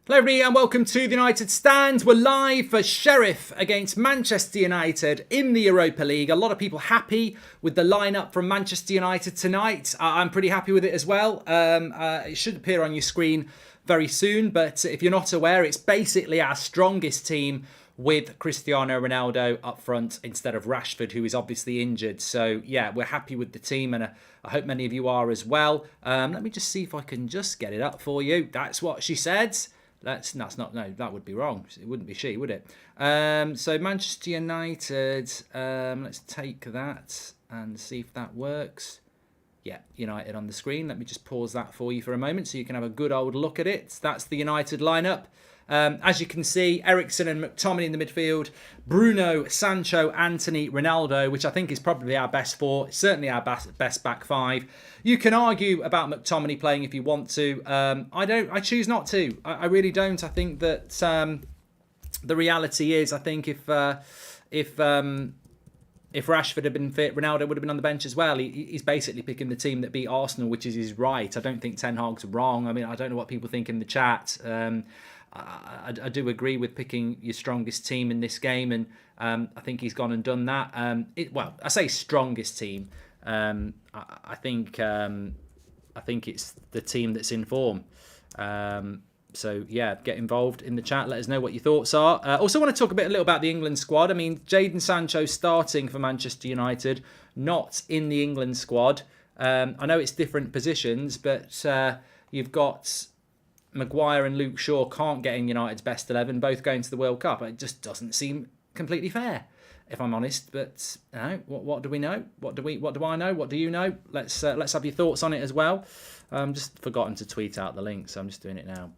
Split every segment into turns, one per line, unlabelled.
Hello everybody and welcome to the United Stand. We're live for Sheriff against Manchester United in the Europa League. A lot of people happy with the lineup from Manchester United tonight. I'm pretty happy with it as well. It should appear on your screen very soon, but if you're not aware, it's basically our strongest team with Cristiano Ronaldo up front instead of Rashford, who is obviously injured. So yeah, we're happy with the team and I hope many of you are as well. Let me just see if I can just get it up for you. That's what she said. No, that would be wrong. It wouldn't be she, would it? So Manchester United, let's take that and see if that works. Yeah, United on the screen. Let me just pause that for you for a moment so you can have a good old look at it. That's the United lineup. As you can see, Eriksen and McTominay in the midfield, Bruno, Sancho, Antony, Ronaldo, which I think is probably our best four, certainly our best back five. You can argue about McTominay playing if you want to. I choose not to. I really don't. I think that the reality is, I think if Rashford had been fit, Ronaldo would have been on the bench as well. He's basically picking the team that beat Arsenal, which is his right. I don't think Ten Hag's wrong. I mean, I don't know what people think in the chat. I do agree with picking your strongest team in this game, and I think he's gone and done that. Well, I say strongest team. I think it's the team that's in form. So yeah, get involved in the chat. Let us know what your thoughts are. Also want to talk a little about the England squad. I mean, Jadon Sancho starting for Manchester United, not in the England squad. I know it's different positions, but you've got Maguire and Luke Shaw can't get in United's best 11, both going to the World Cup. It just doesn't seem completely fair, if I'm honest. But what do we know? What do I know? What do you know? Let's have your thoughts on it as well. Just forgotten to tweet out the link, so I'm just doing it now.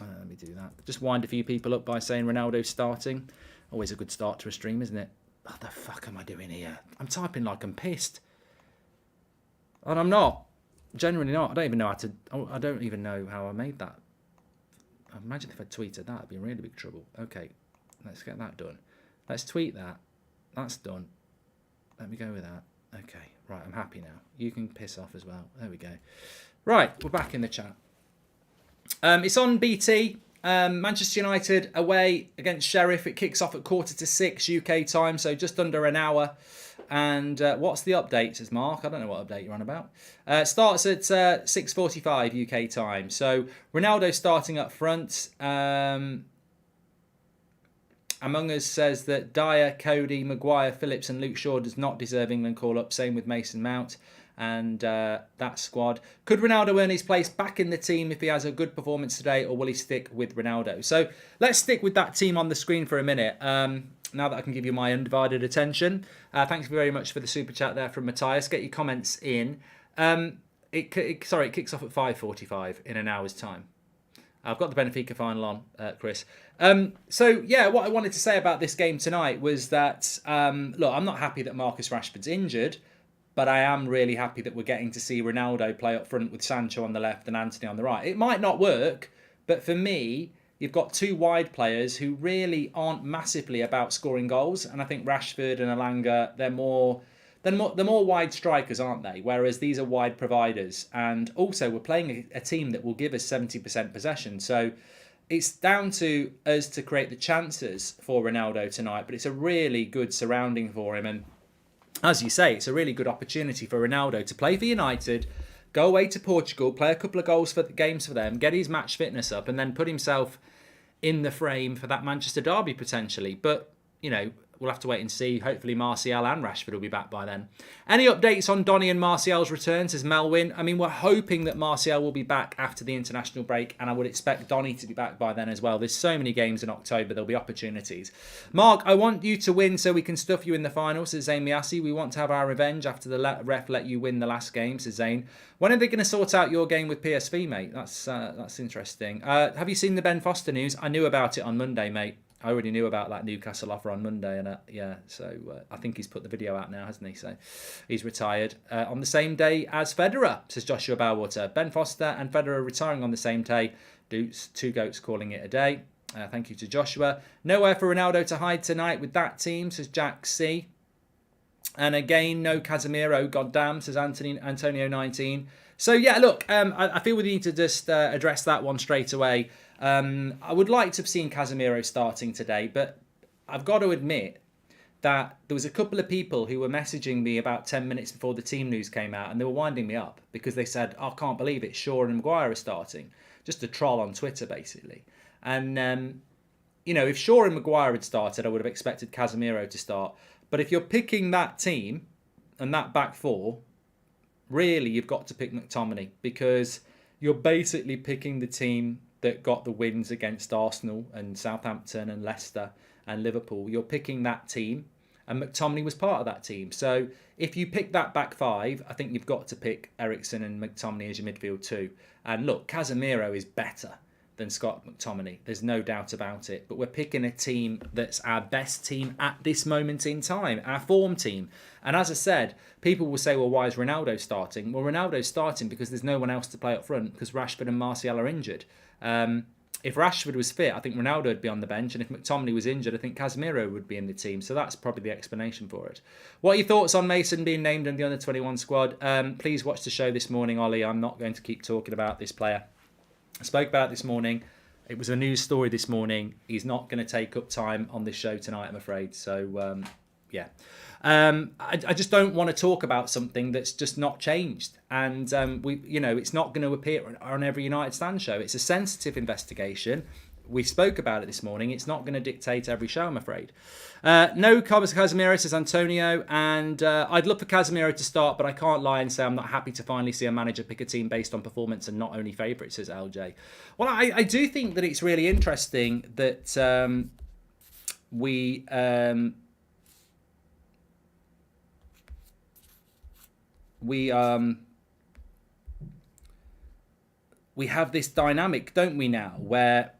Let me do that. Just wind a few people up by saying Ronaldo's starting. Always a good start to a stream, isn't it? What the fuck am I doing here? I'm typing like I'm pissed. And I'm not. Generally not. I don't even know how to... I don't even know how I made that. Imagine if I tweeted that. I'd be in really big trouble. Okay, let's get that done. Let's tweet that. That's done. Let me go with that. Okay, right, I'm happy now. You can piss off as well. There we go. Right, we're back in the chat. It's on BT. Manchester United away against Sheriff. It kicks off at 5:45 UK time, so just under an hour. And what's the update, says Mark? I don't know what update you're on about. Starts at 6:45 UK time. So Ronaldo starting up front. Among Us says that Dyer, Cody, Maguire, Phillips and Luke Shaw does not deserve England call-up. Same with Mason Mount and that squad. Could Ronaldo earn his place back in the team if he has a good performance today, or will he stick with Ronaldo? So let's stick with that team on the screen for a minute. Now that I can give you my undivided attention. Thanks very much for the super chat there from Matthias. Get your comments in. It kicks off at 5:45 in an hour's time. I've got the Benfica final on, Chris. So yeah, what I wanted to say about this game tonight was that, look, I'm not happy that Marcus Rashford's injured, but I am really happy that we're getting to see Ronaldo play up front with Sancho on the left and Antony on the right. It might not work, but for me, you've got two wide players who really aren't massively about scoring goals, and I think Rashford and Elanga, they're more wide strikers, aren't they? Whereas these are wide providers, and also we're playing a team that will give us 70% possession. So it's down to us to create the chances for Ronaldo tonight, but it's a really good surrounding for him, and as you say, it's a really good opportunity for Ronaldo to play for United, go away to Portugal, play a couple of games for them, get his match fitness up, and then put himself in the frame for that Manchester derby potentially. But, we'll have to wait and see. Hopefully Martial and Rashford will be back by then. Any updates on Donny and Martial's return, says Melwin? I mean, we're hoping that Martial will be back after the international break, and I would expect Donny to be back by then as well. There's so many games in October, there'll be opportunities. Mark, I want you to win so we can stuff you in the final, says Zayn Miasi. We want to have our revenge after the ref let you win the last game, says Zayn. When are they going to sort out your game with PSV, mate? That's interesting. Have you seen the Ben Foster news? I knew about it on Monday, mate. I already knew about that Newcastle offer on Monday, and so I think he's put the video out now, hasn't he? So he's retired on the same day as Federer, says Joshua Bowater. Ben Foster and Federer retiring on the same day. Dukes, two goats calling it a day. Thank you to Joshua. Nowhere for Ronaldo to hide tonight with that team, says Jack C. And again, no Casemiro, goddamn, says Antonio 19. So yeah, look, I feel we need to just address that one straight away. I would like to have seen Casemiro starting today, but I've got to admit that there was a couple of people who were messaging me about 10 minutes before the team news came out, and they were winding me up because they said, oh, I can't believe it, Shaw and Maguire are starting. Just a troll on Twitter, basically. And, if Shaw and Maguire had started, I would have expected Casemiro to start. But if you're picking that team and that back four, really you've got to pick McTominay, because you're basically picking the team that got the wins against Arsenal and Southampton and Leicester and Liverpool. You're picking that team, and McTominay was part of that team. So if you pick that back five, I think you've got to pick Eriksen and McTominay as your midfield too. And look, Casemiro is better than Scott McTominay. There's no doubt about it. But we're picking a team that's our best team at this moment in time, our form team. And as I said, people will say, well, why is Ronaldo starting? Well, Ronaldo's starting because there's no one else to play up front, because Rashford and Martial are injured. If Rashford was fit, I think Ronaldo would be on the bench. And if McTominay was injured, I think Casemiro would be in the team. So that's probably the explanation for it. What are your thoughts on Mason being named in the under-21 squad? Please watch the show this morning, Ollie. I'm not going to keep talking about this player. I spoke about it this morning. It was a news story this morning. He's not going to take up time on this show tonight, I'm afraid. So, yeah. I just don't want to talk about something that's just not changed. And, it's not going to appear on every United Stand show. It's a sensitive investigation. We spoke about it this morning. It's not going to dictate every show, I'm afraid. No Casemiro, says Antonio. And I'd love for Casemiro to start, but I can't lie and say I'm not happy to finally see a manager pick a team based on performance and not only favourites, says LJ. Well, I do think that it's really interesting that we have this dynamic, don't we, now, where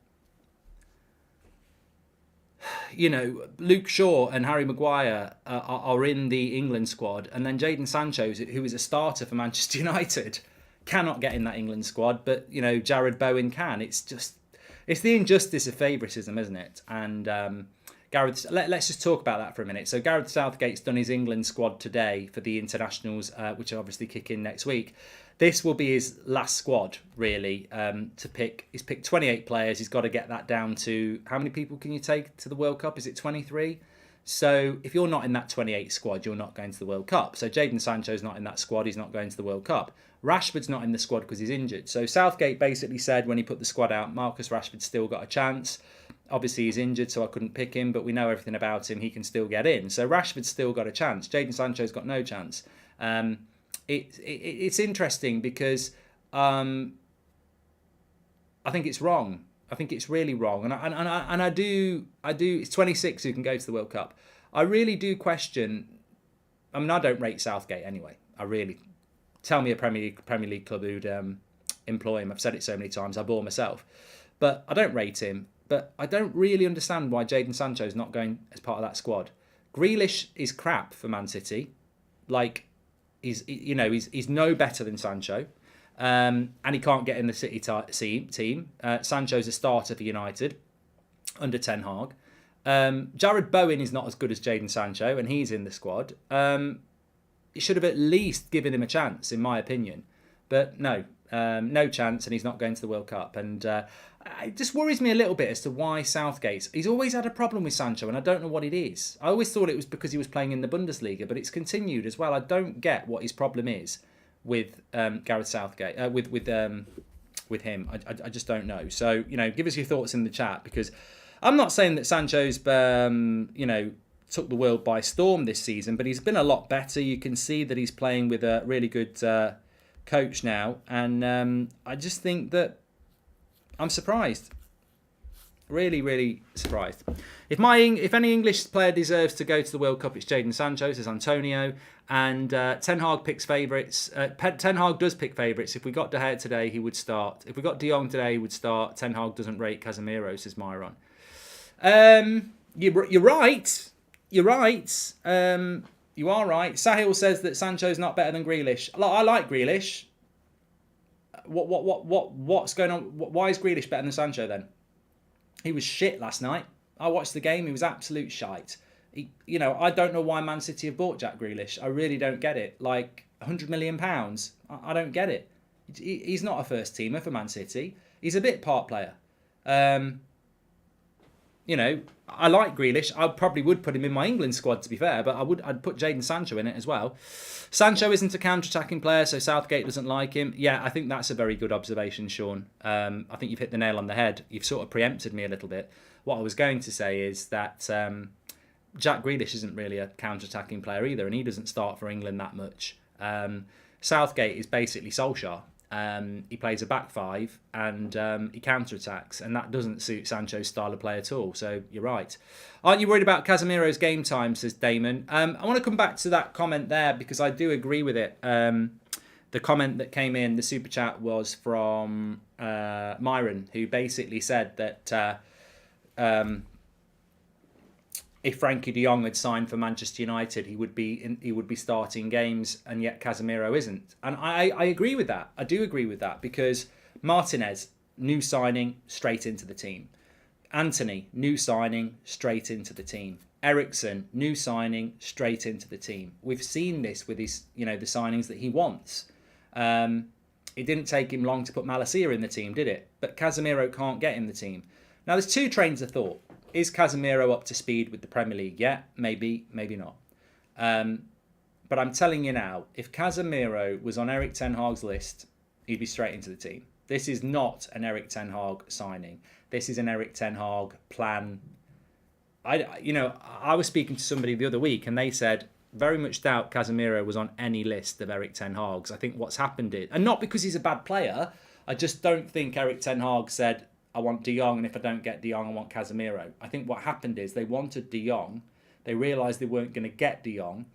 Luke Shaw and Harry Maguire are in the England squad, and then Jadon Sancho, who is a starter for Manchester United, cannot get in that England squad, but Jared Bowen can. It's the injustice of favouritism, isn't it? And let's just talk about that for a minute. So Gareth Southgate's done his England squad today for the internationals, which obviously kick in next week. This will be his last squad, really, to pick. He's picked 28 players. He's got to get that down to, how many people can you take to the World Cup? Is it 23? So if you're not in that 28 squad, you're not going to the World Cup. So Jadon Sancho's not in that squad. He's not going to the World Cup. Rashford's not in the squad because he's injured. So Southgate basically said when he put the squad out, Marcus Rashford's still got a chance. Obviously, he's injured, so I couldn't pick him, but we know everything about him. He can still get in. So Rashford's still got a chance. Jadon Sancho's got no chance. It's interesting because I think it's wrong. I think it's really wrong. And I do. It's 26 who can go to the World Cup. I really do question. I mean, I don't rate Southgate anyway. I really. Tell me a Premier League club who'd employ him. I've said it so many times. I bore myself. But I don't rate him. But I don't really understand why Jadon Sancho's not going as part of that squad. Grealish is crap for Man City. Like, he's no better than Sancho. And he can't get in the City team. Sancho's a starter for United under Ten Hag. Jared Bowen is not as good as Jadon Sancho, and he's in the squad. He should have at least given him a chance, in my opinion. But no, no chance, and he's not going to the World Cup. And it just worries me a little bit as to why he's always had a problem with Sancho, and I don't know what it is. I always thought it was because he was playing in the Bundesliga, but it's continued as well. I don't get what his problem is with Gareth Southgate, with him. I just don't know. So, give us your thoughts in the chat, because I'm not saying that Sancho's, took the world by storm this season, but he's been a lot better. You can see that he's playing with a really good coach now, and I just think that I'm surprised. Really, really surprised. If any English player deserves to go to the World Cup, it's Jadon Sancho, says Antonio. And Ten Hag picks favourites. Ten Hag does pick favourites. If we got De Gea today, he would start. If we got De Jong today, he would start. Ten Hag doesn't rate Casemiro, says Myron. You're right. You're right. You are right. Sahil says that Sancho's not better than Grealish. I like Grealish. What's going on? Why is Grealish better than Sancho then? He was shit last night. I watched the game. He was absolute shite. I don't know why Man City have bought Jack Grealish. I really don't get it. Like £100 million, I don't get it. He's not a first teamer for Man City. He's a bit part player. I like Grealish. I probably would put him in my England squad, to be fair, but I'd put Jadon Sancho in it as well. Sancho isn't a counter-attacking player, so Southgate doesn't like him. Yeah, I think that's a very good observation, Sean. I think you've hit the nail on the head. You've sort of preempted me a little bit. What I was going to say is that Jack Grealish isn't really a counter-attacking player either, and he doesn't start for England that much. Southgate is basically Solskjaer. He plays a back five and he counter-attacks, and that doesn't suit Sancho's style of play at all. So you're right. Aren't you worried about Casemiro's game time, says Damon? I want to come back to that comment there because I do agree with it. The comment that came in, the super chat, was from Myron, who basically said that if Frankie de Jong had signed for Manchester United, he would be starting games, and yet Casemiro isn't. And I agree with that. I do agree with that because Martinez, new signing, straight into the team. Anthony, new signing, straight into the team. Eriksen, new signing, straight into the team. We've seen this with his, the signings that he wants. It didn't take him long to put Malacia in the team, did it? But Casemiro can't get in the team. Now, there's two trains of thought. Is Casemiro up to speed with the Premier League? Yeah, maybe, maybe not. But I'm telling you now, if Casemiro was on Erik Ten Hag's list, he'd be straight into the team. This is not an Erik Ten Hag signing. This is an Erik Ten Hag plan. I was speaking to somebody the other week, and they said, very much doubt Casemiro was on any list of Erik Ten Hag's. I think what's happened is, and not because he's a bad player, I just don't think Erik Ten Hag said, I want De Jong, and if I don't get De Jong, I want Casemiro. I think what happened is they wanted De Jong, they realised they weren't going to get De Jong,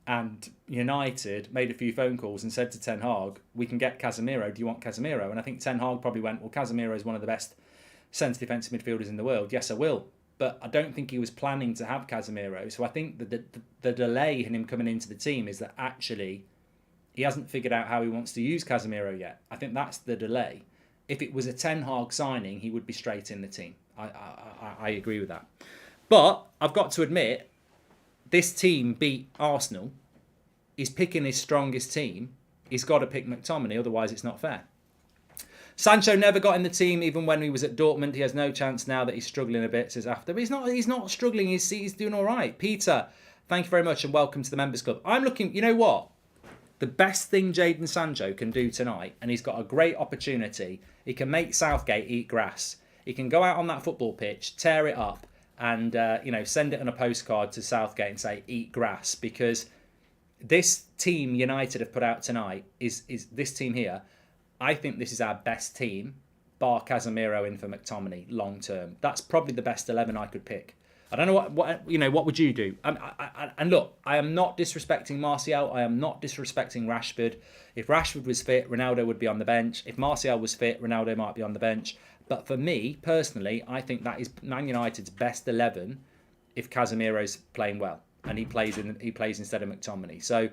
and United made a few phone calls and said to Ten Hag, we can get Casemiro, do you want Casemiro? And I think Ten Hag probably went, well, Casemiro is one of the best centre defensive midfielders in the world. Yes, I will. But I don't think he was planning to have Casemiro. So I think the delay in him coming into the team is that actually he hasn't figured out how he wants to use Casemiro yet. I think that's the delay. If it was a Ten Hag signing, he would be straight in the team. I agree with that. But I've got to admit, this team beat Arsenal. He's picking his strongest team. He's got to pick McTominay, otherwise it's not fair. Sancho never got in the team, even when he was at Dortmund. He has no chance now that he's struggling a bit, says after. But he's not struggling. He's doing all right. Peter, thank you very much and welcome to the Members Club. I'm looking, you know what? The best thing Jadon Sancho can do tonight, and he's got a great opportunity, he can make Southgate eat grass. He can go out on that football pitch, tear it up, and send it on a postcard to Southgate and say, eat grass. Because this team United have put out tonight is this team here. I think this is our best team, bar Casemiro in for McTominay long term. That's probably the best 11 I could pick. I don't know what would you do? And look, I am not disrespecting Martial. I am not disrespecting Rashford. If Rashford was fit, Ronaldo would be on the bench. If Martial was fit, Ronaldo might be on the bench. But for me, personally, I think that is Man United's best 11 if Casemiro's playing well and he plays instead of McTominay. So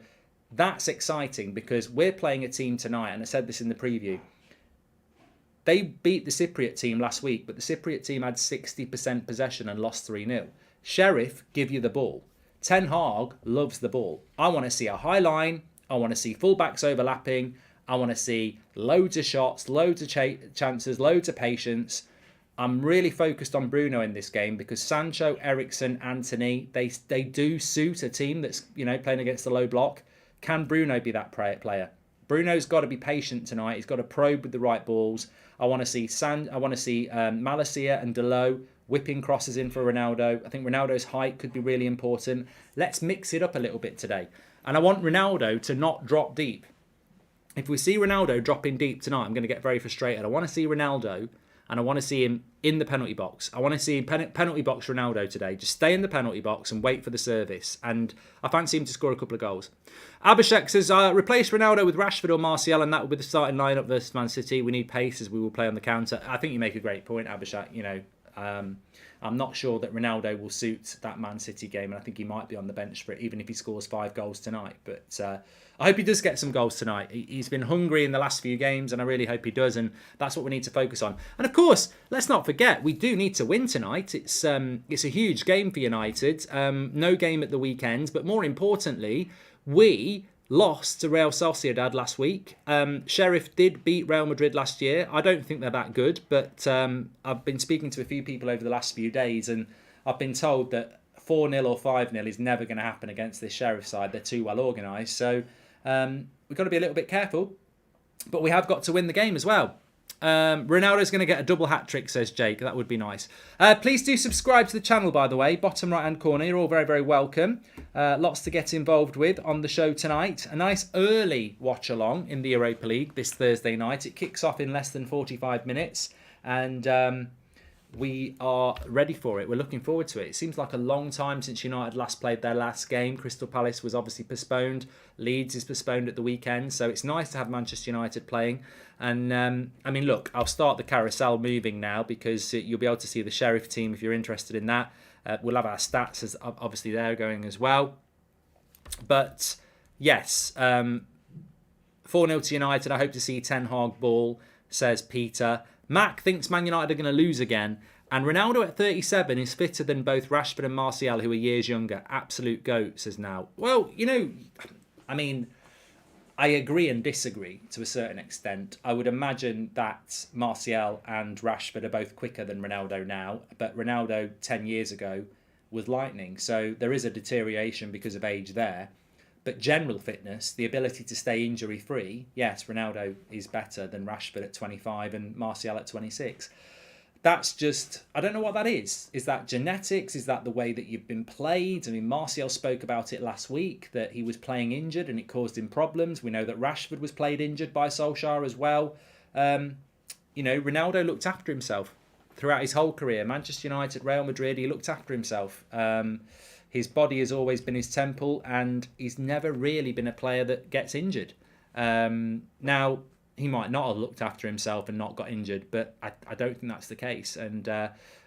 that's exciting because we're playing a team tonight, and I said this in the preview. They beat the Cypriot team last week, but the Cypriot team had 60% possession and lost 3-0. Sheriff give you the ball. Ten Hag loves the ball. I want to see a high line. I want to see fullbacks overlapping. I want to see loads of shots, loads of chances, loads of patience. I'm really focused on Bruno in this game because Sancho, Eriksen, Anthony, they do suit a team that's playing against the low block. Can Bruno be that player? Bruno's got to be patient tonight. He's got to probe with the right balls. I want to see Malacia and Delo whipping crosses in for Ronaldo. I think Ronaldo's height could be really important. Let's mix it up a little bit today. And I want Ronaldo to not drop deep. If we see Ronaldo dropping deep tonight, I'm going to get very frustrated. I want to see Ronaldo, and I want to see him in the penalty box. I want to see penalty box Ronaldo today. Just stay in the penalty box and wait for the service. And I fancy him to score a couple of goals. Abhishek says, replace Ronaldo with Rashford or Martial, and that will be the starting lineup versus Man City. We need pace as we will play on the counter. I think you make a great point, Abhishek. I'm not sure that Ronaldo will suit that Man City game, and I think he might be on the bench for it, even if he scores 5 goals tonight. But I hope he does get some goals tonight. He's been hungry in the last few games, and I really hope he does, and that's what we need to focus on. And of course, let's not forget, we do need to win tonight. It's a huge game for United. No game at the weekend, but more importantly, we lost to Real Sociedad last week. Sheriff did beat Real Madrid last year. I don't think they're that good, but I've been speaking to a few people over the last few days, and I've been told that 4-0 or 5-0 is never going to happen against this Sheriff side. They're too well organised. So we've got to be a little bit careful, but we have got to win the game as well. Ronaldo's going to get a double hat-trick, says Jake. That would be nice. Please do subscribe to the channel, by the way. Bottom right-hand corner. You're all very, very welcome. Lots to get involved with on the show tonight. A nice early watch-along in the Europa League this Thursday night. It kicks off in less than 45 minutes. And we are ready for it. We're looking forward to it. It seems like a long time since United last played their last game. Crystal Palace was obviously postponed. Leeds is postponed at the weekend. So it's nice to have Manchester United playing. And, I mean, look, I'll start the carousel moving now because you'll be able to see the Sheriff team if you're interested in that. We'll have our stats as obviously they're going as well. But, yes, 4-0 to United. I hope to see Ten Hag ball, says Peter. Mac thinks Man United are going to lose again. And Ronaldo at 37 is fitter than both Rashford and Martial, who are years younger. Absolute GOAT, says Now. Well, you know, I mean, I agree and disagree to a certain extent. I would imagine that Martial and Rashford are both quicker than Ronaldo now. But Ronaldo 10 years ago was lightning. So there is a deterioration because of age there. But general fitness, the ability to stay injury-free, yes, Ronaldo is better than Rashford at 25 and Martial at 26. That's just, I don't know what that is. Is that genetics? Is that the way that you've been played? I mean, Martial spoke about it last week, that he was playing injured and it caused him problems. We know that Rashford was played injured by Solskjaer as well. You know, Ronaldo looked after himself throughout his whole career. Manchester United, Real Madrid, he looked after himself. His body has always been his temple, and he's never really been a player that gets injured. Now, he might not have looked after himself and not got injured, but I don't think that's the case. And,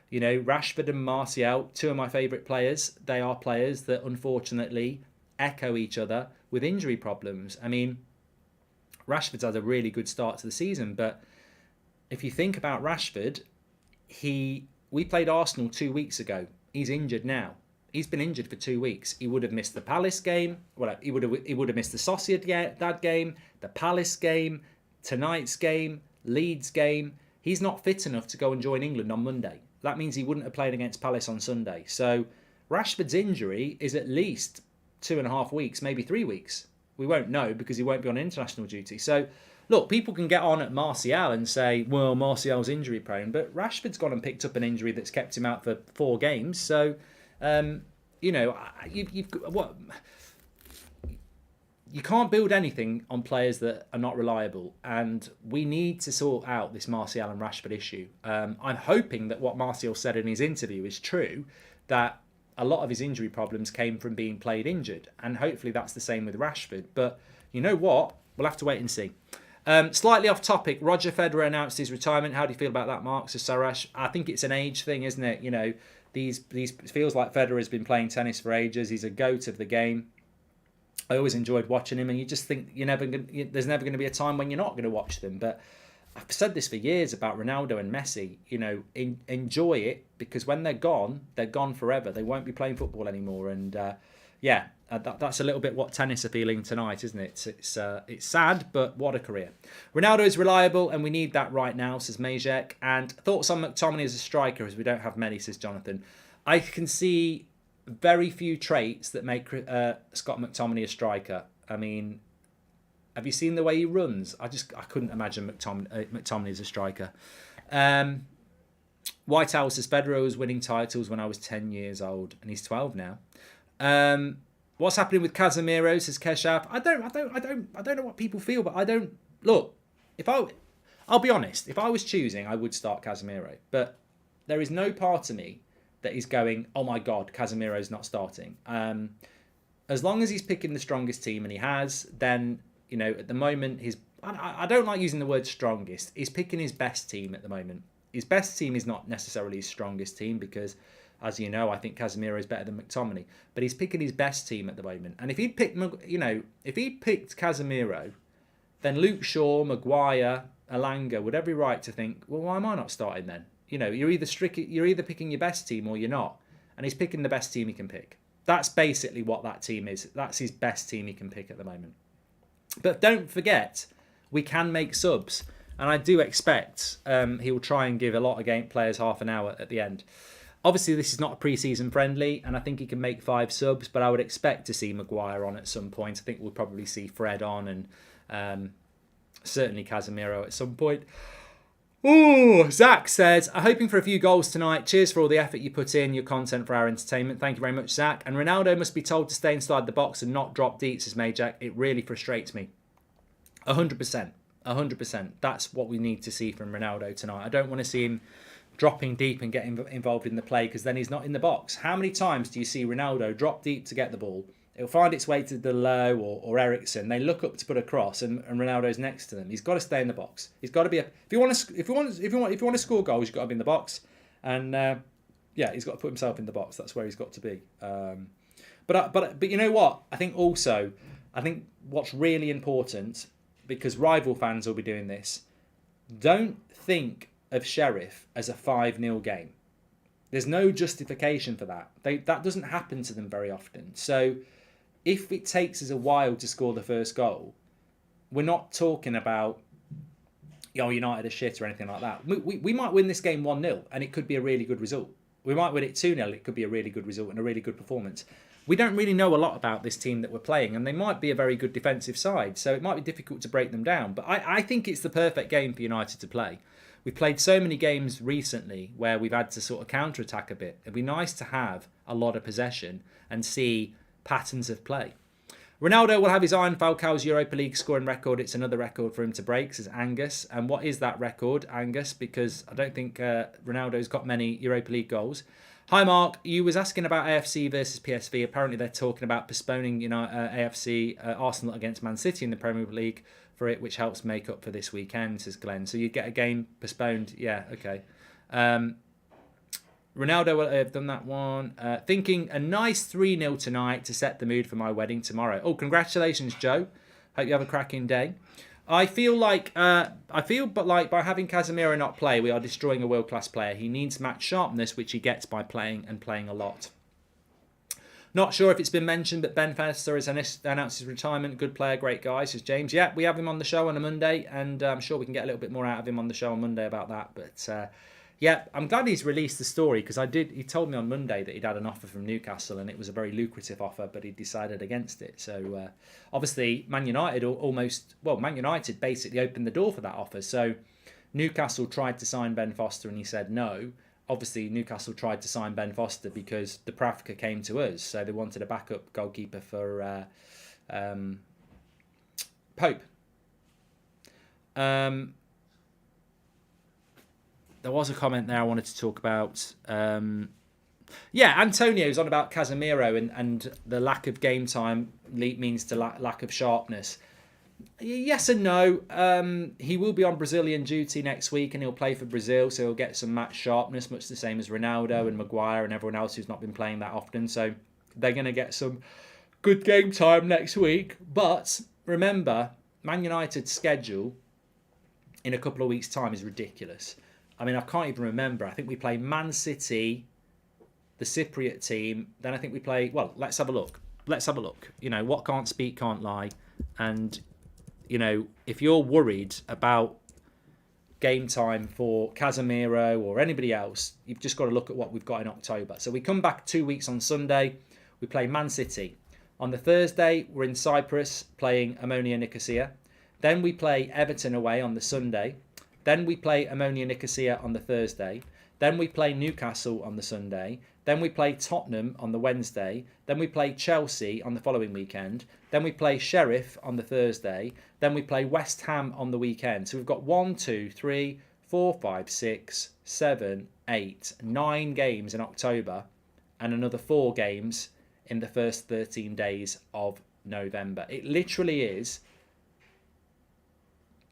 you know, Rashford and Martial, two of my favourite players, they are players that unfortunately echo each other with injury problems. I mean, Rashford's had a really good start to the season, but if you think about Rashford, we played Arsenal 2 weeks ago. He's injured now. He's been injured for 2 weeks. He would have missed the Palace game. Well, he would have missed the Sociedad game, the Palace game, tonight's game, Leeds game. He's not fit enough to go and join England on Monday. That means he wouldn't have played against Palace on Sunday. So Rashford's injury is at least 2.5 weeks, maybe 3 weeks. We won't know because he won't be on international duty. So, look, people can get on at Martial and say, well, Martial's injury prone, but Rashford's gone and picked up an injury that's kept him out for 4 games. So, you know, you can't build anything on players that are not reliable, and we need to sort out this Martial and Rashford issue. I'm hoping that what Martial said in his interview is true, that a lot of his injury problems came from being played injured, and hopefully that's the same with Rashford. But you know what? We'll have to wait and see. Slightly off topic, Roger Federer announced his retirement. How do you feel about that, Mark? So Sarash, I think it's an age thing, isn't it? You know, these feels like Federer has been playing tennis for ages. He's a GOAT of the game. I always enjoyed watching him, and you just think there's never going to be a time when you're not going to watch them. But I've said this for years about Ronaldo and Messi. You know, enjoy it, because when they're gone forever. They won't be playing football anymore. And that's a little bit what tennis are feeling tonight, isn't it? It's sad, but what a career. Ronaldo is reliable, and we need that right now, says Majek. And thoughts on McTominay as a striker, as we don't have many, says Jonathan. I can see very few traits that make Scott McTominay a striker. I mean, have you seen the way he runs? I couldn't imagine McTominay as a striker. White House says Federer was winning titles when I was 10 years old, and he's 12 now. What's happening with Casemiro, says Keshav. I don't know what people feel, but I don't look. I'll be honest. If I was choosing, I would start Casemiro, but there is no part of me that is going, oh my God, Casemiro's not starting. As long as he's picking the strongest team, and he has, then, at the moment, I don't like using the word strongest. He's picking his best team at the moment. His best team is not necessarily his strongest team because, as you know, I think Casemiro is better than McTominay. But he's picking his best team at the moment. And if he'd picked, if he'd picked Casemiro, then Luke Shaw, Maguire, Elanga would have every right to think, well, why am I not starting then? You're either picking your best team or you're not. And he's picking the best team he can pick. That's basically what that team is. That's his best team he can pick at the moment. But don't forget, we can make subs. And I do expect he will try and give a lot of game players half an hour at the end. Obviously, this is not a pre-season friendly, and I think he can make 5 subs, but I would expect to see Maguire on at some point. I think we'll probably see Fred on and certainly Casemiro at some point. Ooh, Zach says, I'm hoping for a few goals tonight. Cheers for all the effort you put in, your content for our entertainment. Thank you very much, Zach. And Ronaldo must be told to stay inside the box and not drop deets, as Majak. It really frustrates me. 100%. 100%. That's what we need to see from Ronaldo tonight. I don't want to see him dropping deep and getting involved in the play because then he's not in the box. How many times do you see Ronaldo drop deep to get the ball? It'll find its way to the low or Ericsson. They look up to put a cross, and Ronaldo's next to them. He's got to stay in the box. He's got to be if you want to score goals, you've got to be in the box. And he's got to put himself in the box. That's where he's got to be. But you know what? I think what's really important, because rival fans will be doing this, don't think of Sheriff as a 5-0 game. There's no justification for that. That doesn't happen to them very often. So if it takes us a while to score the first goal, we're not talking about United are shit or anything like that. We might win this game 1-0 and it could be a really good result. We might win it 2-0. It could be a really good result and a really good performance. We don't really know a lot about this team that we're playing, and they might be a very good defensive side, so it might be difficult to break them down. But I think it's the perfect game for United to play. We've played so many games recently where we've had to sort of counter-attack a bit. It'd be nice to have a lot of possession and see patterns of play. Ronaldo will have his eye on Falcao's Europa League scoring record. It's another record for him to break, says Angus. And what is that record, Angus? Because I don't think Ronaldo's got many Europa League goals. Hi, Mark. You was asking about AFC versus PSV. Apparently, they're talking about postponing AFC Arsenal against Man City in the Premier League for it, which helps make up for this weekend, says Glenn. So you get a game postponed. Yeah, okay. Ronaldo will have done that one. Thinking a nice 3-0 tonight to set the mood for my wedding tomorrow. Oh, congratulations, Joe. Hope you have a cracking day. I feel like by having Casemiro not play, we are destroying a world-class player. He needs match sharpness, which he gets by playing a lot. Not sure if it's been mentioned, but Ben Foster has announced his retirement. Good player, great guy, says James. Yeah, we have him on the show on a Monday, and I'm sure we can get a little bit more out of him on the show on Monday about that. But yeah, I'm glad he's released the story, because he told me on Monday that he'd had an offer from Newcastle and it was a very lucrative offer, but he decided against it. So obviously Man United basically opened the door for that offer. So Newcastle tried to sign Ben Foster and he said no. Obviously Newcastle tried to sign Ben Foster because Dubravka came to us. So they wanted a backup goalkeeper for Pope. There was a comment there I wanted to talk about. Antonio's on about Casemiro and the lack of game time means to lack of sharpness. Yes and no. He will be on Brazilian duty next week and he'll play for Brazil, so he'll get some match sharpness, much the same as Ronaldo and Maguire and everyone else who's not been playing that often. So they're going to get some good game time next week. But remember, Man United's schedule in a couple of weeks' time is ridiculous. I mean, I can't even remember. I think we play Man City, the Cypriot team. Then I think we play... Well, let's have a look. What can't speak can't lie. And, if you're worried about game time for Casemiro or anybody else, you've just got to look at what we've got in October. So we come back 2 weeks on Sunday. We play Man City. On the Thursday, we're in Cyprus playing Ammonia Nicosia. Then we play Everton away on the Sunday. Then we play Ammonia Nicosia on the Thursday. Then we play Newcastle on the Sunday. Then we play Tottenham on the Wednesday. Then we play Chelsea on the following weekend. Then we play Sheriff on the Thursday. Then we play West Ham on the weekend. So we've got 1, 2, 3, 4, 5, 6, 7, 8, 9 games in October and another 4 games in the first 13 days of November. It literally is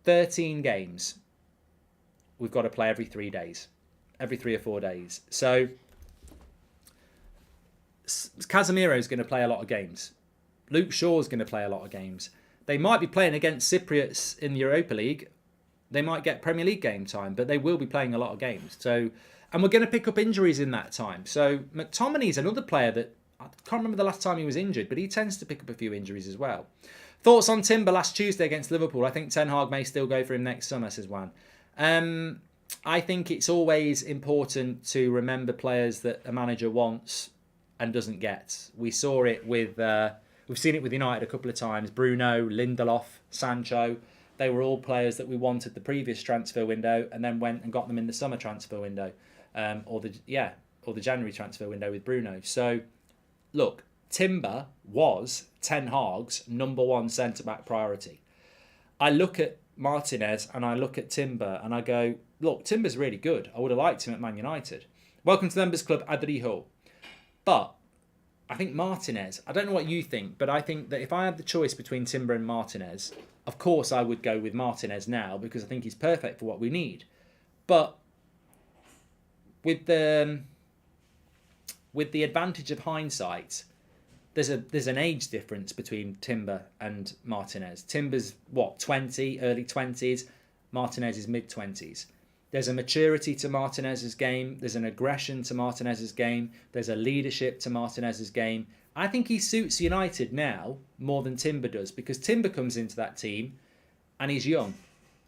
13 games we've got to play every 3 days, every 3 or 4 days. So Casemiro's going to play a lot of games. Luke Shaw's going to play a lot of games. They might be playing against Cypriots in the Europa League. They might get Premier League game time, but they will be playing a lot of games. So, and we're going to pick up injuries in that time. So McTominay's another player that, I can't remember the last time he was injured, but he tends to pick up a few injuries as well. Thoughts on Timber last Tuesday against Liverpool? I think Ten Hag may still go for him next summer, says Juan. I think it's always important to remember players that a manager wants and doesn't get. We saw it with, we've seen it with United a couple of times. Bruno, Lindelof, Sancho. They were all players that we wanted the previous transfer window and then went and got them in the summer transfer window, or the January transfer window with Bruno. So, look, Timber was Ten Hag's number one centre-back priority. I look at Martinez and I look at Timber and I go, look, Timber's really good. I would have liked him at Man United. Welcome to the Members Club, Adrijo. But I think Martinez, I don't know what you think, but I think that if I had the choice between Timber and Martinez, of course I would go with Martinez now because I think he's perfect for what we need. But with the advantage of hindsight, there's an age difference between Timber and Martinez. Timber's, 20, early 20s. Martinez is mid-20s. There's a maturity to Martinez's game. There's an aggression to Martinez's game. There's a leadership to Martinez's game. I think he suits United now more than Timber does because Timber comes into that team and he's young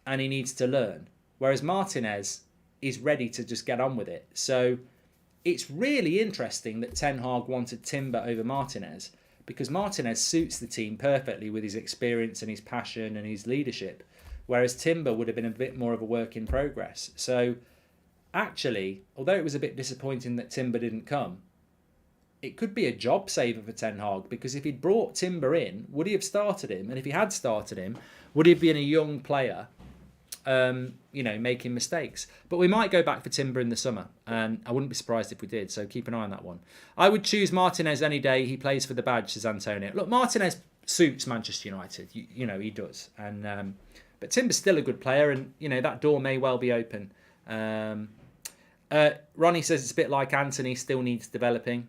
and he needs to learn. Whereas Martinez is ready to just get on with it. So it's really interesting that Ten Hag wanted Timber over Martinez because Martinez suits the team perfectly with his experience and his passion and his leadership. Whereas Timber would have been a bit more of a work in progress. So actually, although it was a bit disappointing that Timber didn't come, it could be a job saver for Ten Hag because if he'd brought Timber in, would he have started him? And if he had started him, would he have been a young player, making mistakes? But we might go back for Timber in the summer, and I wouldn't be surprised if we did. So keep an eye on that one. I would choose Martinez any day. He plays for the badge, says Antonio. Look, Martinez suits Manchester United. He does. And but Timber's still a good player, and that door may well be open. Ronnie says it's a bit like Anthony, still needs developing.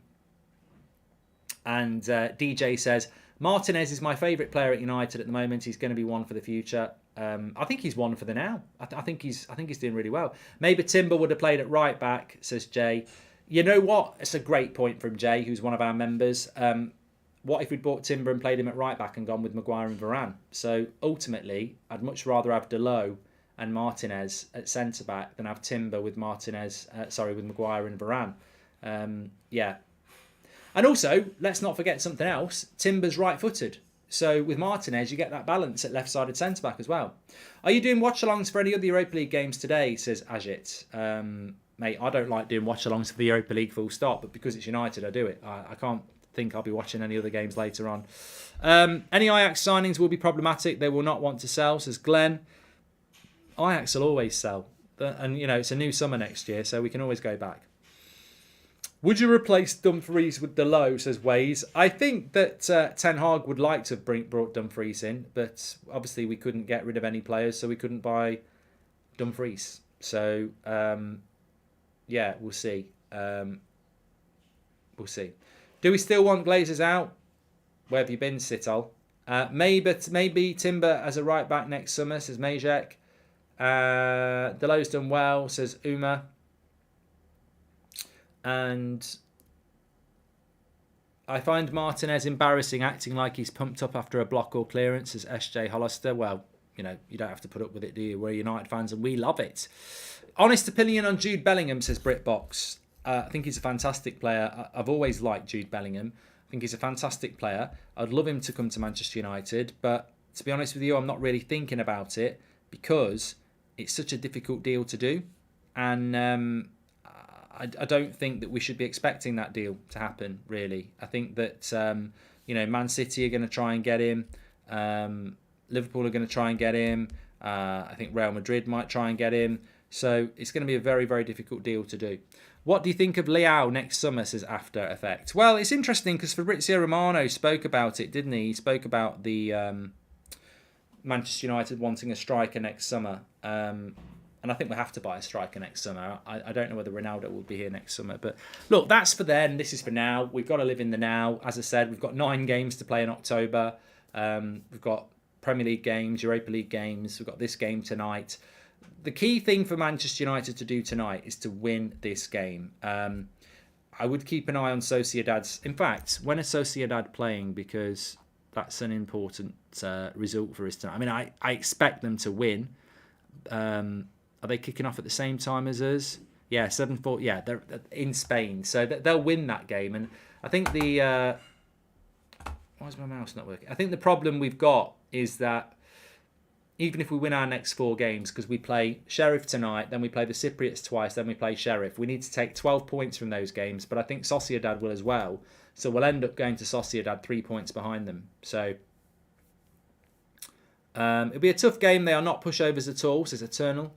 And DJ says, Martinez is my favourite player at United at the moment. He's going to be one for the future. I think he's one for the now. I think he's doing really well. Maybe Timber would have played at right back, says Jay. You know what? It's a great point from Jay, who's one of our members. What if we'd bought Timber and played him at right back and gone with Maguire and Varane? So ultimately, I'd much rather have Delot and Martinez at centre back than have Timber with with Maguire and Varane. And also, let's not forget something else. Timber's right-footed. So with Martinez, you get that balance at left-sided centre-back as well. Are you doing watch-alongs for any of the Europa League games today, says Ajit. Mate, I don't like doing watch-alongs for the Europa League full stop, but because it's United, I do it. I can't think I'll be watching any other games later on. Any Ajax signings will be problematic. They will not want to sell, says Glenn. Ajax will always sell. And, it's a new summer next year, so we can always go back. Would you replace Dumfries with Delot, says Waze? I think that Ten Hag would like to have brought Dumfries in, but obviously we couldn't get rid of any players, so we couldn't buy Dumfries. So, we'll see. We'll see. Do we still want Glazers out? Where have you been, Sitol? Maybe Timber as a right back next summer, says Majek. Delot's done well, says Uma. And I find Martinez embarrassing, acting like he's pumped up after a block or clearance, says SJ Hollister. Well, you don't have to put up with it, do you? We're United fans and we love it. Honest opinion on Jude Bellingham, says BritBox. I think he's a fantastic player. I've always liked Jude Bellingham. I think he's a fantastic player. I'd love him to come to Manchester United, but to be honest with you, I'm not really thinking about it because it's such a difficult deal to do. And I don't think that we should be expecting that deal to happen, really. I think that, Man City are going to try and get him. Liverpool are going to try and get him. I think Real Madrid might try and get him. So it's going to be a very, very difficult deal to do. What do you think of Leao next summer, says After Effect? Well, it's interesting because Fabrizio Romano spoke about it, didn't he? He spoke about the Manchester United wanting a striker next summer. And And I think we'll have to buy a striker next summer. I don't know whether Ronaldo will be here next summer. But look, that's for then. This is for now. We've got to live in the now. As I said, we've got 9 games to play in October. We've got Premier League games, Europa League games. We've got this game tonight. The key thing for Manchester United to do tonight is to win this game. I would keep an eye on Sociedad's... In fact, when are Sociedad playing? Because that's an important result for us tonight. I mean, I expect them to win. Are they kicking off at the same time as us? Yeah, 7-4. Yeah, they're in Spain. So they'll win that game. And I think the... why is my mouse not working? I think the problem we've got is that even if we win our next 4 games, because we play Sheriff tonight, then we play the Cypriots twice, then we play Sheriff, we need to take 12 points from those games. But I think Sociedad will as well. So we'll end up going to Sociedad 3 points behind them. So it'll be a tough game. They are not pushovers at all, says Eternal.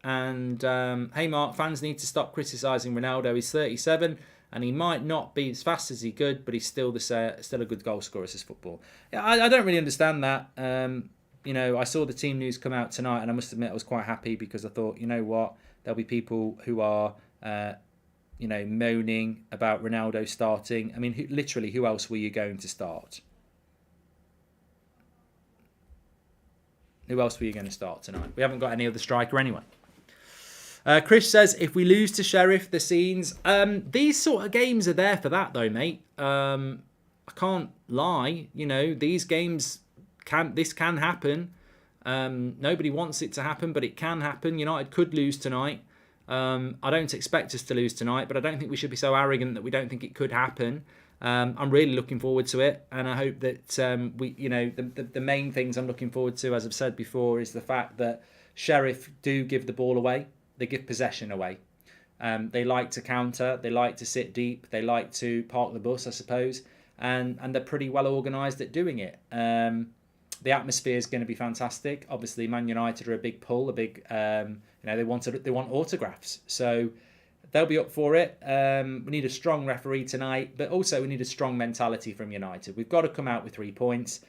And hey, Mark, fans need to stop criticising Ronaldo. He's 37 and he might not be as fast as he could, but he's still a good goal scorer, says Football. Yeah, I don't really understand that. You know, I saw the team news come out tonight and I must admit I was quite happy because I thought, you know what, there'll be people who are, you know, moaning about Ronaldo starting. I mean, literally, who else were you going to start? Who else were you going to start tonight? We haven't got any other striker anyway. Chris says, if we lose to Sheriff, the scenes. These sort of games are there for that, though, mate. I can't lie. You know, these games, this can happen. Nobody wants it to happen, but it can happen. United could lose tonight. I don't expect us to lose tonight, but I don't think we should be so arrogant that we don't think it could happen. I'm really looking forward to it, and I hope that we, you know, the main things I'm looking forward to, as I've said before, is the fact that Sheriff do give the ball away. They give possession away. They like to counter. They like to sit deep. They like to park the bus, I suppose, and they're pretty well organised at doing it. The atmosphere is going to be fantastic. Obviously, Man United are a big pull, you know, they want autographs, so they'll be up for it. We need a strong referee tonight, but also we need a strong mentality from United. We've got to come out with 3 points,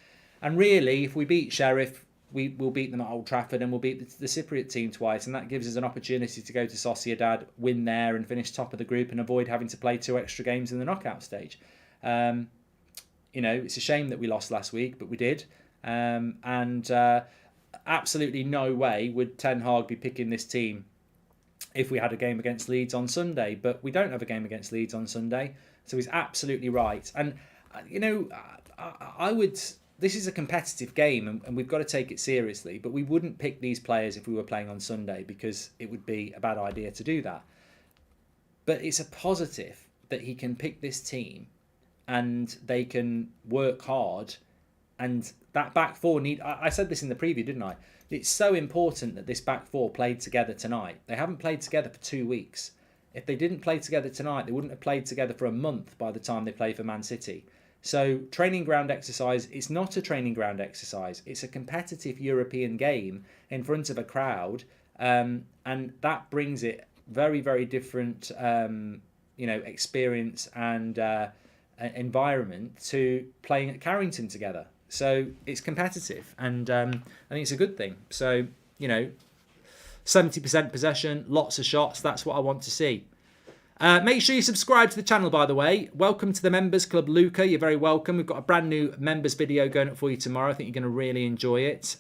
and really, if we beat Sheriff, we will beat them at Old Trafford, and we'll beat the Cypriot team twice, and that gives us an opportunity to go to Sociedad, win there, and finish top of the group, and avoid having to play 2 extra games in the knockout stage. You know, it's a shame that we lost last week, but we did. Absolutely no way would Ten Hag be picking this team if we had a game against Leeds on Sunday, but we don't have a game against Leeds on Sunday, so he's absolutely right. And you know, I would, this is a competitive game, and we've got to take it seriously, but we wouldn't pick these players if we were playing on Sunday, because it would be a bad idea to do that. But it's a positive that he can pick this team and they can work hard. And that back four I said this in the preview, didn't I? It's so important that this back four played together tonight. They haven't played together for 2 weeks. If they didn't play together tonight, they wouldn't have played together for a month by the time they play for Man City. So training ground exercise, it's not a training ground exercise. It's a competitive European game in front of a crowd. And that brings it very, very different, experience and environment to playing at Carrington together. So it's competitive, and I think it's a good thing. So, 70% possession, lots of shots. That's what I want to see. Make sure you subscribe to the channel, by the way. Welcome to the Members Club, Luca. You're very welcome. We've got a brand new members video going up for you tomorrow. I think you're going to really enjoy it.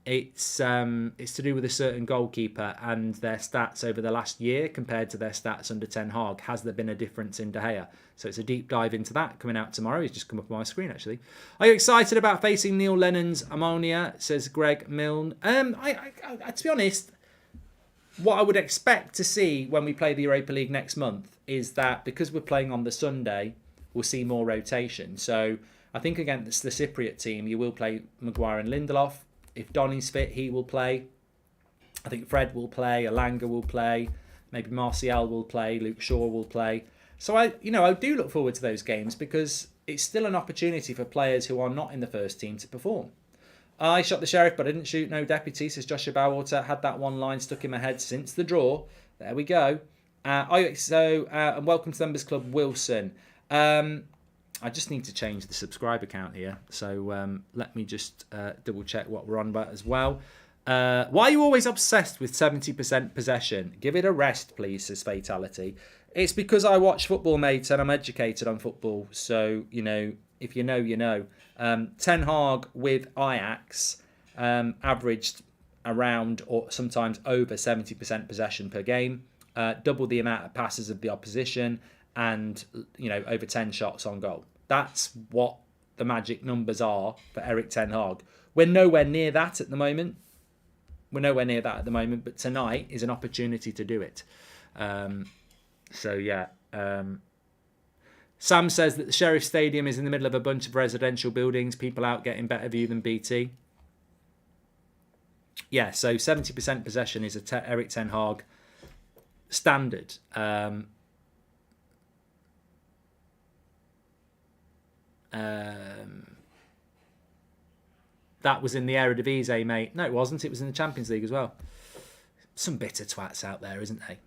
It's to do with a certain goalkeeper and their stats over the last year compared to their stats under Ten Hag. Has there been a difference in De Gea? So it's a deep dive into that coming out tomorrow. He's just come up on my screen, actually. Are you excited about facing Neil Lennon's Ammonia? Says Greg Milne. To be honest, what I would expect to see when we play the Europa League next month is that because we're playing on the Sunday, we'll see more rotation. So I think against the Cypriot team, you will play Maguire and Lindelof. If Donny's fit, he will play. I think Fred will play. Alanga will play. Maybe Martial will play. Luke Shaw will play. So I do look forward to those games because it's still an opportunity for players who are not in the first team to perform. I shot the Sheriff, but I didn't shoot no deputy, says Joshua Bowater. Had that one line stuck in my head since the draw. There we go. And welcome to the Members Club, Wilson. I just need to change the subscriber count here. So let me just double check what we're on about as well. Why are you always obsessed with 70% possession? Give it a rest, please, says Fatality. It's because I watch football, mate, and I'm educated on football. So, you know, if you know, you know. Ten Hag with Ajax averaged around or sometimes over 70% possession per game, double the amount of passes of the opposition, and, you know, over 10 shots on goal. That's what the magic numbers are for Erik Ten Hag. We're nowhere near that at the moment. But tonight is an opportunity to do it. So, yeah. Sam says that the Sheriff Stadium is in the middle of a bunch of residential buildings. People out getting better view than BT. Yeah, so 70% possession is a Erik Ten Hag standard. That was in the Eredivisie, mate. No, it wasn't. It was in the Champions League as well. Some bitter twats out there, isn't they?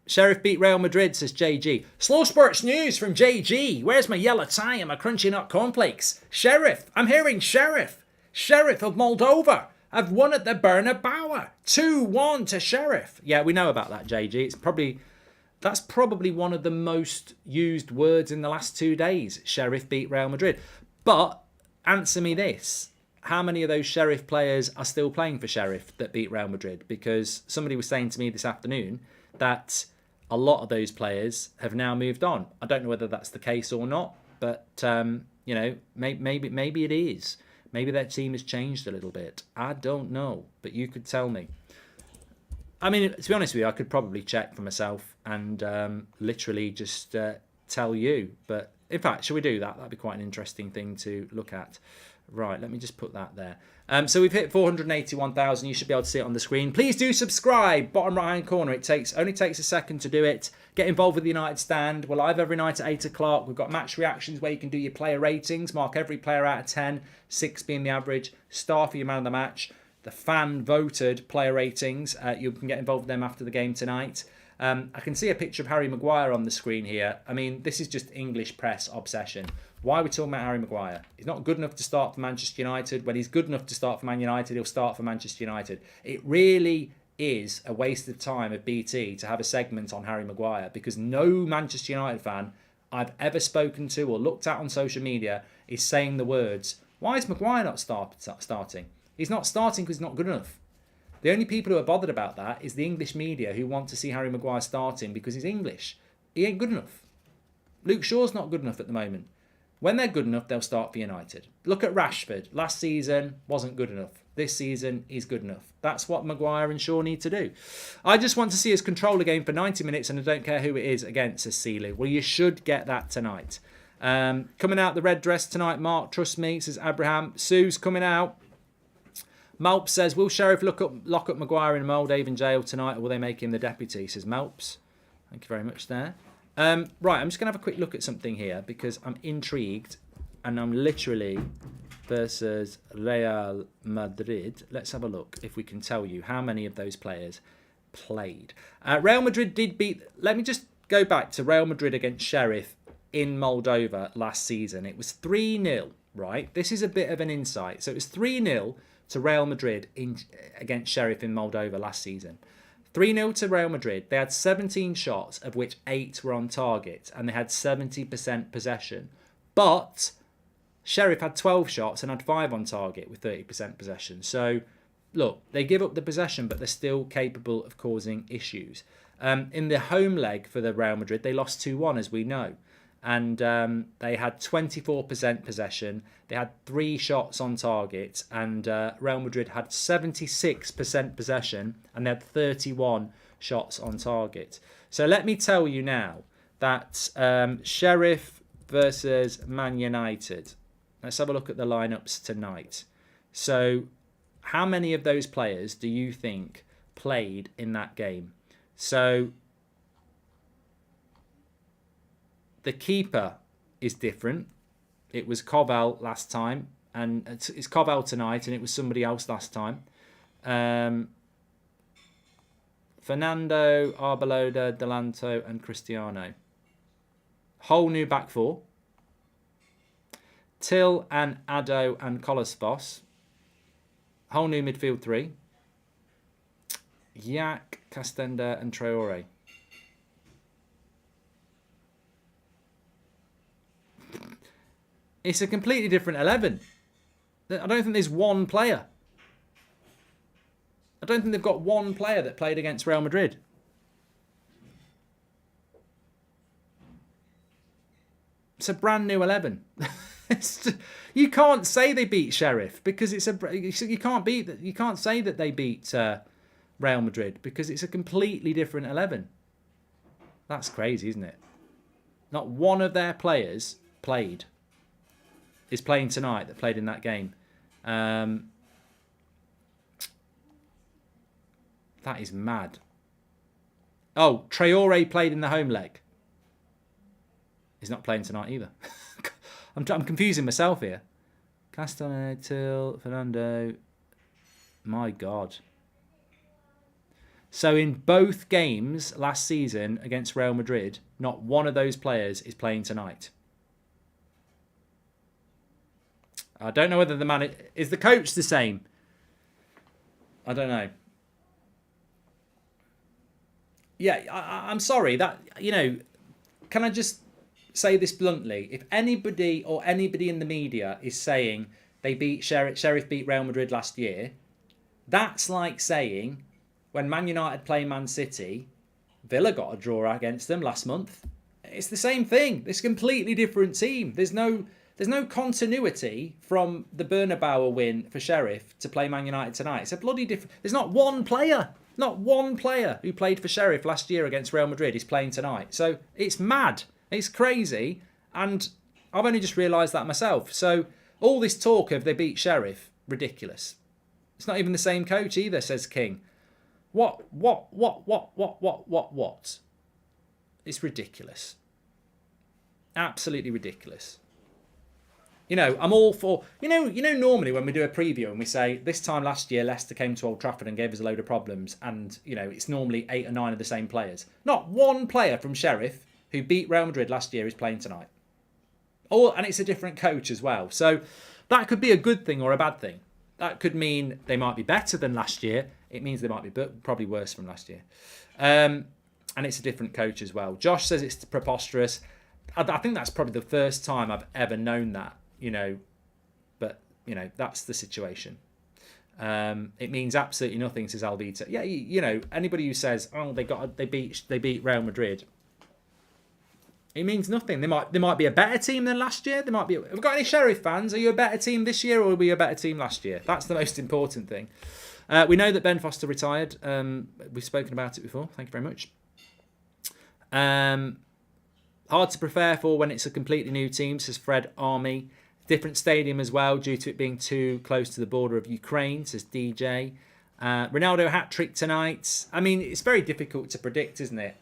Sheriff beat Real Madrid, says JG. Slow Sports News from JG. Where's my yellow tie and my crunchy nut cornflakes? Sheriff. I'm hearing Sheriff. Sheriff of Moldova. I've won at the Bernabeu. 2-1 to Sheriff. Yeah, we know about that, JG. That's probably one of the most used words in the last 2 days. Sheriff beat Real Madrid. But answer me this. How many of those Sheriff players are still playing for Sheriff that beat Real Madrid? Because somebody was saying to me this afternoon that a lot of those players have now moved on. I don't know whether that's the case or not, but you know, maybe it is. Maybe their team has changed a little bit. I don't know, but you could tell me. I mean, to be honest with you, I could probably check for myself and literally just tell you. But in fact, shall we do that? That'd be quite an interesting thing to look at. Right, let me just put that there. So we've hit 481,000. You should be able to see it on the screen. Please do subscribe. Bottom right-hand corner. It only takes a second to do it. Get involved with the United Stand. We're live every night at 8 o'clock. We've got match reactions where you can do your player ratings. Mark every player out of 10, 6 being the average. Star for your man of the match. The fan-voted player ratings. You can get involved with them after the game tonight. I can see a picture of Harry Maguire on the screen here. I mean, this is just English press obsession. Why are we talking about Harry Maguire? He's not good enough to start for Manchester United. When he's good enough to start for Man United, he'll start for Manchester United. It really is a waste of time of BT to have a segment on Harry Maguire because no Manchester United fan I've ever spoken to or looked at on social media is saying the words, why is Maguire not starting? He's not starting because he's not good enough. The only people who are bothered about that is the English media who want to see Harry Maguire starting because he's English. He ain't good enough. Luke Shaw's not good enough at the moment. When they're good enough, they'll start for United. Look at Rashford. Last season, wasn't good enough. This season, he's good enough. That's what Maguire and Shaw need to do. I just want to see us control the game for 90 minutes and I don't care who it is against, says Seeley. Well, you should get that tonight. Coming out the red dress tonight, Mark, trust me, says Abraham. Sue's coming out. Malps says, will Sheriff lock up Maguire in Moldavan jail tonight or will they make him the deputy, says Malps. Thank you very much there. Right, I'm just going to have a quick look at something here because I'm intrigued and I'm literally versus Real Madrid. Let's have a look if we can tell you how many of those players played. Real Madrid did beat... Let me just go back to Real Madrid against Sheriff in Moldova last season. It was 3-0, right? This is a bit of an insight. So it was 3-0 to Real Madrid against Sheriff in Moldova last season. 3-0 to Real Madrid. They had 17 shots, of which 8 were on target, and they had 70% possession. But Sheriff had 12 shots and had 5 on target with 30% possession. So, look, they give up the possession, but they're still capable of causing issues. In the home leg for the Real Madrid, they lost 2-1, as we know. And they had 24% possession. They had 3 shots on target. And Real Madrid had 76% possession. And they had 31 shots on target. So let me tell you now that Sheriff versus Man United. Let's have a look at the lineups tonight. So how many of those players do you think played in that game? So the keeper is different. It was Koval last time, and it's Koval tonight, and it was somebody else last time. Fernando, Arbeloda, Delanto, and Cristiano. Whole new back four. Till and Addo and Kolosvos. Whole new midfield three. Yak, Castenda and Traore. It's a completely different 11. I don't think there's one player. I don't think they've got one player that played against Real Madrid. It's a brand new 11. You can't say they beat Sheriff because you can't say that they beat Real Madrid because it's a completely different 11. That's crazy, isn't it? Not one of their players is playing tonight that played in that game. That is mad. Oh, Traore played in the home leg. He's not playing tonight either. I'm confusing myself here. Castaneda, Till, Fernando. My God. So in both games last season against Real Madrid, not one of those players is playing tonight. I don't know whether the man... Is the coach the same? I don't know. Yeah, I'm sorry. That, can I just say this bluntly? If anybody in the media is saying they beat Sheriff beat Real Madrid last year, that's like saying when Man United play Man City, Villa got a draw against them last month. It's the same thing. It's a completely different team. There's no continuity from the Bernabeu win for Sheriff to play Man United tonight. It's a bloody different... There's not one player who played for Sheriff last year against Real Madrid is playing tonight. So it's mad. It's crazy. And I've only just realised that myself. So all this talk of they beat Sheriff, ridiculous. It's not even the same coach either, says King. What? It's ridiculous. Absolutely ridiculous. I'm all for... normally when we do a preview and we say, this time last year, Leicester came to Old Trafford and gave us a load of problems and, it's normally 8 or 9 of the same players. Not one player from Sheriff who beat Real Madrid last year is playing tonight. And it's a different coach as well. So that could be a good thing or a bad thing. That could mean they might be better than last year. It means they might be probably worse from last year. And it's a different coach as well. Josh says it's preposterous. I think that's probably the first time I've ever known that. But that's the situation. It means absolutely nothing, says Alvita. Yeah, anybody who says, oh, they beat Real Madrid, it means nothing. They might be a better team than last year. Have we got any Sheriff fans? Are you a better team this year or were you a better team last year? That's the most important thing. We know that Ben Foster retired. We've spoken about it before. Thank you very much. Hard to prepare for when it's a completely new team, says Fred Army. Different stadium as well, due to it being too close to the border of Ukraine, says DJ. Ronaldo hat-trick tonight. I mean, it's very difficult to predict, isn't it?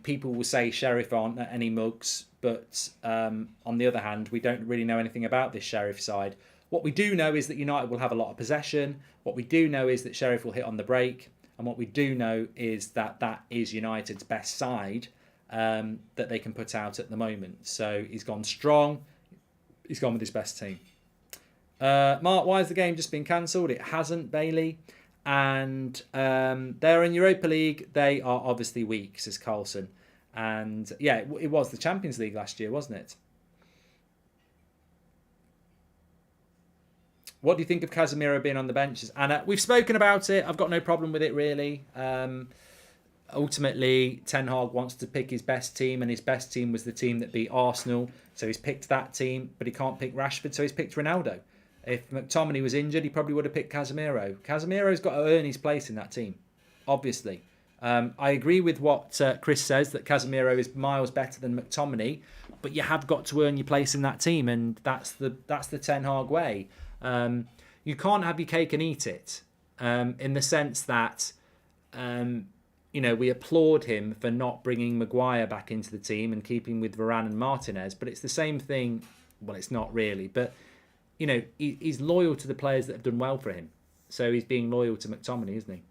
People will say Sheriff aren't any mugs, but on the other hand, we don't really know anything about this Sheriff side. What we do know is that United will have a lot of possession. What we do know is that Sheriff will hit on the break. And what we do know is that is United's best side that they can put out at the moment. So he's gone strong. He's gone with his best team. Mark, why has the game just been cancelled? It hasn't, Bailey. And they're in Europa League. They are obviously weak, says Carlson. And yeah, it was the Champions League last year, wasn't it? What do you think of Casemiro being on the benches? And we've spoken about it. I've got no problem with it, really. Ultimately, Ten Hag wants to pick his best team, and his best team was the team that beat Arsenal. So he's picked that team, but he can't pick Rashford, so he's picked Ronaldo. If McTominay was injured, he probably would have picked Casemiro. Casemiro's got to earn his place in that team, obviously. I agree with what Chris says, that Casemiro is miles better than McTominay, but you have got to earn your place in that team, and that's the Ten Hag way. You can't have your cake and eat it, in the sense that... we applaud him for not bringing Maguire back into the team and keeping with Varane and Martinez. But it's the same thing. Well, it's not really. But, he's loyal to the players that have done well for him. So he's being loyal to McTominay, isn't he?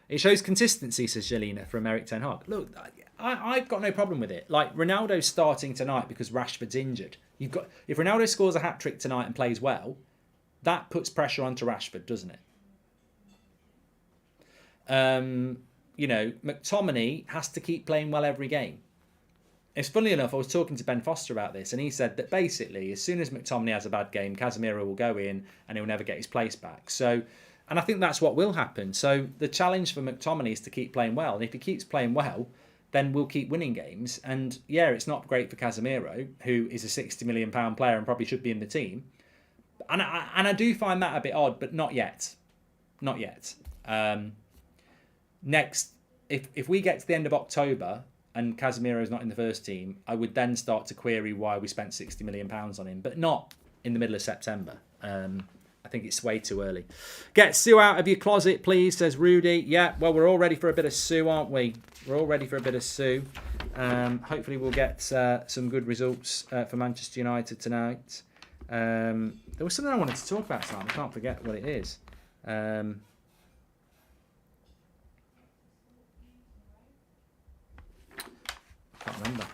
It shows consistency, says Jelena, from Eric Ten Hag. Look, I've got no problem with it. Like, Ronaldo's starting tonight because Rashford's injured. If Ronaldo scores a hat-trick tonight and plays well, that puts pressure onto Rashford, doesn't it? McTominay has to keep playing well every game. It's funny enough, I was talking to Ben Foster about this, and he said that basically, as soon as McTominay has a bad game, Casemiro will go in and he'll never get his place back. So, and I think that's what will happen. So the challenge for McTominay is to keep playing well. And if he keeps playing well, then we'll keep winning games. And yeah, it's not great for Casemiro, who is a £60 million player and probably should be in the team. And I do find that a bit odd, but not yet. Not yet. Next, if we get to the end of October and Casemiro is not in the first team, I would then start to query why we spent £60 million on him, but not in the middle of September. I think it's way too early. Get Sue out of your closet, please, says Rudy. Yeah, well, we're all ready for a bit of Sue, aren't we? We're all ready for a bit of Sue. Hopefully we'll get some good results for Manchester United tonight. There was something I wanted to talk about, Simon. I can't forget what it is. Can't remember.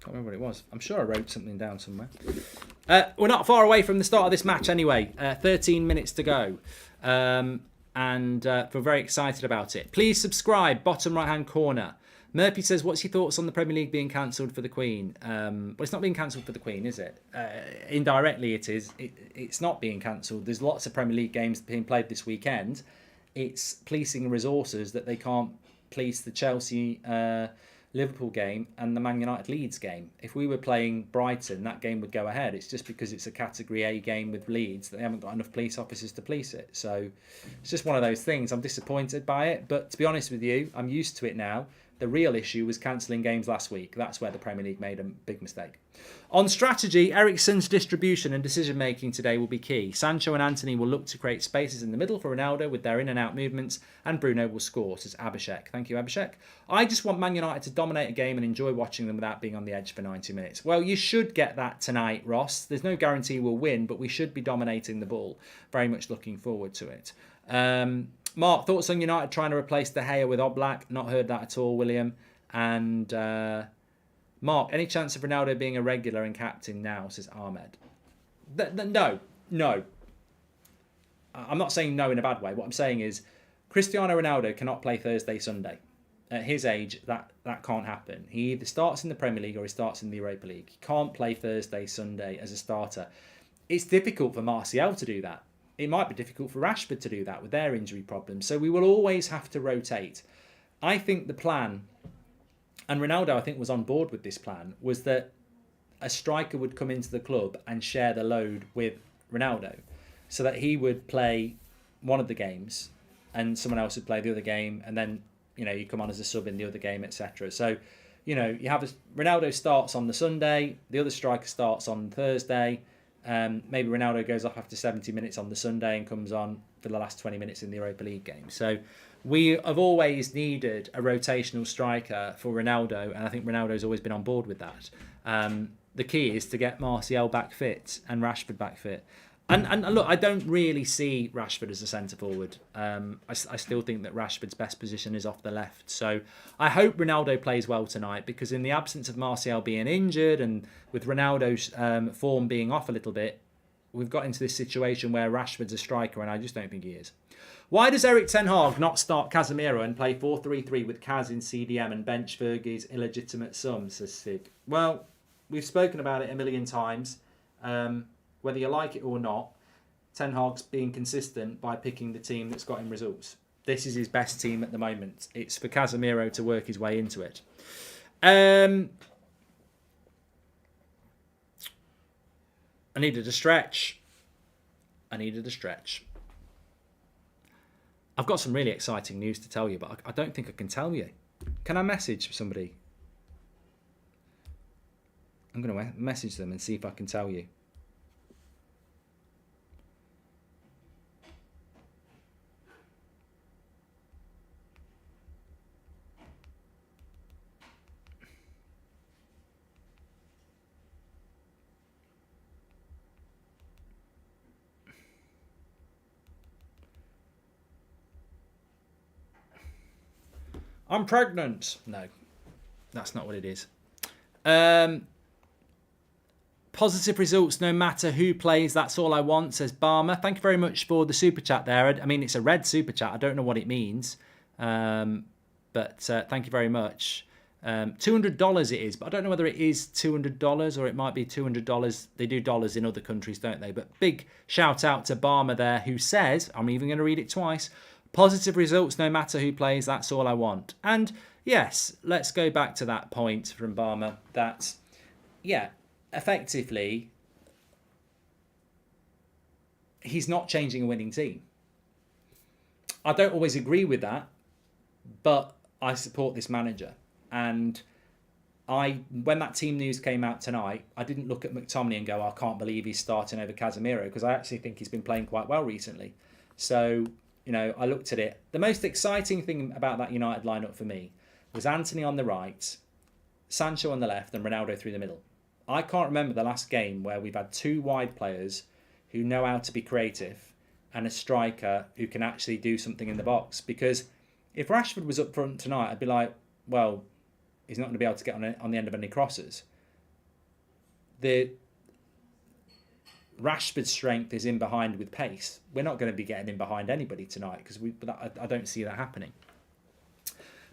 Can't remember what it was. I'm sure I wrote something down somewhere. We're not far away from the start of this match anyway. 13 minutes to go. And we're very excited about it. Please subscribe, bottom right-hand corner. Murphy says, what's your thoughts on the Premier League being cancelled for the Queen? Well, it's not being cancelled for the Queen, is it? Indirectly, it is. It's not being cancelled. There's lots of Premier League games being played this weekend. It's policing resources that they can't police the Chelsea Liverpool game and the Man United Leeds game. If we were playing Brighton, that game would go ahead. It's just because it's a Category A game with Leeds that they haven't got enough police officers to police it. So it's just one of those things. I'm disappointed by it, but to be honest with you, I'm used to it now. The real issue was cancelling games last week. That's where the Premier League made a big mistake. On strategy, Eriksen's distribution and decision-making today will be key. Sancho and Antony will look to create spaces in the middle for Ronaldo with their in and out movements, and Bruno will score, says Abhishek. Thank you, Abhishek. I just want Man United to dominate a game and enjoy watching them without being on the edge for 90 minutes. Well, you should get that tonight, Ross. There's no guarantee we'll win, but we should be dominating the ball. Very much looking forward to it. Mark, thoughts on United trying to replace De Gea with Oblak? Not heard that at all, William. And Mark, any chance of Ronaldo being a regular and captain now, says Ahmed. No. I'm not saying no in a bad way. What I'm saying is Cristiano Ronaldo cannot play Thursday, Sunday. At his age, that can't happen. He either starts in the Premier League or he starts in the Europa League. He can't play Thursday, Sunday as a starter. It's difficult for Martial to do that. It might be difficult for Rashford to do that with their injury problems. So we will always have to rotate. I think the plan, and Ronaldo I think was on board with this plan, was that a striker would come into the club and share the load with Ronaldo so that he would play one of the games and someone else would play the other game, and then you come on as a sub in the other game, etc. So you have Ronaldo starts on the Sunday, the other striker starts on Thursday. Maybe Ronaldo goes off after 70 minutes on the Sunday and comes on for the last 20 minutes in the Europa League game. So we have always needed a rotational striker for Ronaldo, and I think Ronaldo's always been on board with that. The key is to get Martial back fit and Rashford back fit. And look, I don't really see Rashford as a centre forward. I still think that Rashford's best position is off the left. So I hope Ronaldo plays well tonight, because in the absence of Martial being injured and with Ronaldo's form being off a little bit, we've got into this situation where Rashford's a striker, and I just don't think he is. Why does Erik ten Hag not start Casemiro and play 4-3-3 with Kaz in CDM and bench Fergie's illegitimate son, says Sid? Well, we've spoken about it a million times. Whether you like it or not, Ten Hag's being consistent by picking the team that's got him results. This is his best team at the moment. It's for Casemiro to work his way into it. I needed a stretch. I've got some really exciting news to tell you, but I don't think I can tell you. Can I message somebody? I'm going to message them and see if I can tell you. I'm pregnant. No, that's not what it is. Positive results no matter who plays. That's all I want, says Barmer. Thank you very much for the super chat there. I mean, it's a red super chat. I don't know what it means. But thank you very much. $200 it is, but I don't know whether it is $200 or it might be $200. They do dollars in other countries, don't they? But big shout out to Barmer there, who says, I'm even going to read it twice, positive results no matter who plays. That's all I want. And yes, let's go back to that point from Barmer that, yeah, effectively, he's not changing a winning team. I don't always agree with that, but I support this manager. And when that team news came out tonight, I didn't look at McTominay and go, I can't believe he's starting over Casemiro, because I actually think he's been playing quite well recently. So, you know, I looked at it. The most exciting thing about that United lineup for me was Antony on the right, Sancho on the left, and Ronaldo through the middle. I can't remember the last game where we've had two wide players who know how to be creative and a striker who can actually do something in the box. Because if Rashford was up front tonight, I'd be like, well, he's not going to be able to get on the end of any crosses. The Rashford's strength is in behind with pace. We're not going to be getting in behind anybody tonight because I don't see that happening.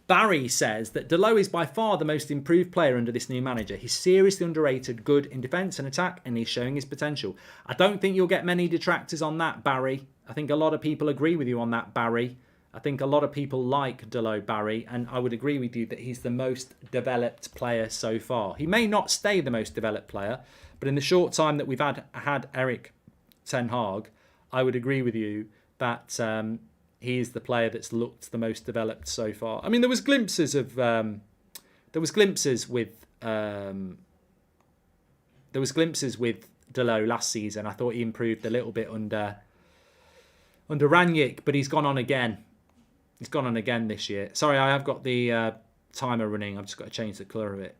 Barry says that Delo is by far the most improved player under this new manager. He's seriously underrated, good in defence and attack, and he's showing his potential. I don't think you'll get many detractors on that, Barry. I think a lot of people agree with you on that, Barry. I think a lot of people like Delo, Barry, and I would agree with you that he's the most developed player so far. He may not stay the most developed player, but in the short time that we've had Eric Ten Hag, I would agree with you that he is the player that's looked the most developed so far. I mean, there was glimpses with Delo last season. I thought he improved a little bit under Rangnick, but he's gone on again. He's gone on again this year. Sorry, I have got the timer running. I've just got to change the colour of it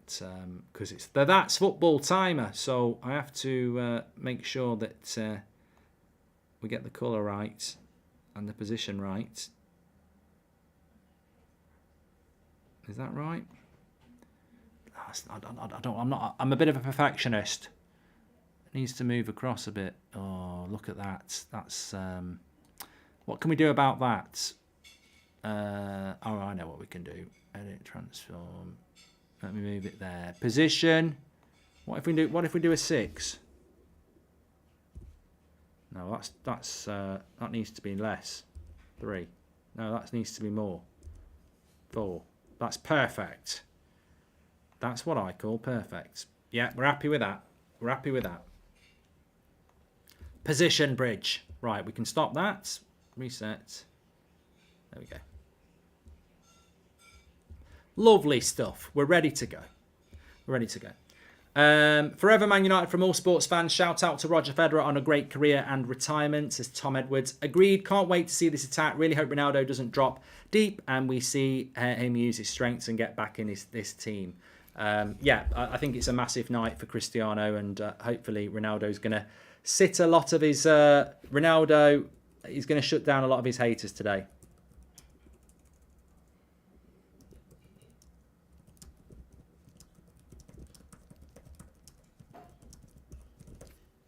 because it's the That's Football timer. So I have to make sure that we get the colour right and the position right. Is that right? I'm a bit of a perfectionist. It needs to move across a bit. Oh, look at that. That's what can we do about that? Oh, I know what we can do. Edit, transform. Let me move it there. Position. What if we do a 6? No, that needs to be less. 3. No, that needs to be more. 4. That's perfect. That's what I call perfect. Yeah, we're happy with that. We're happy with that. Position bridge. Right, we can stop that. Reset. There we go. Lovely stuff. We're ready to go. We're ready to go. Forever Man United from all sports fans. Shout out to Roger Federer on a great career and retirement, says Tom Edwards. Agreed. Can't wait to see this attack. Really hope Ronaldo doesn't drop deep and we see him use his strengths and get back in this team. Yeah, I think it's a massive night for Cristiano, and hopefully Ronaldo's going to sit a lot of his... Ronaldo is going to shut down a lot of his haters today.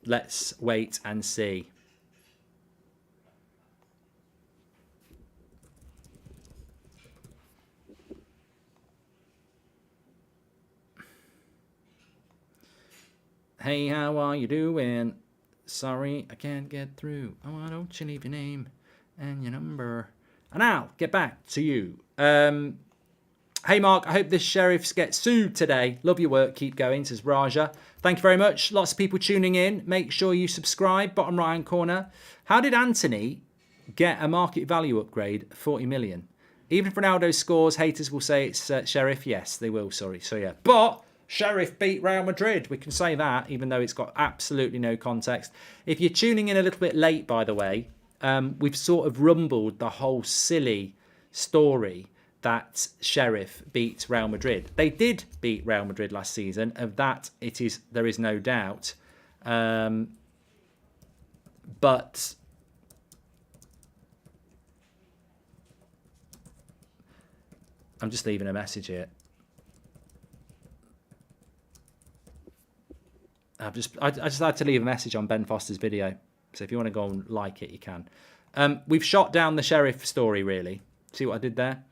Let's wait and see. Hey, how are you doing? Sorry, I can't get through. Oh, why don't you leave your name and your number? And I'll get back to you. Hey, Mark, I hope the sheriffs get sued today. Love your work. Keep going, says Raja. Thank you very much. Lots of people tuning in. Make sure you subscribe. Bottom right-hand corner. How did Antony get a market value upgrade? 40 million. Even if Ronaldo scores, haters will say it's Sheriff. Yes, they will. Sorry. So, yeah. But Sheriff beat Real Madrid. We can say that, even though it's got absolutely no context. If you're tuning in a little bit late, by the way, we've sort of rumbled the whole silly story that Sheriff beat Real Madrid. They did beat Real Madrid last season. Of that, there is no doubt. But I'm just leaving a message here. I just had to leave a message on Ben Foster's video. So if you want to go and like it, you can. We've shot down the Sheriff story, really. See what I did there?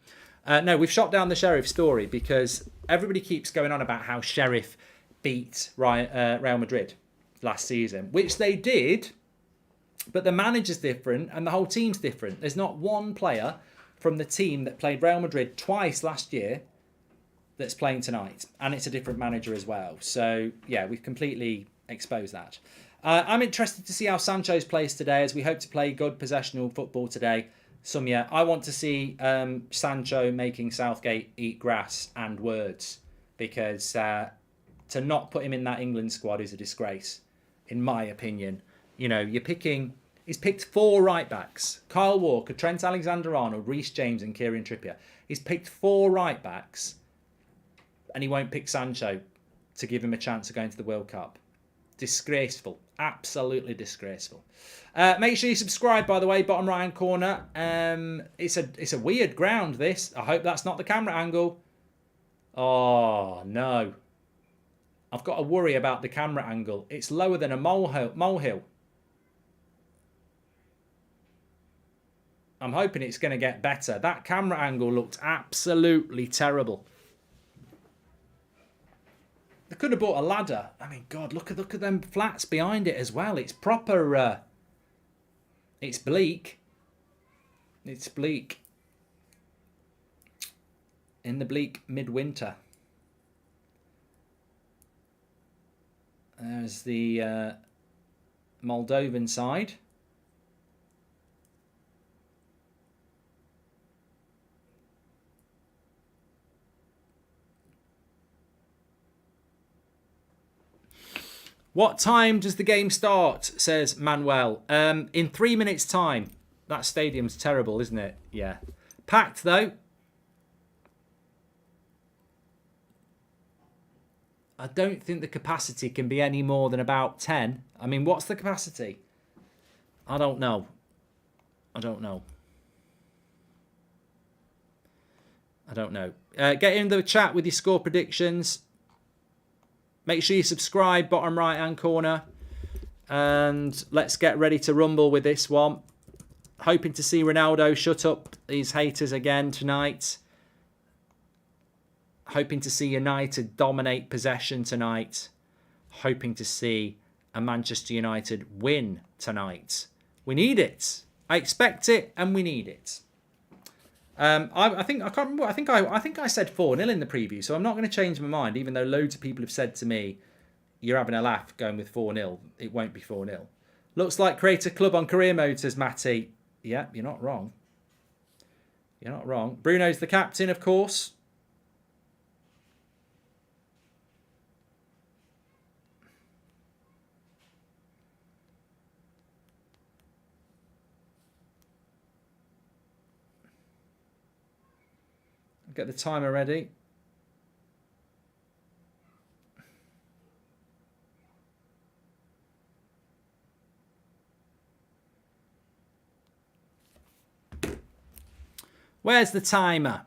No, we've shot down the Sheriff story because everybody keeps going on about how Sheriff beat Real Madrid last season, which they did, but the manager's different and the whole team's different. There's not one player from the team that played Real Madrid twice last year that's playing tonight, and it's a different manager as well. So yeah, we've completely exposed that. I'm interested to see how Sancho's plays today, as we hope to play good possessional football today. Sumya, I want to see Sancho making Southgate eat grass and words, because to not put him in that England squad is a disgrace, in my opinion. You know, he's picked 4 right backs: Kyle Walker, Trent Alexander-Arnold, Reece James and Kieran Trippier. He's picked 4 right backs, and he won't pick Sancho to give him a chance of going to the World Cup. Disgraceful. Absolutely disgraceful. Make sure you subscribe, by the way, bottom right hand corner. It's a weird ground, this. I hope that's not the camera angle. Oh, no. I've got to worry about the camera angle. It's lower than a molehill. I'm hoping it's going to get better. That camera angle looked absolutely terrible. They could have bought a ladder. I mean, God, look at them flats behind it as well. It's proper. It's bleak. It's bleak. In the bleak midwinter. There's the Moldovan side. What time does the game start, says Manuel. In 3 minutes' time. That stadium's terrible, isn't it? Yeah. Packed, though. I don't think the capacity can be any more than about 10. I mean, what's the capacity? I don't know. I don't know. Get in the chat with your score predictions. Make sure you subscribe, bottom right hand corner. And let's get ready to rumble with this one. Hoping to see Ronaldo shut up these haters again tonight. Hoping to see United dominate possession tonight. Hoping to see a Manchester United win tonight. We need it. I expect it and we need it. I think I said 4-0 in the preview, so I'm not going to change my mind, even though loads of people have said to me, you're having a laugh going with 4-0. It won't be 4-0. Looks like create a club on career motors, Matty. Yeah, you're not wrong. You're not wrong. Bruno's the captain, of course. Get the timer ready. Where's the timer?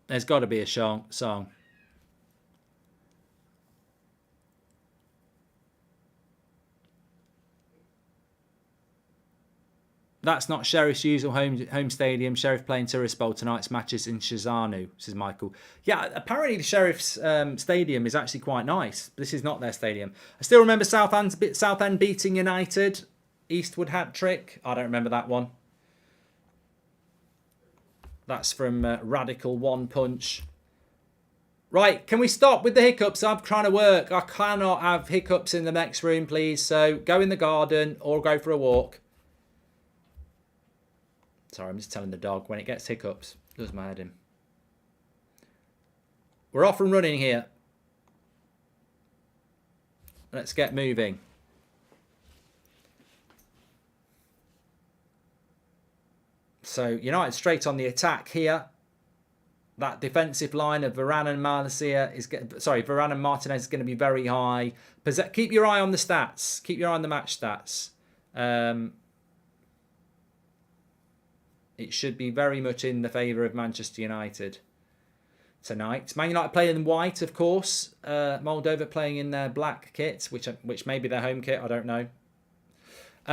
There's got to be a song. That's not Sheriff's usual home stadium. Sheriff playing Tiraspol tonight's matches in Shazanu, says Michael. Yeah, apparently the Sheriff's stadium is actually quite nice. This is not their stadium. I still remember Southend beating United. Eastwood hat-trick. I don't remember that one. That's from Radical One Punch. Right, can we stop with the hiccups? I'm trying to work. I cannot have hiccups in the next room, please. So go in the garden or go for a walk. Sorry, I'm just telling the dog when it gets hiccups. Does my head in. We're off and running here. Let's get moving. So United straight on the attack here. That defensive line of Varane and Varane and Martinez is going to be very high. Keep your eye on the stats. Keep your eye on the match stats. It should be very much in the favour of Manchester United. tonight. Man United playing in white, of course. Moldova playing in their black kit, which may be their home kit. I don't know.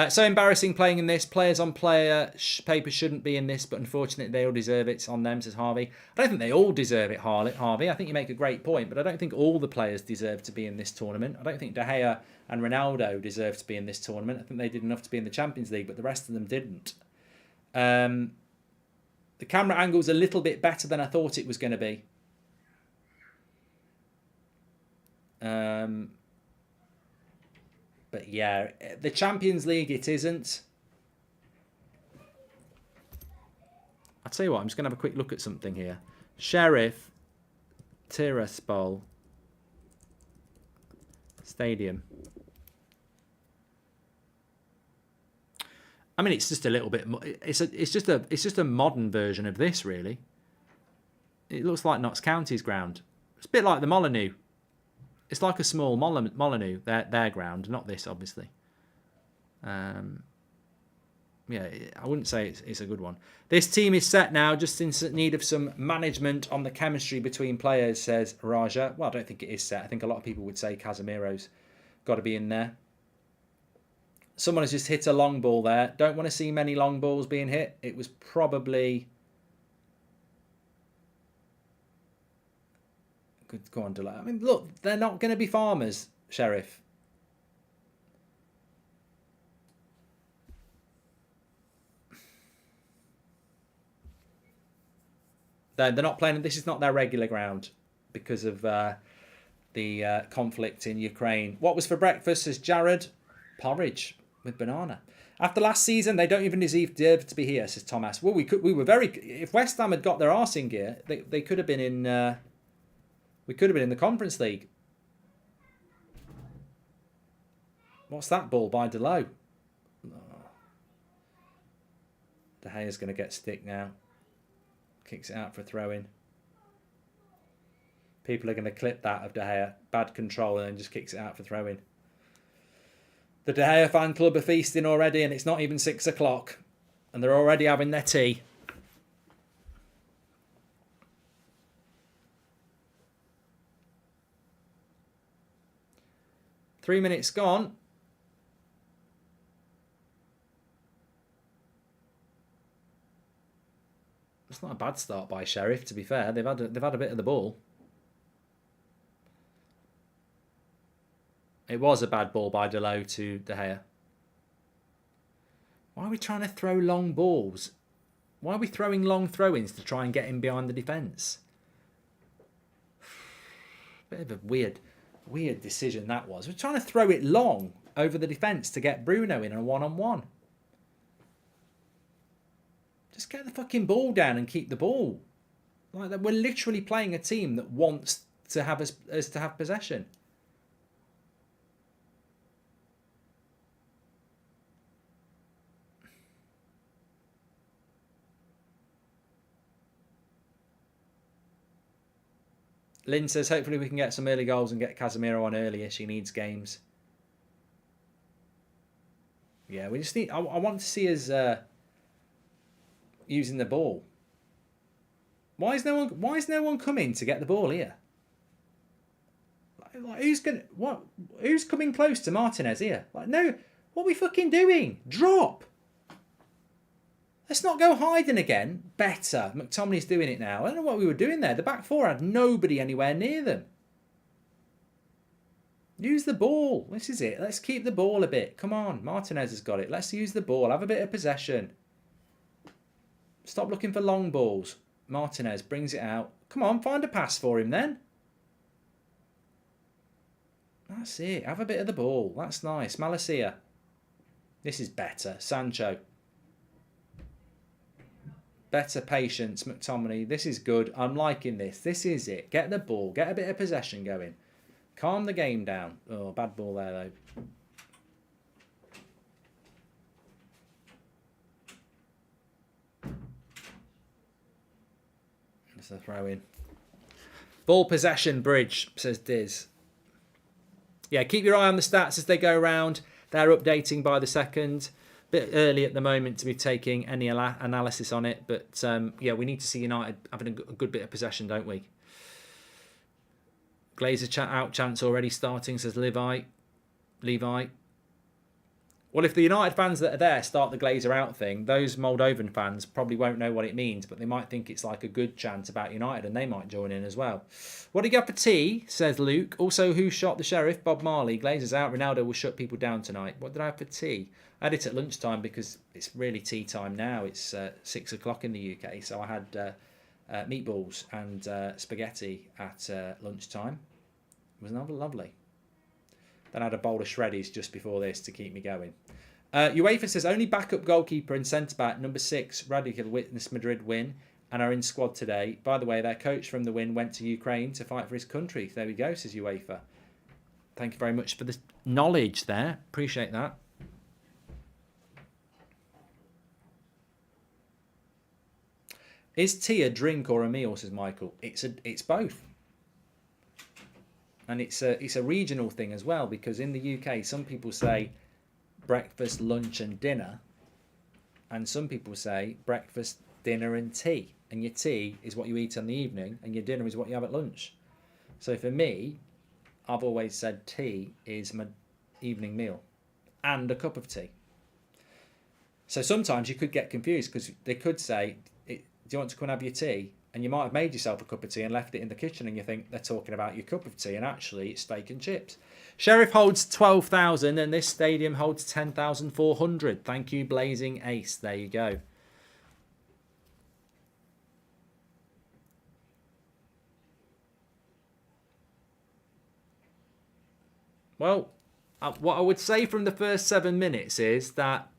So embarrassing playing in this. Players on player paper shouldn't be in this, but unfortunately they all deserve it. It's on them, says Harvey. I don't think they all deserve it, Harvey. I think you make a great point, but I don't think all the players deserve to be in this tournament. I don't think De Gea and Ronaldo deserve to be in this tournament. I think they did enough to be in the Champions League, but the rest of them didn't. The camera angle's a little bit better than I thought it was going to be. But yeah, the Champions League it isn't. I'll tell you what, I'm just going to have a quick look at something here. Sheriff Tiraspol Stadium. I mean, it's just a little bit. It's just a modern version of this, really. It looks like Notts County's ground. It's a bit like the Molineux. It's like a small Molineux, their ground, not this, obviously. Yeah, I wouldn't say it's a good one. This team is set now, just in need of some management on the chemistry between players, says Raja. Well, I don't think it is set. I think a lot of people would say Casemiro's got to be in there. Someone has just hit a long ball there. Don't want to see many long balls being hit. It was probably... Good, go on, delay. I mean, look, they're not going to be farmers, Sheriff. They're not playing. This is not their regular ground because of the conflict in Ukraine. What was for breakfast, says Jared? Porridge with banana. After last season, they don't even deserve to be here, says Thomas. Well, we were very. If West Ham had got their arse in gear, they could have been in. We could have been in the Conference League. What's that ball by Delo? Oh. De Gea's going to get stick now. Kicks it out for a throw-in. People are going to clip that of De Gea. Bad control and then just kicks it out for throw-in. The De Gea fan club are feasting already and it's not even 6 o'clock. And they're already having their tea. Three minutes gone. It's not a bad start by Sheriff, to be fair. They've had a bit of the ball. It was a bad ball by Delo to De Gea. Why are we trying to throw long balls? Why are we throwing long throw-ins to try and get in behind the defence? Bit of a weird decision that was. We're trying to throw it long over the defence to get Bruno in a one-on-one. Just get the fucking ball down and keep the ball. Like that, we're literally playing a team that wants to have us to have possession. Lynn says, hopefully we can get some early goals and get Casemiro on earlier. She needs games. Yeah, we just need... I want to see us using the ball. Why is no one coming to get the ball here? Like who's coming close to Martinez here? Like, no, what are we fucking doing? Drop! Let's not go hiding again. Better. McTominay's doing it now. I don't know what we were doing there. The back four had nobody anywhere near them. Use the ball. This is it. Let's keep the ball a bit. Come on. Martinez has got it. Let's use the ball. Have a bit of possession. Stop looking for long balls. Martinez brings it out. Come on. Find a pass for him then. That's it. Have a bit of the ball. That's nice. Malacia. This is better. Sancho. Better patience, McTominay. This is good. I'm liking this. This is it. Get the ball. Get a bit of possession going. Calm the game down. Oh, bad ball there, though. That's a throw in. Ball possession, Bridge, says Diz. Yeah, keep your eye on the stats as they go around. They're updating by the second. Bit early at the moment to be taking any analysis on it, but yeah, we need to see United having a good bit of possession, don't we? Glazer chat out chance already starting, says Levi. Well, if the United fans that are there start the Glazer out thing, those Moldovan fans probably won't know what it means, but they might think it's like a good chant about United, and they might join in as well. What do you get for tea, says Luke. Also, who shot the sheriff? Bob Marley. Glazer's out. Ronaldo will shut people down tonight. What did I have for tea? I had it at lunchtime because it's really tea time now. It's 6 o'clock in the UK, so I had meatballs and spaghetti at lunchtime. It was lovely. Then I had a bowl of shreddies just before this to keep me going. UEFA says only backup goalkeeper and centre-back, number 6, Radical, witnessed Madrid win and are in squad today. By the way, their coach from the win went to Ukraine to fight for his country. There we go, says UEFA. Thank you very much for the knowledge there. Appreciate that. Is tea a drink or a meal, says Michael? It's both. And it's a regional thing as well, because in the UK, some people say breakfast, lunch and dinner. And some people say breakfast, dinner and tea. And your tea is what you eat in the evening, and your dinner is what you have at lunch. So for me, I've always said tea is my evening meal and a cup of tea. So sometimes you could get confused because they could say, do you want to come and have your tea? And you might have made yourself a cup of tea and left it in the kitchen, and you think they're talking about your cup of tea, and actually it's steak and chips. Sheriff holds 12,000 and this stadium holds 10,400. Thank you, Blazing Ace. There you go. Well, what I would say from the first 7 minutes is that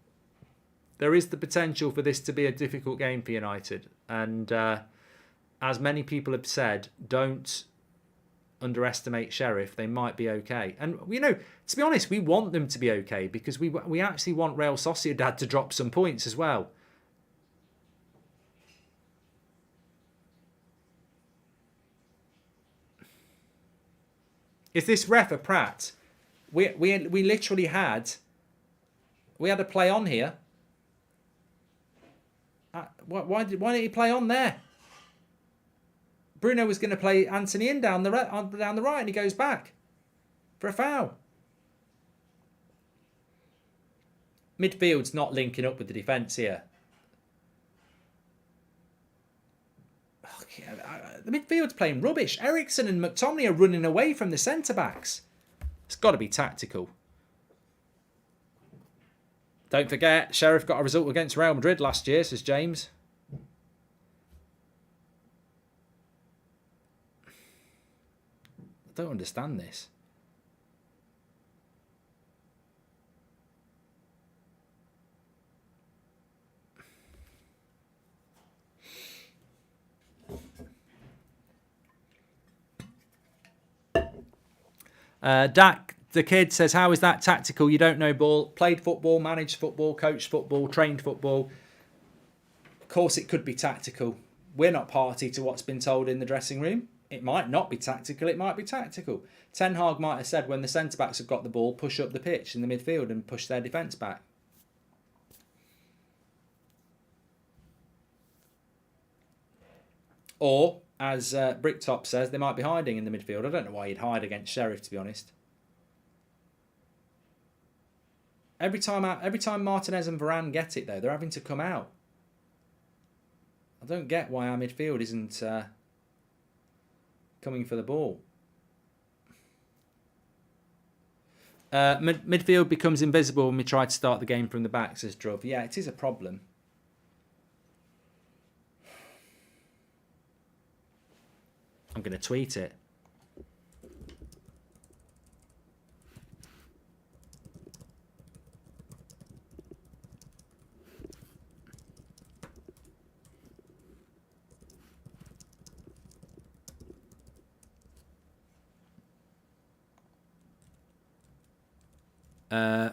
there is the potential for this to be a difficult game for United. And as many people have said, don't underestimate Sheriff. They might be okay. And, you know, to be honest, we want them to be okay because we actually want Real Sociedad to drop some points as well. Is this ref a prat? We literally had a play on here. Why didn't he play on there? Bruno was going to play Anthony in down the right, and he goes back for a foul. Midfield's not linking up with the defence here. The midfield's playing rubbish. Ericsson and McTominay are running away from the centre-backs. It's got to be tactical. Don't forget, Sheriff got a result against Real Madrid last year, says James. I don't understand this. Dak, the kid, says, how is that tactical? You don't know ball. Played football, managed football, coached football, trained football. Of course it could be tactical. We're not party to what's been told in the dressing room. It might not be tactical, it might be tactical. Ten Hag might have said when the centre-backs have got the ball, push up the pitch in the midfield and push their defence back. Or, as Bricktop says, they might be hiding in the midfield. I don't know why he'd hide against Sheriff, to be honest. Every time Martinez and Varane get it, though, they're having to come out. I don't get why our midfield isn't coming for the ball. Midfield becomes invisible when we try to start the game from the back, says Druv. Yeah, it is a problem. I'm going to tweet it.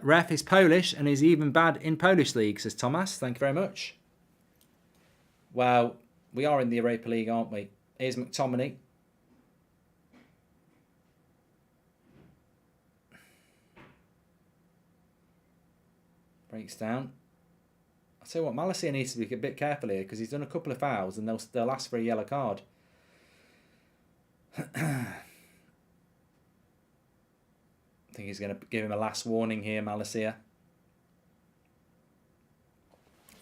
Ref is Polish and is even bad in Polish league, says Thomas. Thank you very much. Well, we are in the Europa League, aren't we? Here's McTominay. Breaks down. I'll tell you what, Malacia needs to be a bit careful here because he's done a couple of fouls and they'll ask for a yellow card. I think he's going to give him a last warning here, Malacia.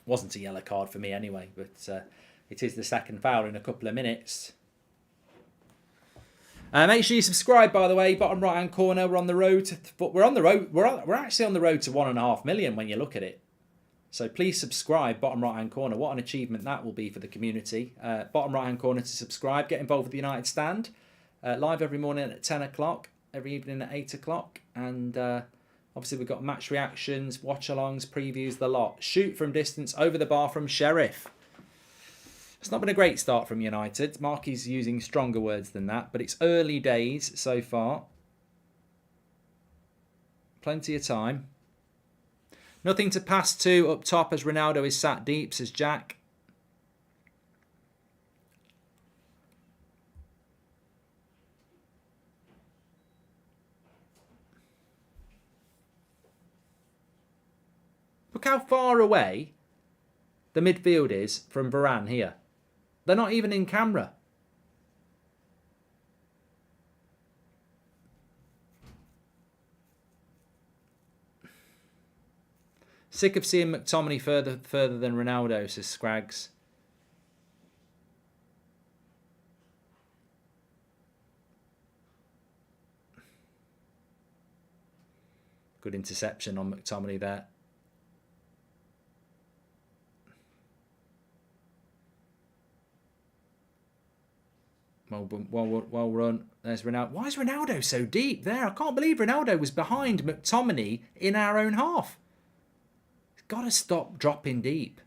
Wasn't a yellow card for me anyway, but it is the second foul in a couple of minutes. Make sure you subscribe, by the way. Bottom right hand corner. We're on the road to. We're on the road. We're actually on the road to 1.5 million when you look at it. So please subscribe. Bottom right hand corner. What an achievement that will be for the community. Bottom right hand corner to subscribe. Get involved with the United Stand. Live every morning at 10 o'clock. Every evening at 8 o'clock. And obviously we've got match reactions, watch-alongs, previews, the lot. Shoot from distance over the bar from Sheriff. It's not been a great start from United. Marky's using stronger words than that, but it's early days so far. Plenty of time. Nothing to pass to up top as Ronaldo is sat deep, says Jack. Look how far away the midfield is from Varane here. They're not even in camera. Sick of seeing McTominay further than Ronaldo, says Scrags. Good interception on McTominay there. Well run. There's Ronaldo. Why is Ronaldo so deep there? I can't believe Ronaldo was behind McTominay in our own half. He's got to stop dropping deep.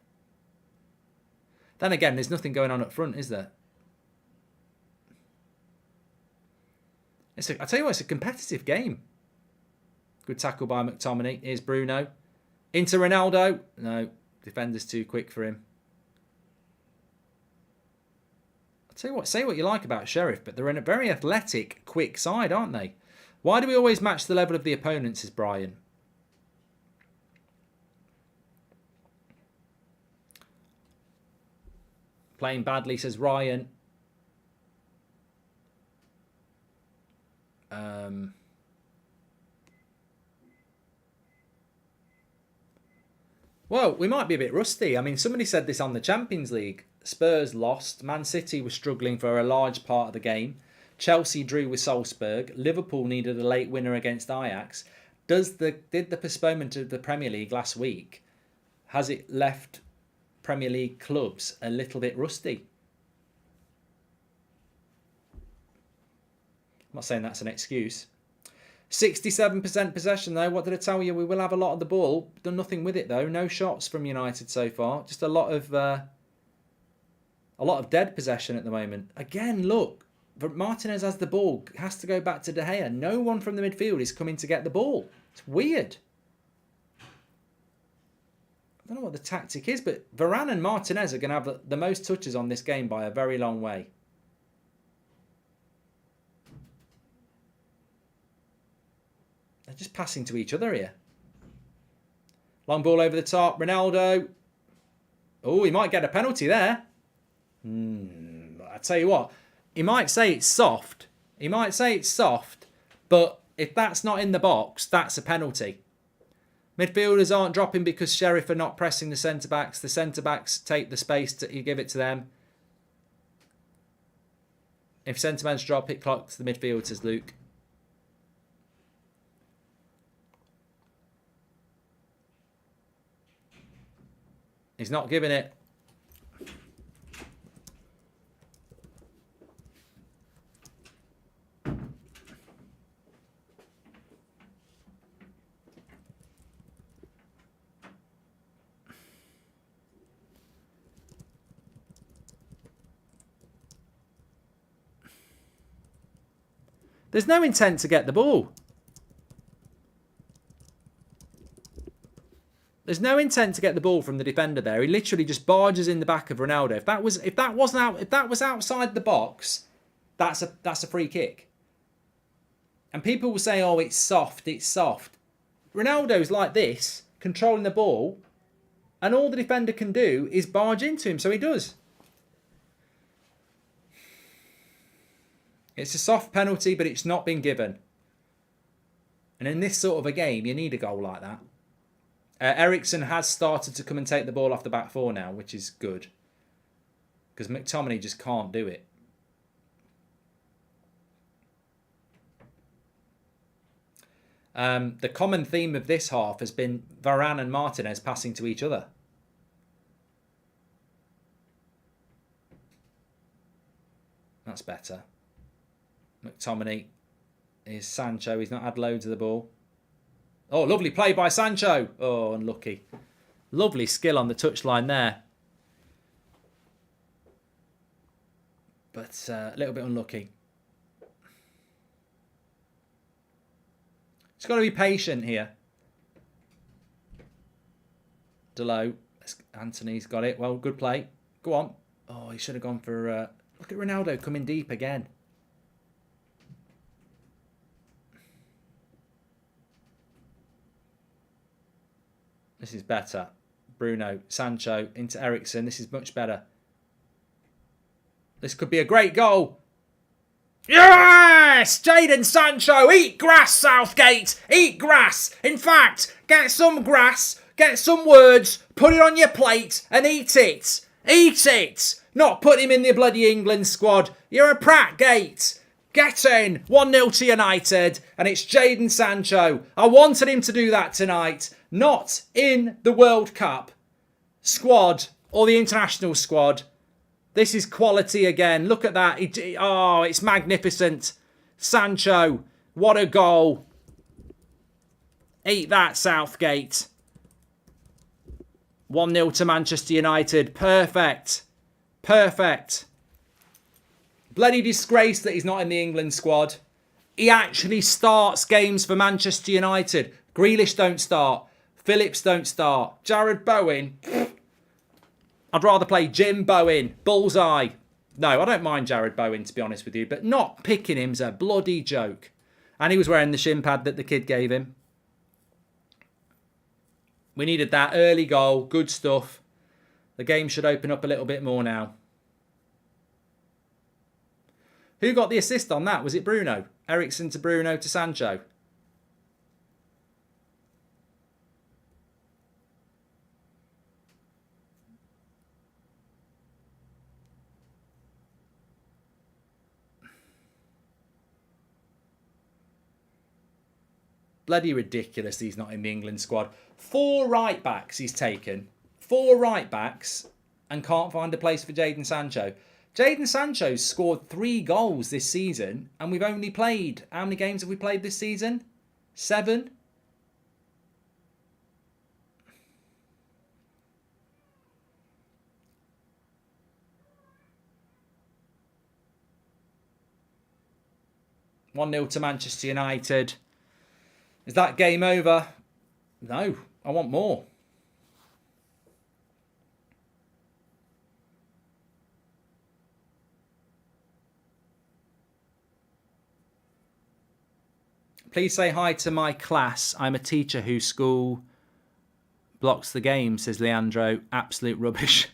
Then again, there's nothing going on up front, is there? I tell you what, it's a competitive game. Good tackle by McTominay. Here's Bruno. Into Ronaldo. No, defender's too quick for him. Tell you what, say what you like about Sheriff, but they're in a very athletic, quick side, aren't they? Why do we always match the level of the opponents, is Brian. Playing badly, says Ryan. Well, we might be a bit rusty. I mean, somebody said this on the Champions League. Spurs lost. Man City was struggling for a large part of the game. Chelsea drew with Salzburg. Liverpool needed a late winner against Ajax. Did the postponement of the Premier League last week, has it left Premier League clubs a little bit rusty? I'm not saying that's an excuse. 67% possession though. What did I tell you? We will have a lot of the ball. Done nothing with it though. No shots from United so far. Just a lot of dead possession at the moment. Again, look, Martinez has the ball. Has to go back to De Gea. No one from the midfield is coming to get the ball. It's weird. I don't know what the tactic is, but Varane and Martinez are going to have the most touches on this game by a very long way. They're just passing to each other here. Long ball over the top. Ronaldo. Oh, he might get a penalty there. I tell you what, he might say it's soft. He might say it's soft, but if that's not in the box, that's a penalty. Midfielders aren't dropping because Sheriff are not pressing the centre-backs. The centre-backs take the space, you give it to them. If centre-backs drop, it clocks the midfield, says Luke. He's not giving it. There's no intent to get the ball. There's no intent to get the ball from the defender there. He literally just barges in the back of Ronaldo. If that was outside the box, that's a free kick. And people will say, "Oh, it's soft, it's soft." Ronaldo's like this, controlling the ball, and all the defender can do is barge into him, so he does. It's a soft penalty, but it's not been given. And in this sort of a game, you need a goal like that. Ericsson has started to come and take the ball off the back four now, which is good. Because McTominay just can't do it. The common theme of this half has been Varane and Martinez passing to each other. That's better. McTominay is Sancho. He's not had loads of the ball. Oh, lovely play by Sancho. Oh, unlucky. Lovely skill on the touchline there. But a little bit unlucky. It's got to be patient here. Delo. Anthony's got it. Well, good play. Go on. Oh, he should have gone for... look at Ronaldo coming deep again. This is better. Bruno, Sancho into Ericsson. This is much better. This could be a great goal. Yes! Jadon Sancho, eat grass, Southgate. Eat grass. In fact, get some grass, get some words, put it on your plate and eat it. Eat it. Not put him in the bloody England squad. You're a prat, Gate. Get in. 1-0 to United. And it's Jadon Sancho. I wanted him to do that tonight. Not in the World Cup squad or the international squad. This is quality again. Look at that. Oh, it's magnificent. Sancho. What a goal. Eat that, Southgate. 1-0 to Manchester United. Perfect. Perfect. Bloody disgrace that he's not in the England squad. He actually starts games for Manchester United. Grealish don't start. Phillips don't start. Jared Bowen. I'd rather play Jim Bowen. Bullseye. No, I don't mind Jared Bowen, to be honest with you. But not picking him's a bloody joke. And he was wearing the shin pad that the kid gave him. We needed that early goal. Good stuff. The game should open up a little bit more now. Who got the assist on that? Was it Bruno? Ericsson to Bruno to Sancho. Bloody ridiculous he's not in the England squad. 4 right backs he's taken. 4 right backs and can't find a place for Jadon Sancho. Jadon Sancho's scored 3 goals this season and we've only played... How many games have we played this season? 7? (1-0 to Manchester United). Is that game over? No, I want more. Please say hi to my class. I'm a teacher whose school blocks the game, says Leandro. Absolute rubbish.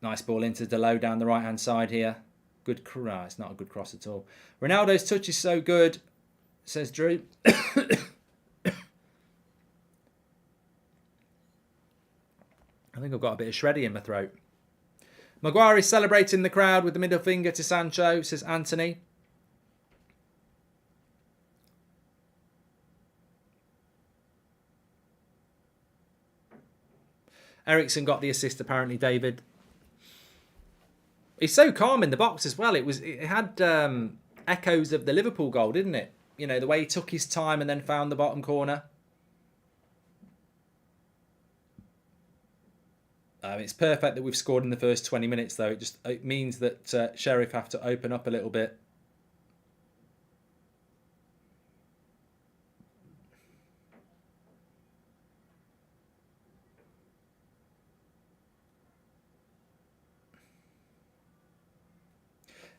Nice ball into Delo down the right-hand side here. Good cross. It's not a good cross at all. Ronaldo's touch is so good, says Drew. I think I've got a bit of shreddy in my throat. Maguire is celebrating the crowd with the middle finger to Sancho, says Anthony. Ericsson got the assist apparently, David. He's so calm in the box as well. It had echoes of the Liverpool goal, didn't it? You know, the way he took his time and then found the bottom corner. It's perfect that we've scored in the first 20 minutes, though. It means that Sheriff have to open up a little bit.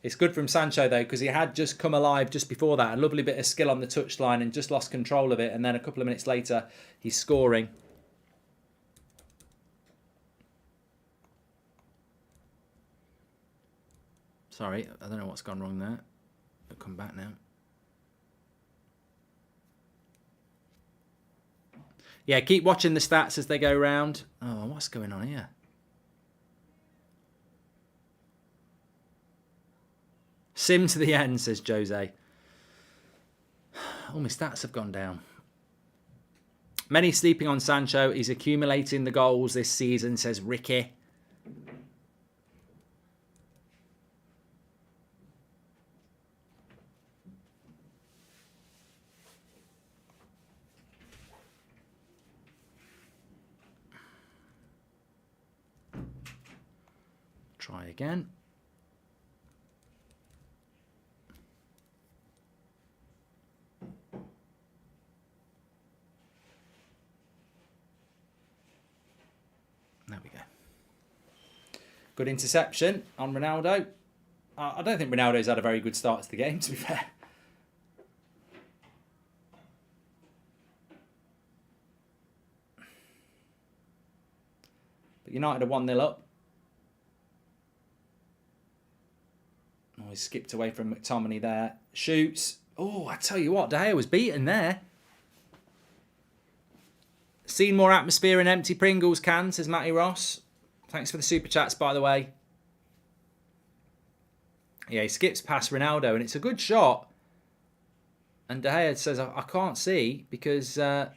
It's good from Sancho, though, because he had just come alive just before that. A lovely bit of skill on the touchline and just lost control of it. And then a couple of minutes later, he's scoring. Sorry, I don't know what's gone wrong there. I'll come back now. Yeah, keep watching the stats as they go round. Oh, what's going on here? Sim to the end, says Jose. All my stats have gone down. Many sleeping on Sancho. He's accumulating the goals this season, says Ricky. Try again. There we go. Good interception on Ronaldo. I don't think Ronaldo's had a very good start to the game, to be fair. But United are 1-0 up. Oh, he skipped away from McTominay there. Shoots. Oh, I tell you what, De Gea was beaten there. Seen more atmosphere in empty Pringles cans, says Matty Ross. Thanks for the super chats, by the way. Yeah, he skips past Ronaldo, and it's a good shot. And De Gea says, I can't see, because I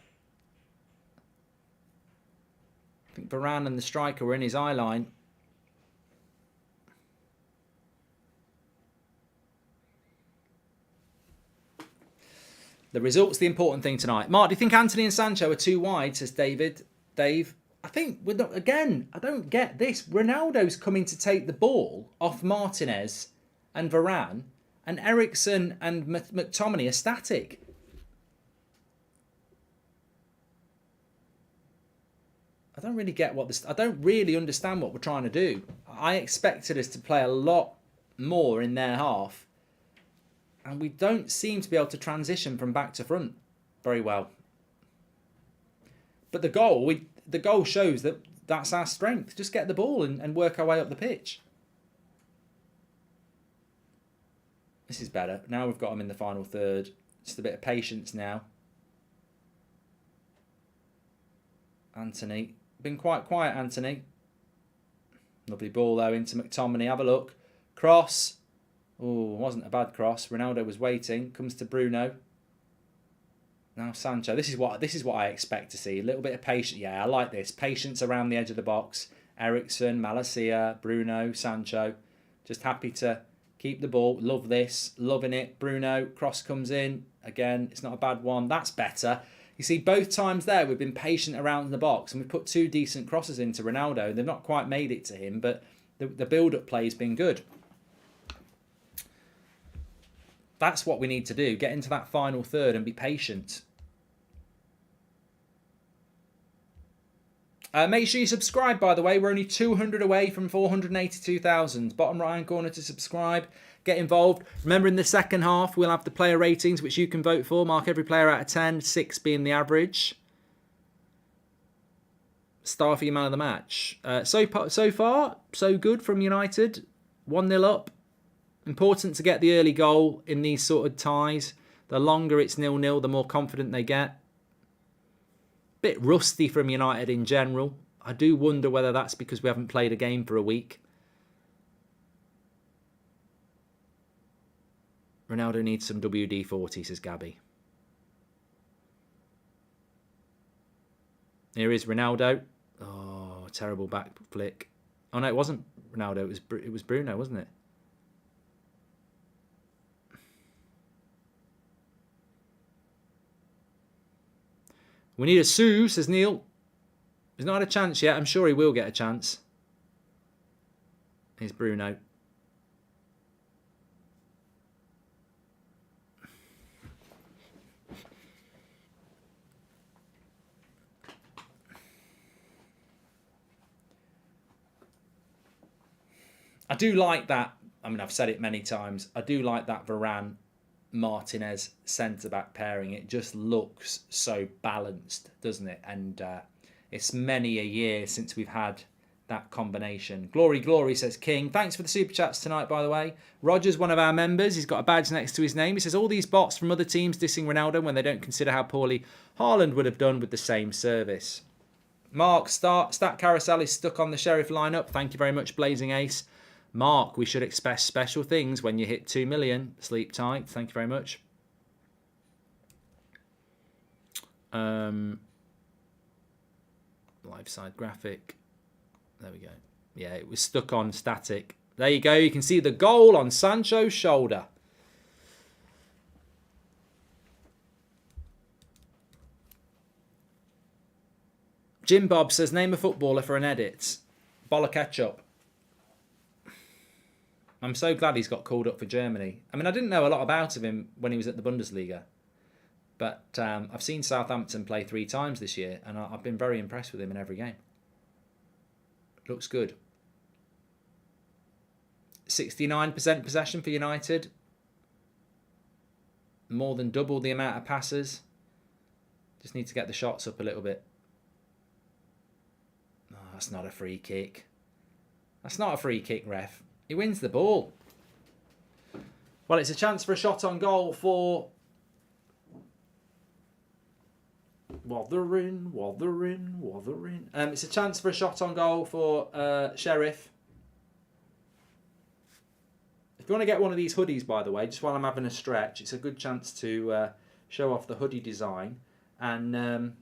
think Varane and the striker were in his eye line. The result's the important thing tonight. Mark, do you think Anthony and Sancho are too wide, says David. Dave, I think, again, I don't get this. Ronaldo's coming to take the ball off Martinez and Varane, and Eriksen and McTominay are static. I don't really get I don't really understand what we're trying to do. I expected us to play a lot more in their half. And we don't seem to be able to transition from back to front very well. But the goal shows that that's our strength. Just get the ball and work our way up the pitch. This is better. Now we've got them in the final third. Just a bit of patience now. Anthony. Been quite quiet, Anthony. Lovely ball, though, into McTominay. Have a look. Cross. Oh, wasn't a bad cross. Ronaldo was waiting. Comes to Bruno. Now Sancho. This is what I expect to see. A little bit of patience. Yeah, I like this. Patience around the edge of the box. Eriksen, Malacia, Bruno, Sancho. Just happy to keep the ball. Love this. Loving it. Bruno. Cross comes in. Again, it's not a bad one. That's better. You see, both times there, we've been patient around the box. And we've put two decent crosses into Ronaldo. They've not quite made it to him. But the build-up play has been good. That's what we need to do. Get into that final third and be patient. Make sure you subscribe, by the way. We're only 200 away from 482,000. Bottom right-hand corner to subscribe. Get involved. Remember, in the second half, we'll have the player ratings, which you can vote for. Mark every player out of 10, 6 being the average. Star for your man of the match. So far, so good from United. 1-0 up. Important to get the early goal in these sort of ties. The longer it's 0-0, the more confident they get. Bit rusty from United in general. I do wonder whether that's because we haven't played a game for a week. Ronaldo needs some WD-40, says Gabby. Here is Ronaldo. Oh, terrible back flick. Oh no, it wasn't Ronaldo. It was Bruno, wasn't it? We need a Sue, says Neil. He's not had a chance yet. I'm sure he will get a chance. Here's Bruno. I do like that. I mean, I've said it many times. I do like that Varane Martinez centre-back pairing. It just looks so balanced, doesn't it? And it's many a year since we've had that combination. Glory, glory, says King. Thanks for the super chats tonight, by the way. Roger's one of our members. He's got a badge next to his name. He says, all these bots from other teams dissing Ronaldo when they don't consider how poorly Haaland would have done with the same service. Mark, Stat Carousel is stuck on the Sheriff lineup. Thank you very much, Blazing Ace. Mark, we should expect special things when you hit 2 million. Sleep tight. Thank you very much. Live side graphic. There we go. Yeah, it was stuck on static. There you go. You can see the goal on Sancho's shoulder. Jim Bob says, name a footballer for an edit. Boller ketchup. I'm so glad he's got called up for Germany. I mean, I didn't know a lot about him when he was at the Bundesliga. But I've seen Southampton play 3 times this year, and I've been very impressed with him in every game. Looks good. 69% possession for United. More than double the amount of passes. Just need to get the shots up a little bit. Oh, that's not a free kick. That's not a free kick, ref. He wins the ball. Well, it's a chance for a shot on goal for Wuthering. It's a chance for a shot on goal for Sheriff. If you want to get one of these hoodies, by the way, just while I'm having a stretch, it's a good chance to show off the hoodie design. And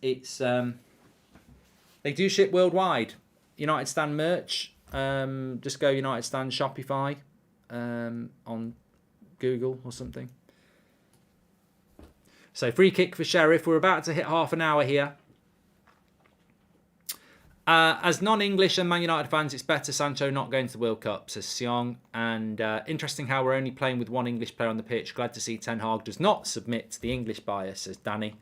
it's they do ship worldwide. United Stand merch. Just go United Stand Shopify on Google or something. So free kick for Sheriff. We're about to hit half an hour here. As non-English and Man United fans, it's better Sancho not going to the World Cup, says Siong. And interesting how we're only playing with one English player on the pitch. Glad to see Ten Hag does not submit to the English bias, says Danny.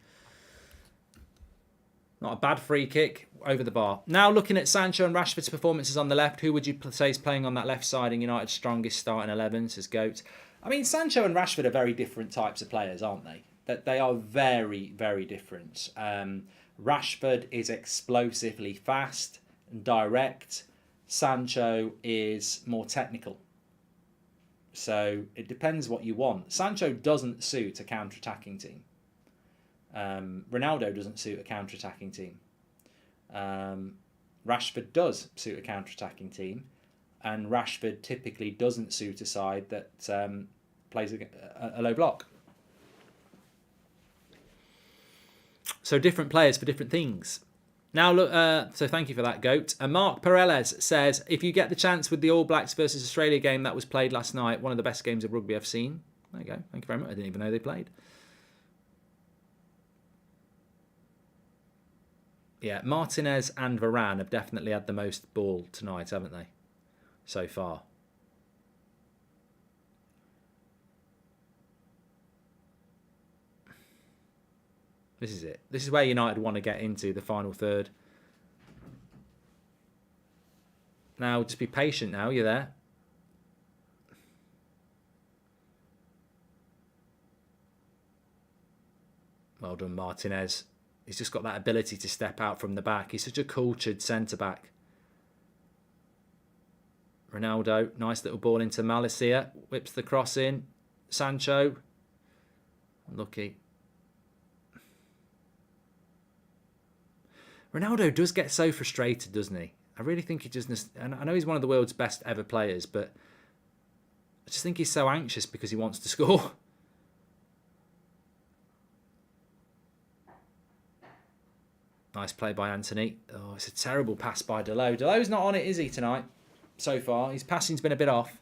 Not a bad free kick over the bar. Now looking at Sancho and Rashford's performances on the left, who would you say is playing on that left side in United's strongest starting 11, says Goat. I mean, Sancho and Rashford are very different types of players, aren't they? That they are very, very different. Rashford is explosively fast and direct. Sancho is more technical. So it depends what you want. Sancho doesn't suit a counter-attacking team. Ronaldo doesn't suit a counter-attacking team. Rashford does suit a counter-attacking team. And Rashford typically doesn't suit a side that plays a low block. So different players for different things. Now, look. So thank you for that, Goat. Mark Perelez says, if you get the chance with the All Blacks versus Australia game that was played last night, one of the best games of rugby I've seen. There you go. Thank you very much. I didn't even know they played. Yeah, Martinez and Varane have definitely had the most ball tonight, haven't they? So far. This is it. This is where United want to get into the final third. Now, just be patient now. You're there. Well done, Martinez. He's just got that ability to step out from the back. He's such a cultured centre-back. Ronaldo, nice little ball into Malacia. Whips the cross in. Sancho. Unlucky. Ronaldo does get so frustrated, doesn't he? I really think he just... And I know he's one of the world's best ever players, but I just think he's so anxious because he wants to score. Nice play by Anthony. Oh, it's a terrible pass by Delo. Delo's not on it, is he, tonight? So far. His passing's been a bit off.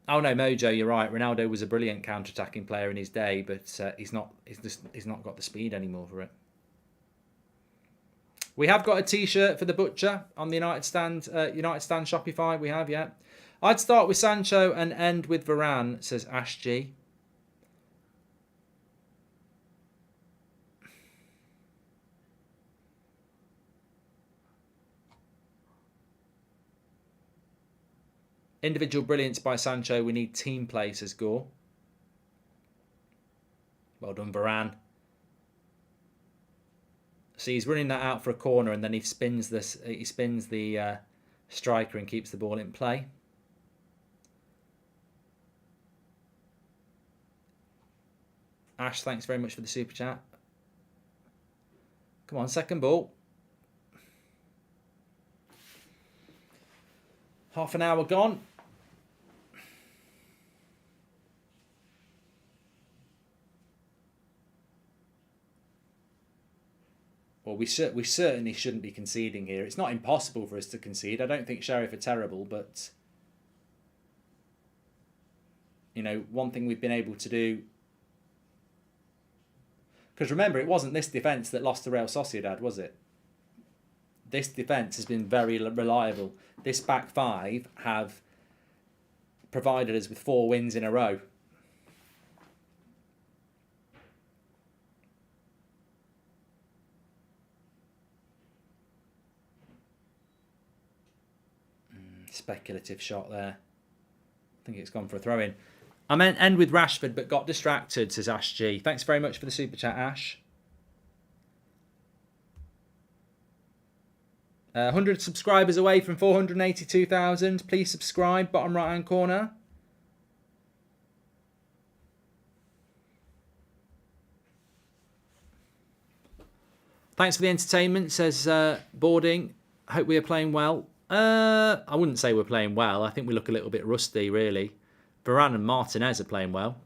Oh no, Mojo, you're right. Ronaldo was a brilliant counter-attacking player in his day, but he's not got the speed anymore for it. We have got a T-shirt for the Butcher on the United Stand Shopify. We have, yeah. I'd start with Sancho and end with Varane, says Ash G. Individual brilliance by Sancho. We need team play, says Gore. Well done, Varane. So he's running that out for a corner, and then he spins the striker and keeps the ball in play. Ash, thanks very much for the super chat. Come on, second ball. Half an hour gone. Well, we certainly shouldn't be conceding here. It's not impossible for us to concede. I don't think Sheriff are terrible, but you know, one thing we've been able to do. Because remember, it wasn't this defence that lost to Real Sociedad, was it? This defence has been very reliable. This back five have provided us with 4 wins in a row. Speculative shot there. I think it's gone for a throw-in. I meant end with Rashford, but got distracted, says Ash G. Thanks very much for the super chat, Ash. 100 subscribers away from 482,000. Please subscribe, bottom right-hand corner. Thanks for the entertainment, says Boarding. Hope we are playing well. I wouldn't say we're playing well. I think we look a little bit rusty, really. Varane and Martinez are playing well.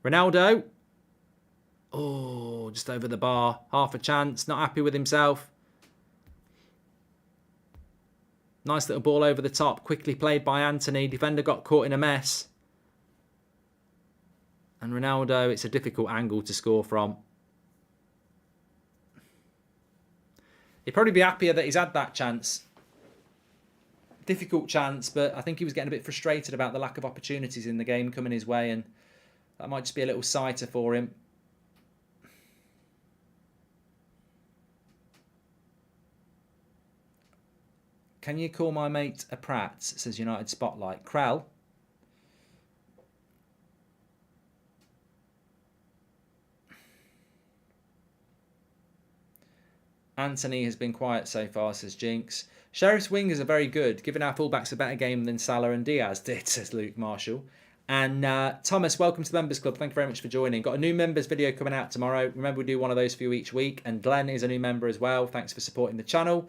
Ronaldo. Oh, just over the bar. Half a chance. Not happy with himself. Nice little ball over the top. Quickly played by Anthony. Defender got caught in a mess. And Ronaldo, it's a difficult angle to score from. He'd probably be happier that he's had that chance. Difficult chance, but I think he was getting a bit frustrated about the lack of opportunities in the game coming his way, and that might just be a little sighter for him. Can you call my mate a prat, says United Spotlight. Krell. Anthony has been quiet so far, says Jinx. Sheriff's wingers are very good, giving our fullbacks a better game than Salah and Diaz did, says Luke Marshall. And Thomas, welcome to the Members Club. Thank you very much for joining. Got a new members video coming out tomorrow. Remember, we do one of those for you each week. And Glenn is a new member as well. Thanks for supporting the channel.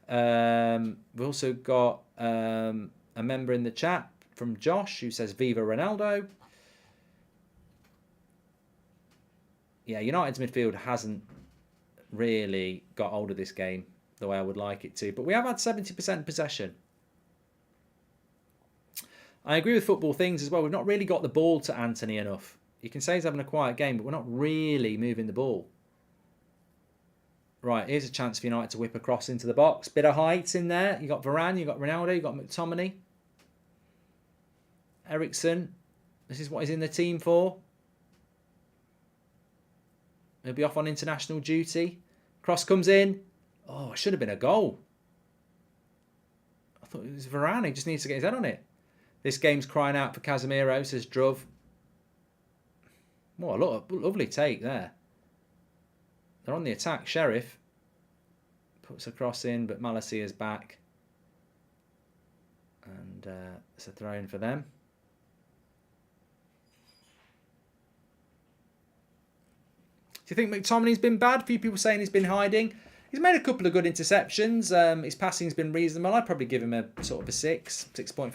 We've also got a member in the chat from Josh who says Viva Ronaldo. Yeah, United's midfield hasn't really got hold of this game the way I would like it to, but we have had 70% possession. I agree with football things as well. We've not really got the ball to Anthony enough. You can say he's having a quiet game, but we're not really moving the ball. Right, here's a chance for United to whip across into the box. Bit of height in there. You got Varane, you got Ronaldo, you got McTominay. Ericsson. This is what he's in the team for. He'll be off on international duty. Cross comes in. Oh, it should have been a goal. I thought it was Varane. He just needs to get his head on it. This game's crying out for Casemiro, says Druv. Oh, lovely take there. They're on the attack. Sheriff puts a cross in, but Malacia's back. And it's a throw in for them. Do you think McTominay's been bad? A few people saying he's been hiding. He's made a couple of good interceptions. His passing's been reasonable. I'd probably give him a sort of a 6.5.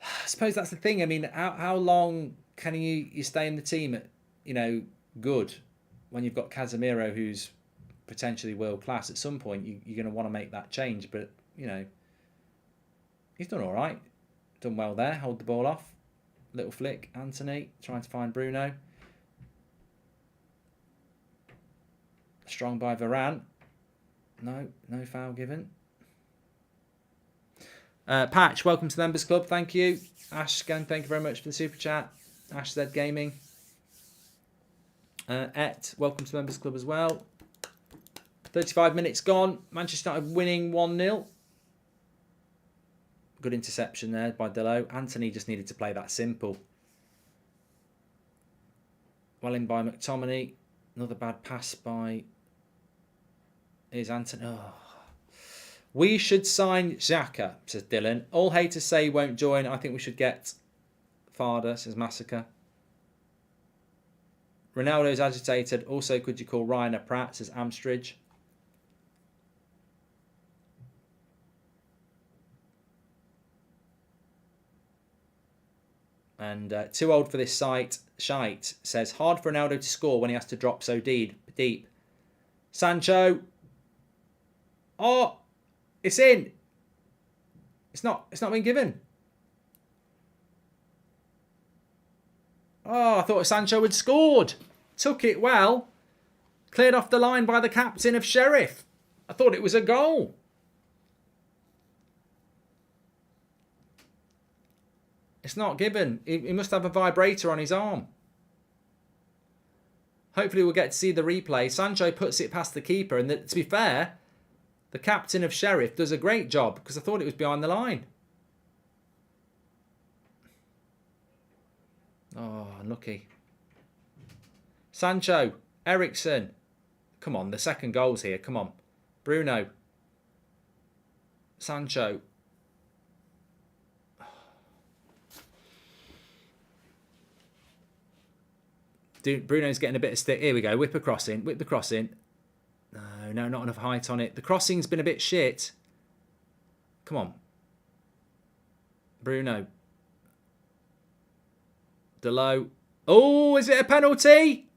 I suppose that's the thing. I mean, how long can you stay in the team at, good when you've got Casemiro, who's potentially world class? At some point, you're going to want to make that change. But, he's done all right. Done well there. Hold the ball off. Little flick. Anthony trying to find Bruno. Strong by Varane. No foul given. Patch, welcome to the Members Club. Thank you. Ash, again, thank you very much for the super chat. Ash Z Gaming. Welcome to the Members Club as well. 35 minutes gone. Manchester United winning 1-0. Good interception there by Delo. Anthony just needed to play that simple. Well in by McTominay. Another bad pass by... Here's Anthony. Oh. We should sign Xhaka, says Dylan. All haters say he won't join. I think we should get Farder, says Massacre. Ronaldo's agitated. Also, could you call Ryan a prat, says Amstridge. And too old for this site. Shite says, hard for Ronaldo to score when he has to drop so deep. Sancho. Oh, it's in. It's not been given. Oh, I thought Sancho had scored. Took it well. Cleared off the line by the captain of Sheriff. I thought it was a goal. It's not given. He must have a vibrator on his arm. Hopefully we'll get to see the replay. Sancho puts it past the keeper. And to be fair, the captain of Sheriff does a great job because I thought it was behind the line. Oh, unlucky. Sancho. Ericsson. Come on, the second goal's here. Come on. Bruno. Sancho. Bruno's getting a bit of stick. Here we go. Whip a crossing. Whip the crossing. No, not enough height on it. The crossing's been a bit shit. Come on. Bruno. Delo. Oh, is it a penalty?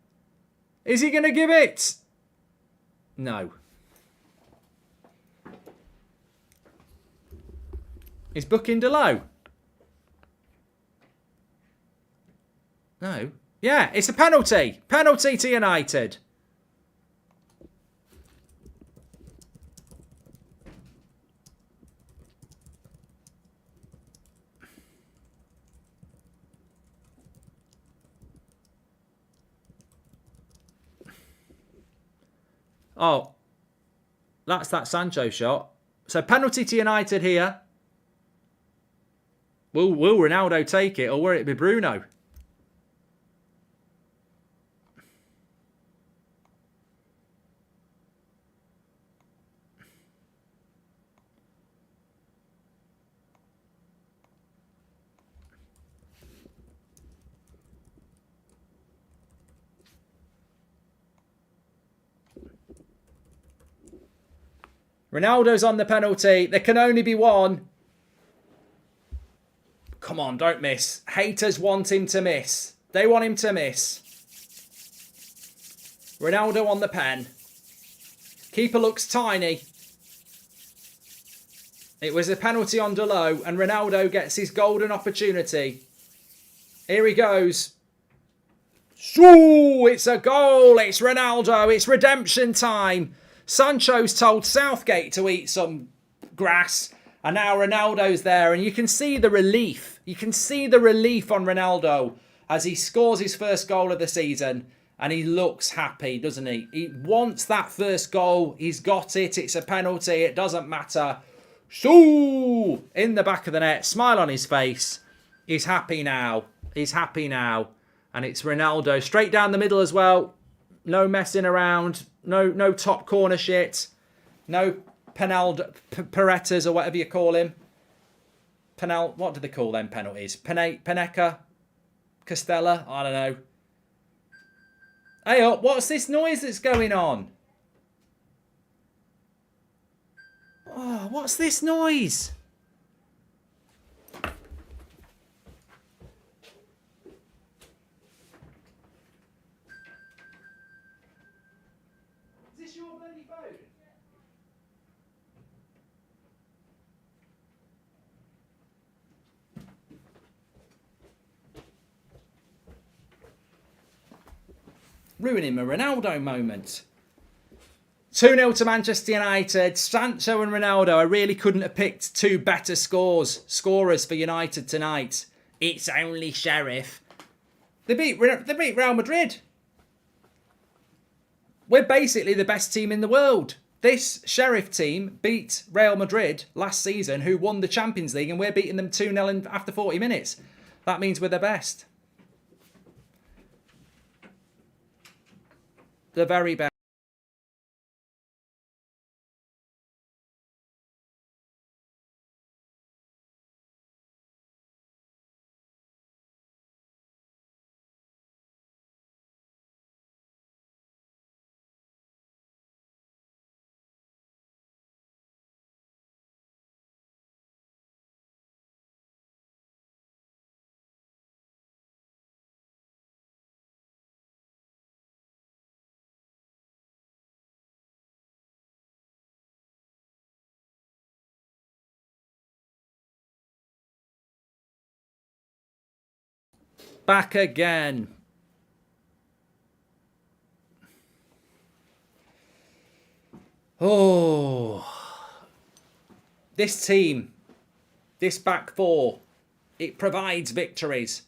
Is he going to give it? No. Is booking Delo? No. Yeah, it's a penalty. Penalty to United. Oh, that's that Sancho shot. So penalty to United here. Will Ronaldo take it or will it be Bruno? Ronaldo's on the penalty. There can only be one. Come on, don't miss. Haters want him to miss. They want him to miss. Ronaldo on the pen. Keeper looks tiny. It was a penalty on Delo and Ronaldo gets his golden opportunity. Here he goes. Shoo! It's a goal. It's Ronaldo. It's redemption time. Sancho's told Southgate to eat some grass. And now Ronaldo's there. And you can see the relief. You can see the relief on Ronaldo as he scores his first goal of the season. And he looks happy, doesn't he? He wants that first goal. He's got it. It's a penalty. It doesn't matter. Shoo! In the back of the net. Smile on his face. He's happy now. He's happy now. And it's Ronaldo. Straight down the middle as well. No messing around. No top corner shit. No Paretas or whatever you call him. What do they call them penalties? Peneka? Castella? I don't know. Hey up, what's this noise that's going on? Oh, what's this noise? Ruining a Ronaldo moment. 2-0 to Manchester United. Sancho and Ronaldo. I really couldn't have picked two better scorers for United tonight. It's only Sheriff. They beat Real Madrid. We're basically the best team in the world. This Sheriff team beat Real Madrid last season, who won the Champions League, and we're beating them 2-0 after 40 minutes. That means we're the best. The very best. Back again. Oh. This team, this back four, it provides victories.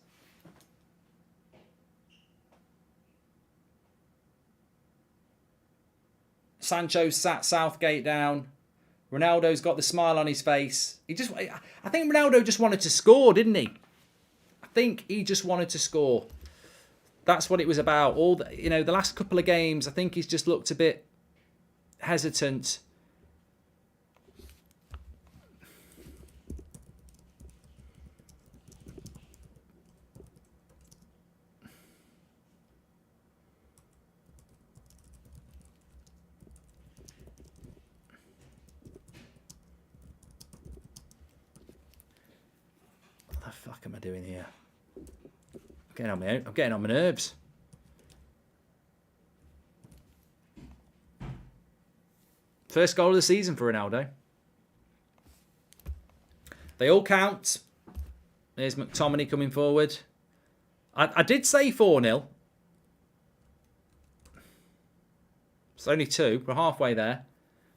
Sancho's sat Southgate down. Ronaldo's got the smile on his face. I think Ronaldo just wanted to score, didn't he? I think he just wanted to score. That's what it was about. The last couple of games, I think he's just looked a bit hesitant. What the fuck am I doing here? I'm getting on my nerves. First goal of the season for Ronaldo. They all count. There's McTominay coming forward. I did say 4-0. It's only 2. We're halfway there.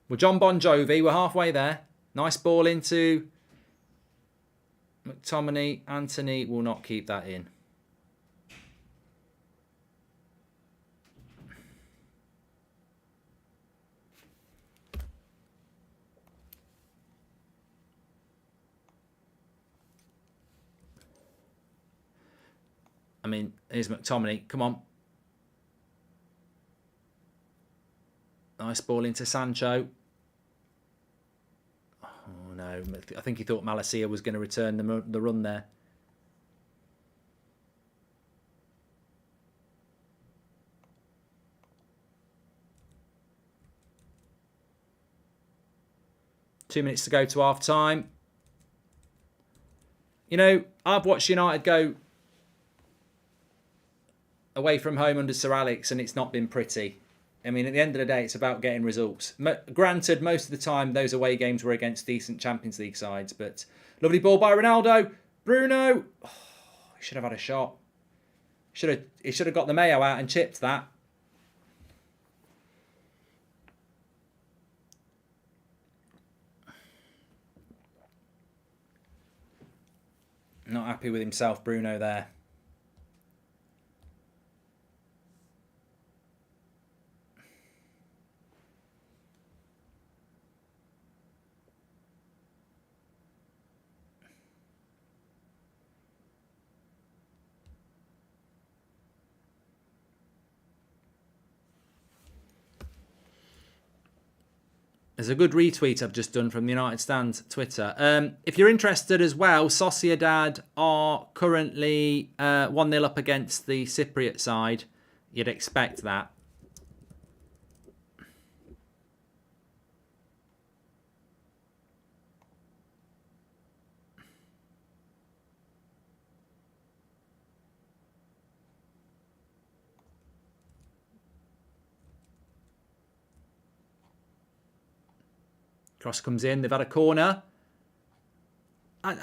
We're John Bon Jovi. We're halfway there. Nice ball into McTominay. Anthony will not keep that in. I mean, here's McTominay. Come on. Nice ball into Sancho. Oh, no. I think he thought Malacia was going to return the run there. Two minutes to go to half time. I've watched United go away from home under Sir Alex, and it's not been pretty. I mean, at the end of the day, it's about getting results. Granted, most of the time, those away games were against decent Champions League sides, but lovely ball by Ronaldo. Bruno. Oh, he should have had a shot. He should have got the mayo out and chipped that. Not happy with himself, Bruno, there. There's a good retweet I've just done from the United Stand Twitter. If you're interested as well, Sociedad are currently 1-0 up against the Cypriot side. You'd expect that. Cross comes in. They've had a corner. I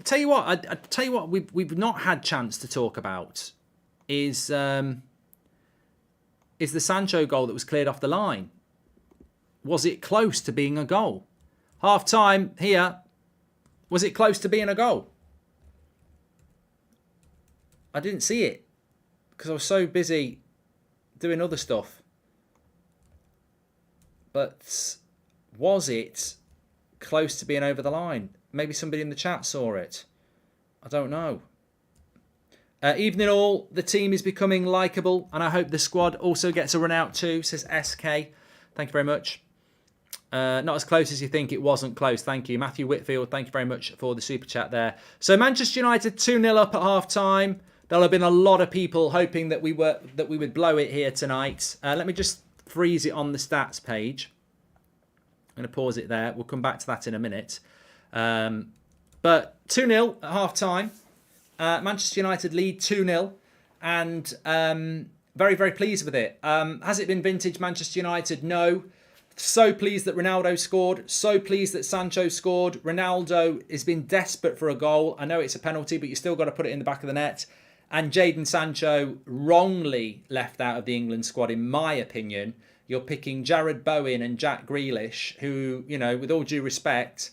tell you what. We've not had chance to talk about is the Sancho goal that was cleared off the line. Was it close to being a goal? Half time here. Was it close to being a goal? I didn't see it because I was so busy doing other stuff. but was it close to being over the line? Maybe somebody in the chat saw it. I don't know. Evening all, the team is becoming likeable, and I hope the squad also gets a run out too, says SK. Thank you very much. Not as close as you think. It wasn't close. Thank you. Matthew Whitfield, thank you very much for the super chat there. So Manchester United 2-0 up at half time. There'll have been a lot of people hoping that we would blow it here tonight. Let me just freeze it on the stats page. I'm going to pause it there. We'll come back to that in a minute. But 2-0 at half time. Manchester United lead 2-0. And very, very pleased with it. Has it been vintage Manchester United? No. So pleased that Ronaldo scored. So pleased that Sancho scored. Ronaldo has been desperate for a goal. I know it's a penalty, but you still got to put it in the back of the net. And Jadon Sancho wrongly left out of the England squad, in my opinion. You're picking Jared Bowen and Jack Grealish, who, you know, with all due respect,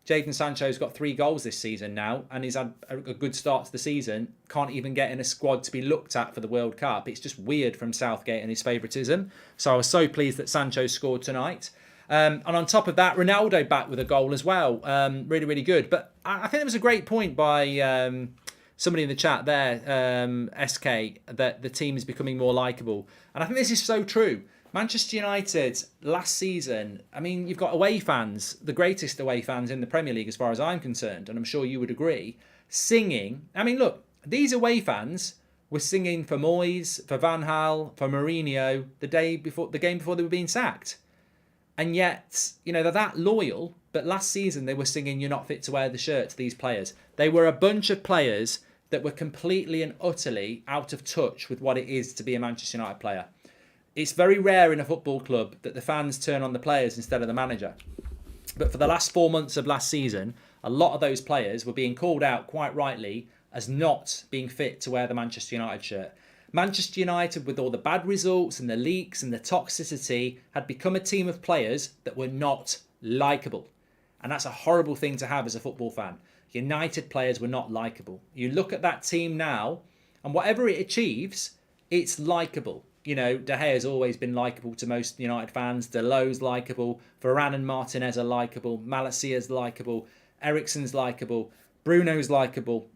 Jadon Sancho's got 3 goals this season now, and he's had a good start to the season. Can't even get in a squad to be looked at for the World Cup. It's just weird from Southgate and his favouritism. So I was so pleased that Sancho scored tonight. And on top of that, Ronaldo back with a goal as well. Really, really good. But I think there was a great point by somebody in the chat there, SK, that the team is becoming more likeable. And I think this is so true. Manchester United last season, I mean, you've got away fans, the greatest away fans in the Premier League as far as I'm concerned, and I'm sure you would agree, singing. I mean, look, these away fans were singing for Moyes, for Van Gaal, for Mourinho the game before they were being sacked. And yet, you know, they're that loyal, but last season they were singing "You're not fit to wear the shirt" to these players. They were a bunch of players that were completely and utterly out of touch with what it is to be a Manchester United player. It's very rare in a football club that the fans turn on the players instead of the manager. But for the last 4 months of last season, a lot of those players were being called out quite rightly as not being fit to wear the Manchester United shirt. Manchester United, with all the bad results and the leaks and the toxicity, had become a team of players that were not likeable. And that's a horrible thing to have as a football fan. United players were not likeable. You look at that team now, and whatever it achieves, it's likeable. You know, De Gea's always been likeable to most United fans. Delo's likeable. Varane and Martinez are likeable. Malasia's likeable. Eriksen's likeable. Bruno's likeable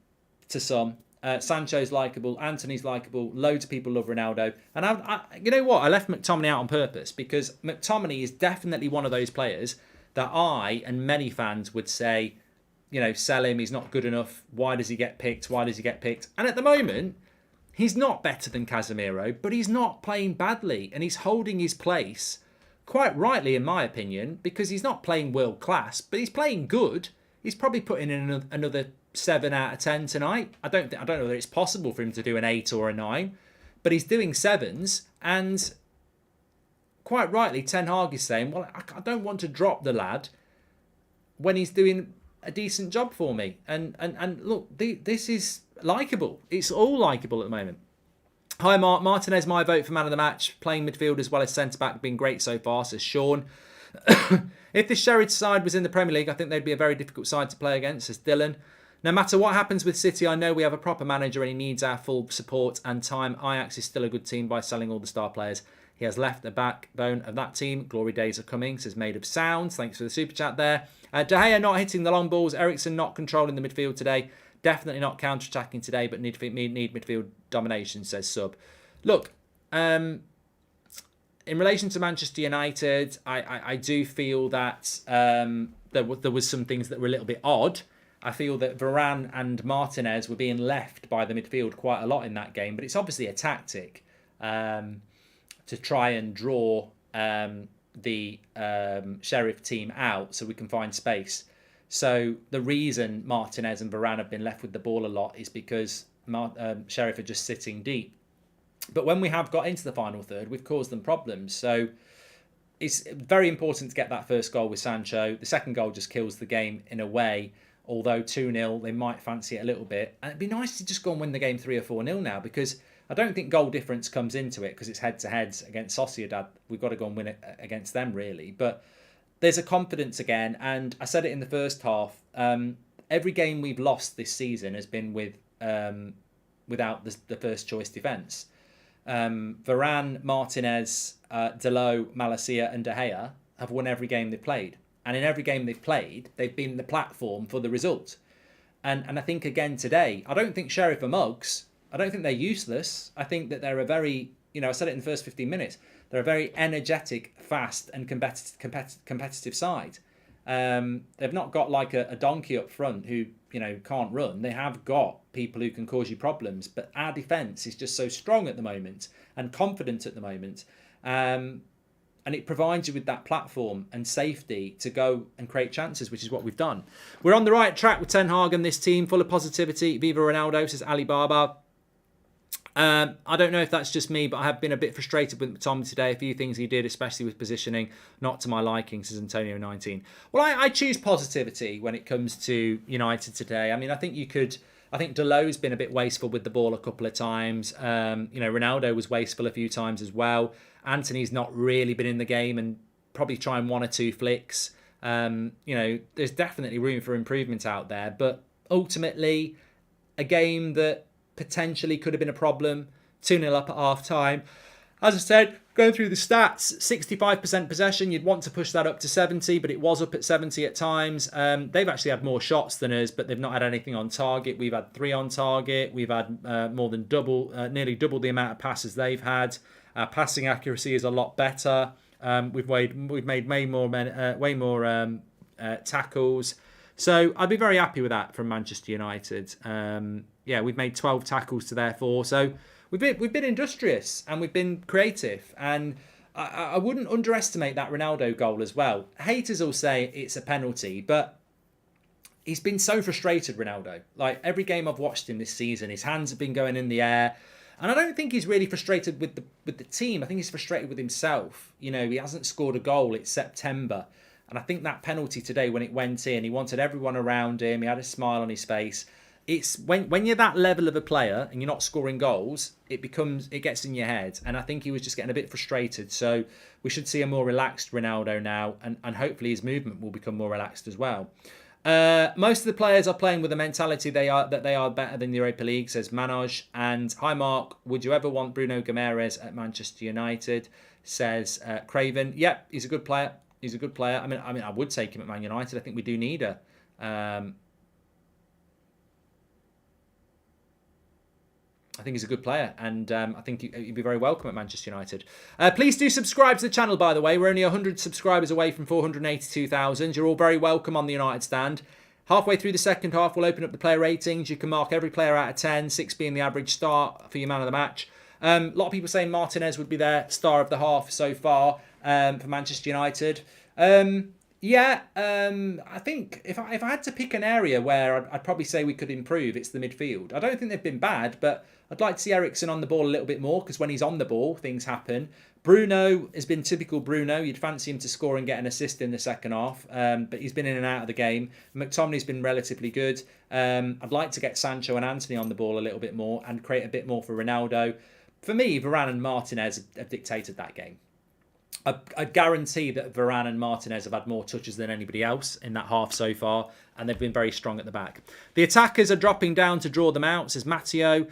to some. Sancho's likeable. Anthony's likeable. Loads of people love Ronaldo. And you know what? I left McTominay out on purpose because McTominay is definitely one of those players that I and many fans would say, you know, sell him. He's not good enough. Why does he get picked? Why does he get picked? And at the moment, he's not better than Casemiro, but he's not playing badly, and he's holding his place, quite rightly in my opinion, because he's not playing world class, but he's playing good. He's probably putting in another 7 out of 10 tonight. I don't know whether it's possible for him to do an 8 or a 9, but he's doing 7s, and quite rightly, Ten Hag is saying, well, I don't want to drop the lad when he's doing a decent job for me. And look, this is likeable. It's all likeable at the moment. Hi, Mark. Martinez, my vote for man of the match. Playing midfield as well as centre-back, been great so far, says Sean. If the Sheriff side was in the Premier League, I think they'd be a very difficult side to play against, says Dylan. No matter what happens with City, I know we have a proper manager and he needs our full support and time. Ajax is still a good team by selling all the star players. He has left the backbone of that team. Glory days are coming, says Made of Sounds. Thanks for the super chat there. De Gea not hitting the long balls. Eriksen not controlling the midfield today. Definitely not counter-attacking today, but need midfield domination, says Sub. Look, in relation to Manchester United, I do feel that there was some things that were a little bit odd. I feel that Varane and Martinez were being left by the midfield quite a lot in that game, but it's obviously a tactic to try and draw the Sheriff team out so we can find space. So the reason Martinez and Varane have been left with the ball a lot is because Sheriff are just sitting deep. But when we have got into the final third, we've caused them problems. So it's very important to get that first goal with Sancho. The second goal just kills the game in a way. Although 2-0, they might fancy it a little bit. And it'd be nice to just go and win the game 3 or 4-0 now, because I don't think goal difference comes into it because it's head-to-heads against Sociedad. We've got to go and win it against them, really. But there's a confidence again, and I said it in the first half. Every game we've lost this season has been without the first choice defence. Varane, Martinez, Delo, Malacia, and De Gea have won every game they've played. And in every game they've played, they've been the platform for the result. And I think, again, today, I don't think Sheriff are mugs. I don't think they're useless. I think that they're a very, I said it in the first 15 minutes, they're a very energetic, fast and competitive side. They've not got like a donkey up front who, can't run. They have got people who can cause you problems. But our defence is just so strong at the moment and confident at the moment. And it provides you with that platform and safety to go and create chances, which is what we've done. We're on the right track with Ten Hag and this team, full of positivity. Viva Ronaldo, says Ali Baba. I don't know if that's just me, but I have been a bit frustrated with McTominay today. A few things he did, especially with positioning, not to my liking, says Antonio 19. Well, I choose positivity when it comes to United today. I mean, I think Deleu's been a bit wasteful with the ball a couple of times. Ronaldo was wasteful a few times as well. Anthony's not really been in the game and probably trying one or two flicks. There's definitely room for improvement out there. But ultimately, a game that potentially could have been a problem. 2-0 up at half-time. As I said, going through the stats, 65% possession. You'd want to push that up to 70, but it was up at 70 at times. They've actually had more shots than us, but they've not had anything on target. We've had 3 on target. We've had nearly double the amount of passes they've had. Our passing accuracy is a lot better. We've made way more tackles. So I'd be very happy with that from Manchester United. We've made 12 tackles to their 4. So we've been industrious and we've been creative. And I wouldn't underestimate that Ronaldo goal as well. Haters will say it's a penalty, but he's been so frustrated, Ronaldo. Like every game I've watched him this season, his hands have been going in the air. And I don't think he's really frustrated with the team. I think he's frustrated with himself. He hasn't scored a goal. It's September. And I think that penalty today, when it went in, he wanted everyone around him. He had a smile on his face. It's when you're that level of a player and you're not scoring goals, it gets in your head. And I think he was just getting a bit frustrated. So we should see a more relaxed Ronaldo now. And hopefully his movement will become more relaxed as well. Most of the players are playing with the mentality that they are better than the Europa League, says Manoj. And hi Mark, would you ever want Bruno Guimaraes at Manchester United? Says Craven. Yep, he's a good player. He's a good player. I mean, I would take him at Man United. I think we do need a. I think he's a good player, and I think he'd be very welcome at Manchester United. Please do subscribe to the channel, by the way. We're only 100 subscribers away from 482,000. You're all very welcome on the United stand. Halfway through the second half, we'll open up the player ratings. You can mark every player out of 10, 6 being the average start for your man of the match. A lot of people saying Martinez would be their star of the half so far for Manchester United. I think if I had to pick an area where I'd probably say we could improve, it's the midfield. I don't think they've been bad, but I'd like to see Eriksen on the ball a little bit more, because when he's on the ball, things happen. Bruno has been typical Bruno. You'd fancy him to score and get an assist in the second half, but he's been in and out of the game. McTominay's been relatively good. I'd like to get Sancho and Anthony on the ball a little bit more and create a bit more for Ronaldo. For me, Varane and Martinez have dictated that game. I guarantee that Varane and Martinez have had more touches than anybody else in that half so far, and they've been very strong at the back. The attackers are dropping down to draw them out, says Matteo.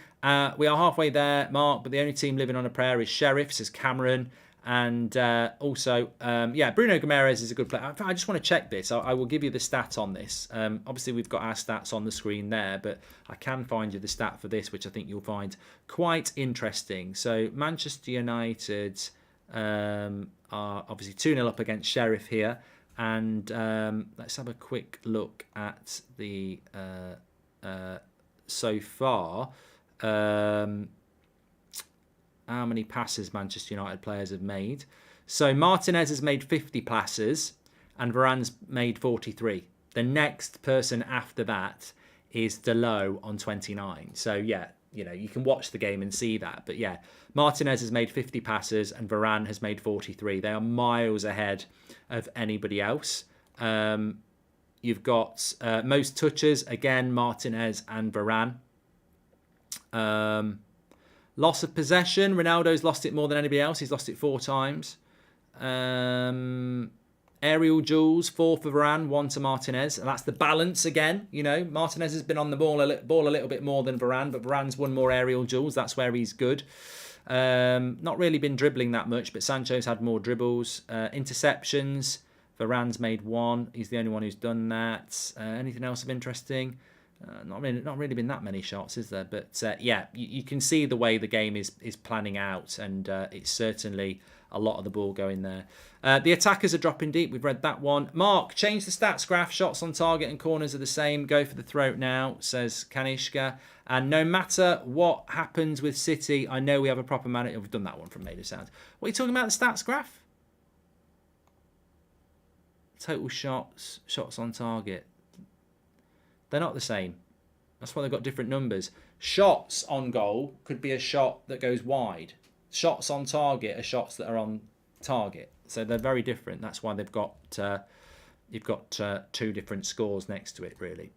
We are halfway there, Mark, but the only team living on a prayer is Sheriff, says Cameron. And also, Bruno Guimaraes is a good player. I just want to check this. I will give you the stat on this. Obviously, we've got our stats on the screen there, but I can find you the stat for this, which I think you'll find quite interesting. So Manchester United are obviously 2-0 up against Sheriff here. And let's have a quick look at the so far. How many passes Manchester United players have made. So Martinez has made 50 passes and Varane's made 43. The next person after that is Deleu's on 29. So yeah, you can watch the game and see that. But yeah, Martinez has made 50 passes and Varane has made 43. They are miles ahead of anybody else. You've got most touches, again, Martinez and Varane. Loss of possession. Ronaldo's lost it more than anybody else. He's lost it 4 times. Aerial duels, 4 for Varane, 1 to Martinez. And that's the balance again. Martinez has been on the ball a little bit more than Varane, but Varane's won more aerial duels. That's where he's good. Not really been dribbling that much, but Sancho's had more dribbles. Interceptions, Varane's made 1. He's the only one who's done that. Anything else of interesting? Not really been that many shots, is there? But yeah, you can see the way the game is planning out, and it's certainly a lot of the ball going there. The attackers are dropping deep. We've read that one. Mark, change the stats graph. Shots on target and corners are the same. Go for the throat now, says Kanishka. And no matter what happens with City, I know we have a proper manager. We've done that one from Made of Sounds. What are you talking about, the stats graph? Total shots, shots on target. They're not the same. That's why they've got different numbers. Shots on goal could be a shot that goes wide. Shots on target are shots that are on target. So they're very different. That's why they've got you've got 2 different scores next to it, really.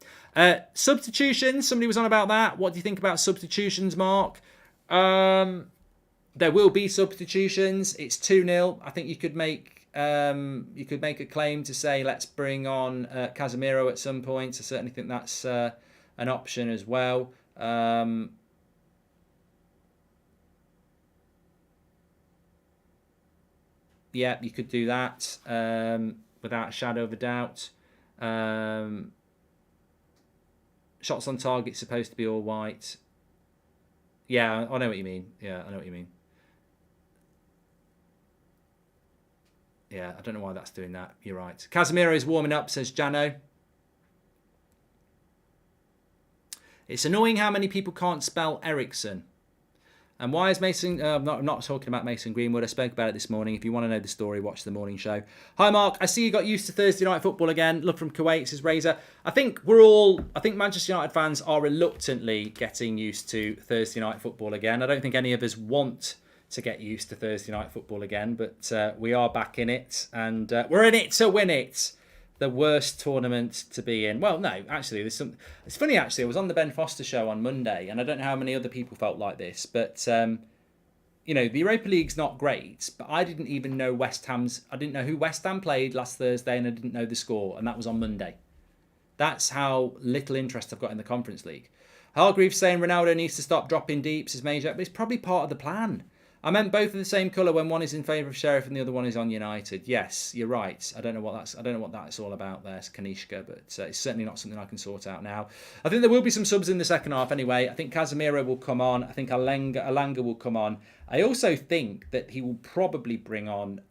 Substitutions. Somebody was on about that. What do you think about substitutions, Mark? There will be substitutions. It's 2-0. I think you could make a claim to say let's bring on Casemiro at some point. I certainly think that's an option as well. Yeah, you could do that without a shadow of a doubt. Shots on target supposed to be all white. Yeah, I know what you mean. Yeah, I know what you mean. Yeah, I don't know why that's doing that. You're right. Casemiro is warming up, says Jano. It's annoying how many people can't spell Ericsson. And why is Mason... I'm not talking about Mason Greenwood. I spoke about it this morning. If you want to know the story, watch the morning show. Hi, Mark. I see you got used to Thursday night football again. Love from Kuwait, says Razor. I think Manchester United fans are reluctantly getting used to Thursday night football again. I don't think any of us want to get used to Thursday night football again, but we are back in it, and we're in it to win it. The worst tournament to be in. Well, no, actually, it's funny, actually. I was on the Ben Foster show on Monday, and I don't know how many other people felt like this, but, the Europa League's not great, but I didn't even know I didn't know who West Ham played last Thursday, and I didn't know the score, and that was on Monday. That's how little interest I've got in the Conference League. Hargreaves saying Ronaldo needs to stop dropping deep, says Major, but it's probably part of the plan. I meant both of the same colour when one is in favour of Sheriff and the other one is on United. Yes, you're right. I don't know what that's all about there, Kanishka, but it's certainly not something I can sort out now. I think there will be some subs in the second half anyway. I think Casemiro will come on. I think Alanga will come on. I also think that he will probably bring on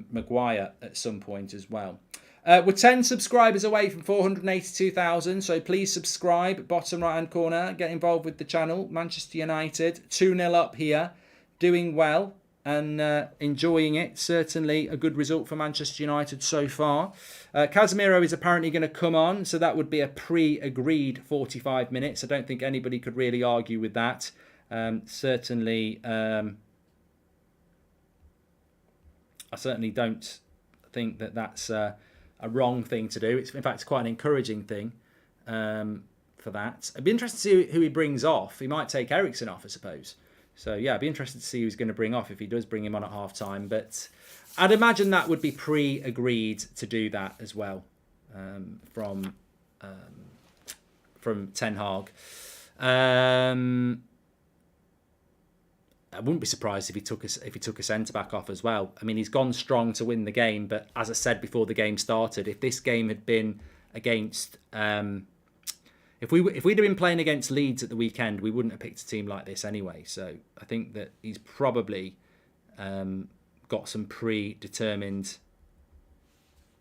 Maguire at some point as well. We're 10 subscribers away from 482,000, so please subscribe. Bottom right-hand corner, get involved with the channel. Manchester United, 2-0 up here. Doing well and enjoying it. Certainly a good result for Manchester United so far. Casemiro is apparently going to come on, so that would be a pre-agreed 45 minutes. I don't think anybody could really argue with that. Certainly, I certainly don't think that that's a wrong thing to do. It's, in fact, quite an encouraging thing for that. I'd be interested to see who he brings off. He might take Ericsson off, I suppose. So, yeah, I'd be interested to see who's going to bring off if he does bring him on at half-time. But I'd imagine that would be pre-agreed to do that as well from Ten Hag. I wouldn't be surprised if he took a centre-back off as well. I mean, he's gone strong to win the game. But as I said before the game started, if this game had been against... If we'd have been playing against Leeds at the weekend, we wouldn't have picked a team like this anyway. So I think that he's probably got some predetermined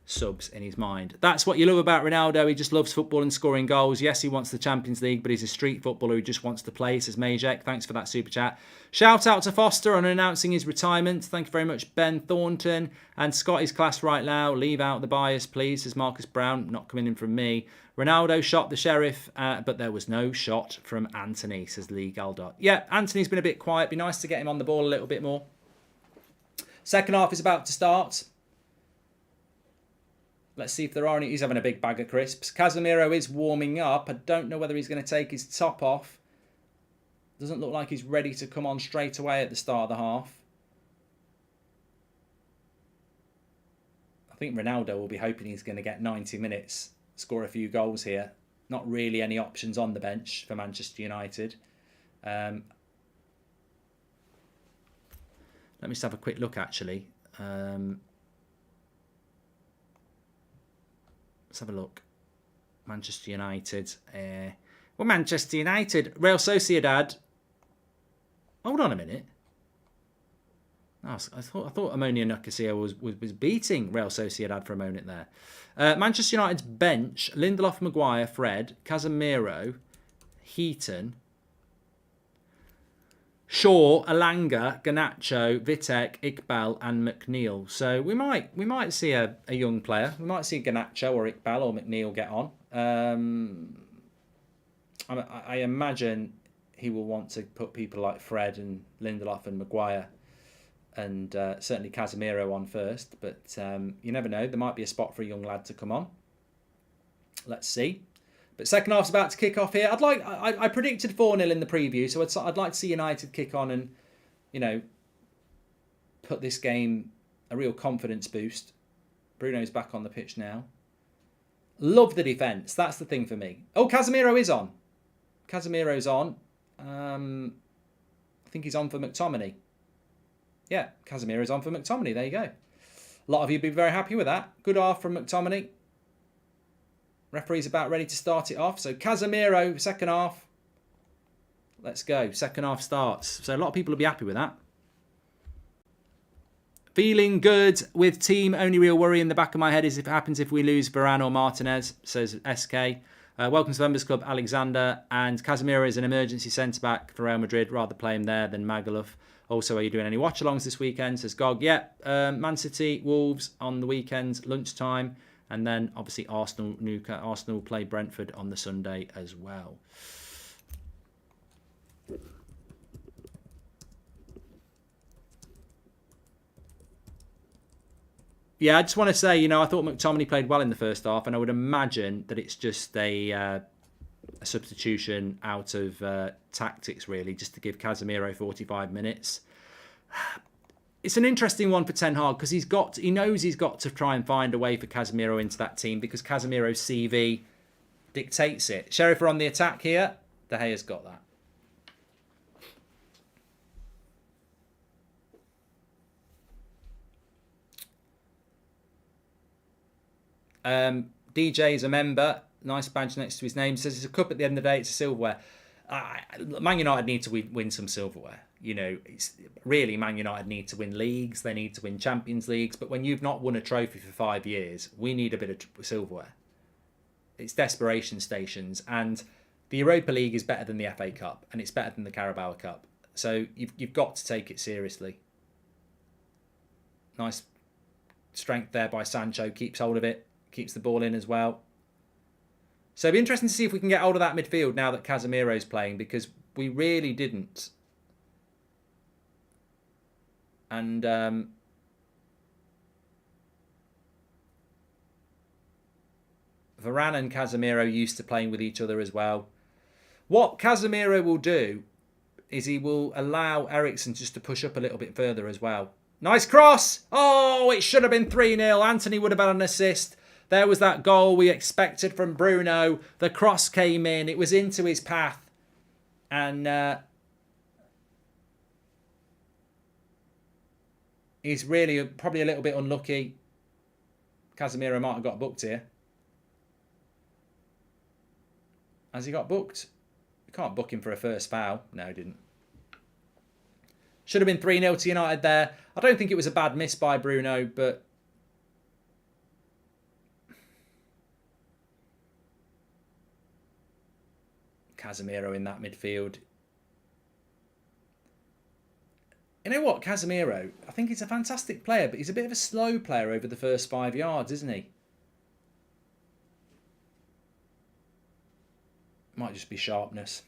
subs in his mind. That's what you love about Ronaldo. He just loves football and scoring goals. Yes, he wants the Champions League, but he's a street footballer who just wants to play, says Majek. Thanks for that super chat. Shout out to Foster on announcing his retirement. Thank you very much, Ben Thornton. And Scotty's class right now. Leave out the bias, please, says Marcus Brown. Not coming in from me. Ronaldo shot the Sheriff, but there was no shot from Anthony, says Lee Galdot. Yeah, Anthony's been a bit quiet. Be nice to get him on the ball a little bit more. Second half is about to start. Let's see if there are any. He's having a big bag of crisps. Casemiro is warming up. I don't know whether he's going to take his top off. Doesn't look like he's ready to come on straight away at the start of the half. I think Ronaldo will be hoping he's going to get 90 minutes, score a few goals here. Not really any options on the bench for Manchester United. Let me just have a quick look, actually. Let's have a look. Manchester United. Well, Manchester United. Real Sociedad. Hold on a minute. Oh, I thought Ammonia Nicosia was beating Real Sociedad for a moment there. Manchester United's bench: Lindelof, Maguire, Fred, Casemiro, Heaton, Shaw, Alanga, Garnacho, Vitek, Iqbal, and McNeil. So we might see a young player. We might see Garnacho or Iqbal or McNeil get on. I imagine he will want to put people like Fred and Lindelof and Maguire and certainly Casemiro on first. But you never know. There might be a spot for a young lad to come on. Let's see. But second half's about to kick off here. I predicted 4-0 in the preview, so I'd like to see United kick on and, you know, put this game a real confidence boost. Bruno's back on the pitch now. Love the defence. That's the thing for me. Oh, Casemiro is on. Casemiro's on. I think he's on for McTominay. Yeah, Casemiro's on for McTominay. There you go. A lot of you would be very happy with that. Good half from McTominay. Referee's about ready to start it off. So Casemiro, second half. Let's go. Second half starts. So a lot of people will be happy with that. Feeling good with team. Only real worry in the back of my head is if it happens if we lose Varane or Martinez, says SK. Welcome to the Members Club, Alexander. And Casemiro is an emergency centre-back for Real Madrid. Rather play him there than Magaluf. Also, are you doing any watch-alongs this weekend? Says Gog. Yeah, Man City, Wolves on the weekends, lunchtime. And then, obviously, Arsenal play Brentford on the Sunday as well. Yeah, I just want to say, you know, I thought McTominay played well in the first half, and I would imagine that it's just a substitution out of tactics, really, just to give Casemiro 45 minutes. It's an interesting one for Ten Hag because he knows he's got to try and find a way for Casemiro into that team because Casemiro's CV dictates it. Sheriff are on the attack here. De Gea's got that. DJ's a member. Nice badge next to his name. Says it's a cup at the end of the day. It's a silverware. Man United need to win some silverware. You know, it's really Man United need to win leagues. They need to win Champions Leagues. But when you've not won a trophy for 5 years, we need a bit of silverware. It's desperation stations. And the Europa League is better than the FA Cup. And it's better than the Carabao Cup. So you've got to take it seriously. Nice strength there by Sancho. Keeps hold of it. Keeps the ball in as well. So it'll be interesting to see if we can get hold of that midfield now that Casemiro's playing. Because we really didn't. And Varane and Casemiro used to playing with each other as well. What Casemiro will do is he will allow Eriksen just to push up a little bit further as well. Nice cross! Oh, it should have been 3-0. Anthony would have had an assist. There was that goal we expected from Bruno. The cross came in. It was into his path. And he's really probably a little bit unlucky. Casemiro might have got booked here. Has he got booked? You can't book him for a first foul. No, he didn't. Should have been 3-0 to United there. I don't think it was a bad miss by Bruno, but Casemiro in that midfield. You know what, Casemiro, I think he's a fantastic player, but he's a bit of a slow player over the first 5 yards, isn't he? Might just be sharpness.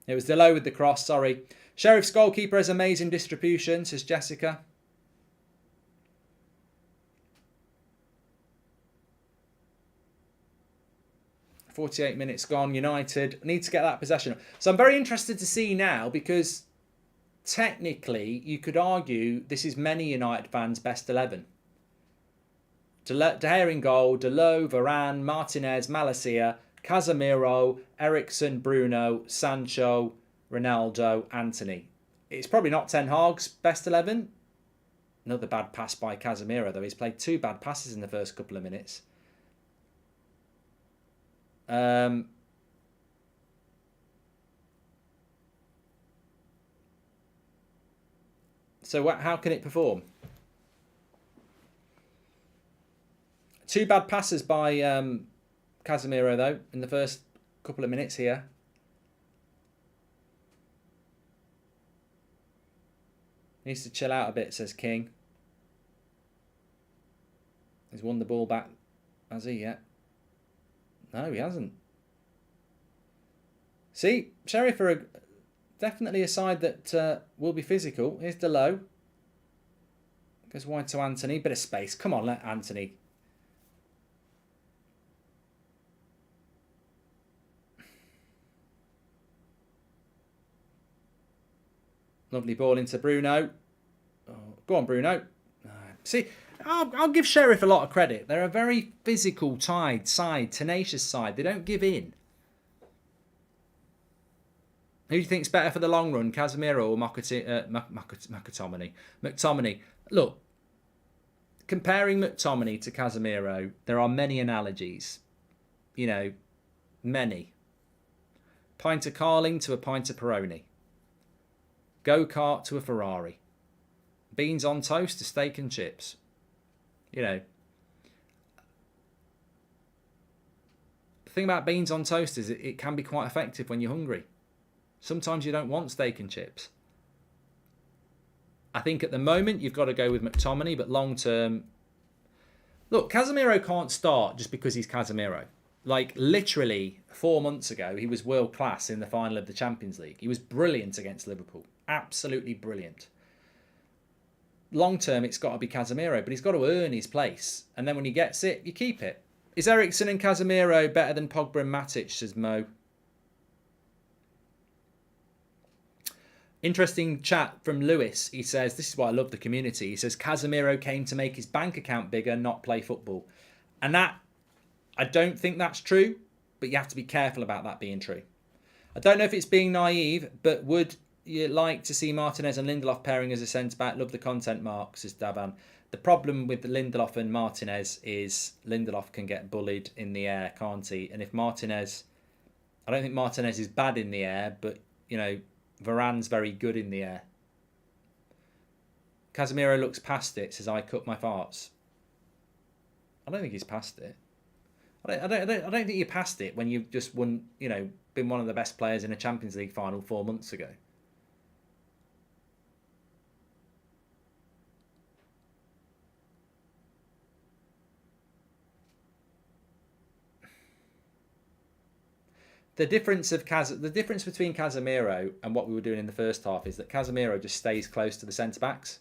It was Delo with the cross, sorry. Sheriff's goalkeeper has amazing distribution, says Jessica. .48 minutes gone. United need to get that possession. So I'm very interested to see now because technically you could argue this is many United fans' best 11. De Gea in goal, Delo, Varane, Martinez, Malacia, Casemiro, Eriksen, Bruno, Sancho, Ronaldo, Anthony. It's probably not Ten Hag's best 11. Another bad pass by Casemiro, though. He's played 2 bad passes in the first couple of minutes. So how can it perform? 2 bad passes by Casemiro, though, in the first couple of minutes here. Needs to chill out a bit, says King. He's won the ball back. Has he yet? No, he hasn't. See, Sheriff are definitely a side that will be physical. Here's Delo. Goes wide to Anthony. Bit of space. Come on, let Anthony. Lovely ball into Bruno. Oh, go on, Bruno. See, I'll give Sheriff a lot of credit. They're a very physical side, tenacious side. They don't give in. Who do you think's better for the long run, Casemiro or McTominay? Look, comparing McTominay to Casemiro, there are many analogies. You know, many. Pint of Carling to a pint of Peroni. Go-kart to a Ferrari. Beans on toast to steak and chips. You know. The thing about beans on toast is it can be quite effective when you're hungry. Sometimes you don't want steak and chips. I think at the moment you've got to go with McTominay, but long term... Look, Casemiro can't start just because he's Casemiro. Like, literally 4 months ago, he was world class in the final of the Champions League. He was brilliant against Liverpool. Absolutely brilliant. Long term, it's got to be Casemiro, but he's got to earn his place. And then when he gets it, you keep it. Is Eriksen and Casemiro better than Pogba and Matic, says Mo. Interesting chat from Lewis. He says, this is why I love the community. He says, Casemiro came to make his bank account bigger, not play football. And that, I don't think that's true, but you have to be careful about that being true. I don't know if it's being naive, but would you like to see Martinez and Lindelof pairing as a centre-back? Love the content, Mark, says Davan. The problem with Lindelof and Martinez is Lindelof can get bullied in the air, can't he? And if Martinez... I don't think Martinez is bad in the air, but, you know, Varane's very good in the air. Casemiro looks past it, says I cut my farts. I don't think he's past it. I don't think you're past it when you've just won, you know, been one of the best players in a Champions League final 4 months ago. The difference between Casemiro and what we were doing in the first half is that Casemiro just stays close to the centre-backs.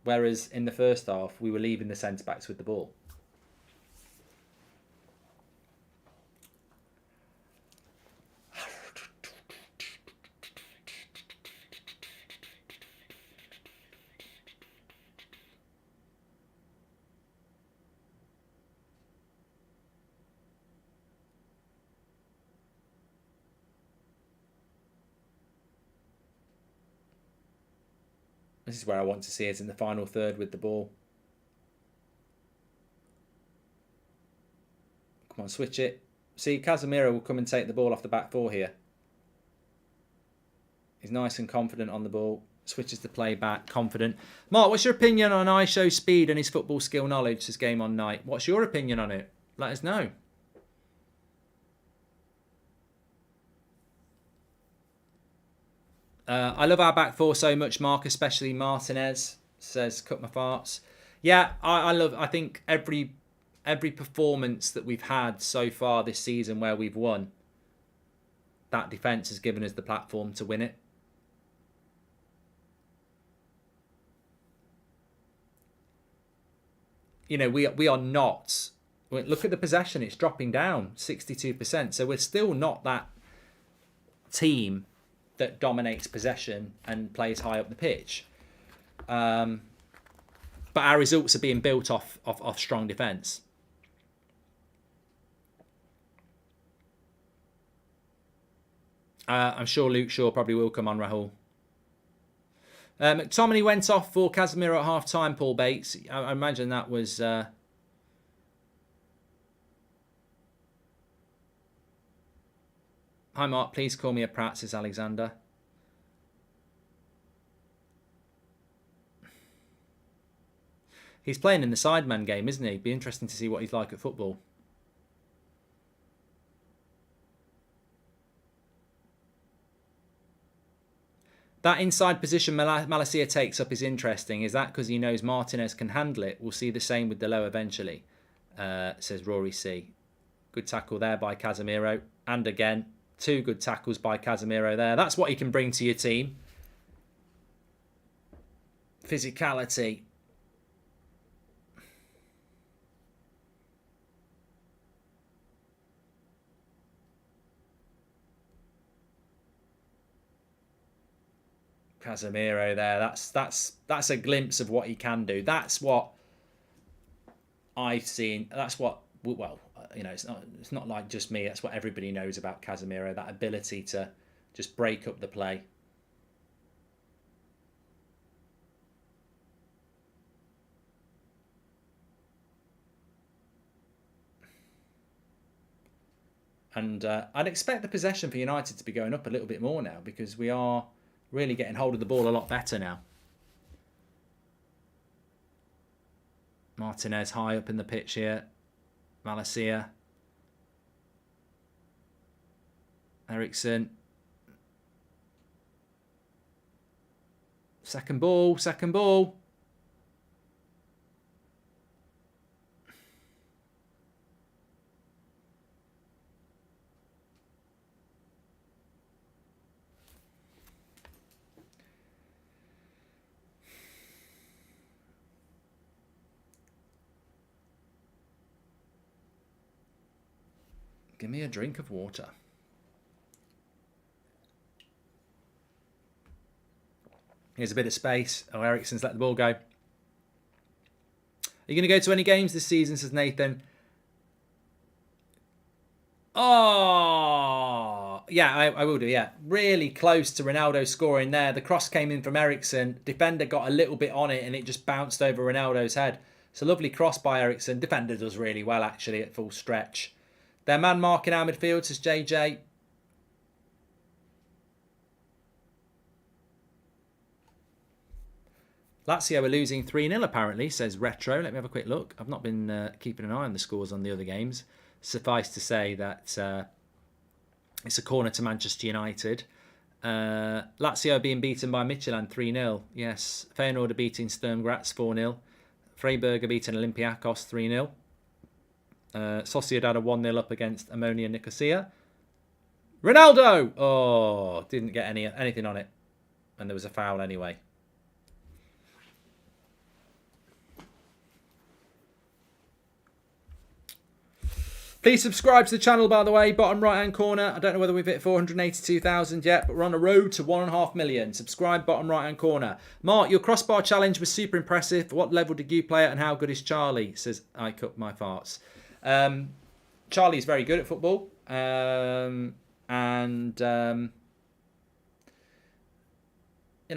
Whereas in the first half, we were leaving the centre-backs with the ball. This is where I want to see us in the final third with the ball. Come on, switch it. See, Casemiro will come and take the ball off the back four here. He's nice and confident on the ball. Switches the play back, confident. Mark, what's your opinion on Aisho's speed and his football skill knowledge this game on night? What's your opinion on it? Let us know. I love our back four so much, Mark, especially Martinez, says cut my farts. Yeah, I think every performance that we've had so far this season where we've won, that defence has given us the platform to win it. You know, we are not... Look at the possession, it's dropping down 62%. So we're still not that team that dominates possession and plays high up the pitch. But our results are being built off strong defence. I'm sure Luke Shaw probably will come on, Rahul. McTominay went off for Casemiro at half-time, Paul Bates. I imagine that was... Hi, Mark. Please call me a prat, says Alexander. He's playing in the Sideman game, isn't he? Be interesting to see what he's like at football. That inside position Malacia takes up is interesting. Is that because he knows Martinez can handle it? We'll see the same with Delo eventually, says Rory C. Good tackle there by Casemiro. And again, 2 good tackles by Casemiro there. That's what he can bring to your team. Physicality. Casemiro there. That's a glimpse of what he can do. That's what I've seen. That's what, well, you know, it's not like just me. That's what everybody knows about Casemiro. That ability to just break up the play. And I'd expect the possession for United to be going up a little bit more now, because we are really getting hold of the ball a lot better now. Martinez high up in the pitch here. Malacia. Eriksen. Second ball. Give me a drink of water. Here's a bit of space. Oh, Eriksen's let the ball go. Are you going to go to any games this season, says Nathan? Oh, yeah, I will do, yeah. Really close to Ronaldo scoring there. The cross came in from Eriksen. Defender got a little bit on it and it just bounced over Ronaldo's head. It's a lovely cross by Eriksen. Defender does really well, actually, at full stretch. Their man marking our midfield, says JJ. Lazio are losing 3-0 apparently, says Retro. Let me have a quick look. I've not been keeping an eye on the scores on the other games. Suffice to say that it's a corner to Manchester United. Lazio being beaten by Midtjylland 3-0. Yes. Feyenoord are beating Sturm Graz 4-0. Freiburg are beating Olympiacos 3-0. Sociedad are 1-0 up against Ammonia Nicosia. Ronaldo! Oh, didn't get anything on it. And there was a foul anyway. Please subscribe to the channel, by the way. Bottom right-hand corner. I don't know whether we've hit 482,000 yet, but we're on a road to 1.5 million. Subscribe, bottom right-hand corner. Mark, your crossbar challenge was super impressive. What level did you play at and how good is Charlie? Says, I cut my farts. Charlie's very good at football. You know,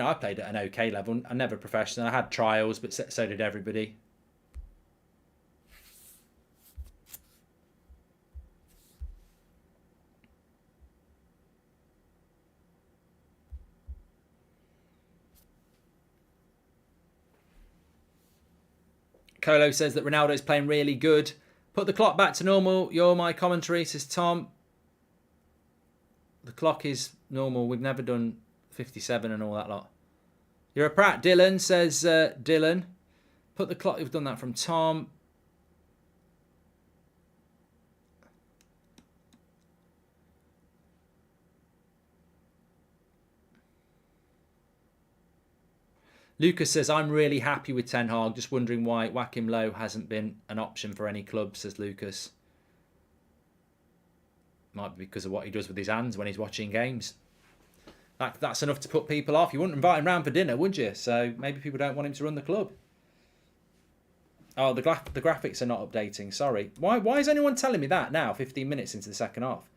I played at an okay level. I never professional. I had trials, but so did everybody. Colo says that Ronaldo's playing really good. Put the clock back to normal. You're my commentary, says Tom. The clock is normal. We've never done 57 and all that lot. You're a prat, Dylan, says Dylan. Put the clock... We've done that from Tom. Lucas says, I'm really happy with Ten Hag. Just wondering why Joachim Low hasn't been an option for any club, says Lucas. Might be because of what he does with his hands when he's watching games. That's enough to put people off. You wouldn't invite him round for dinner, would you? So maybe people don't want him to run the club. Oh, the graphics are not updating. Sorry. Why is anyone telling me that now, 15 minutes into the second half?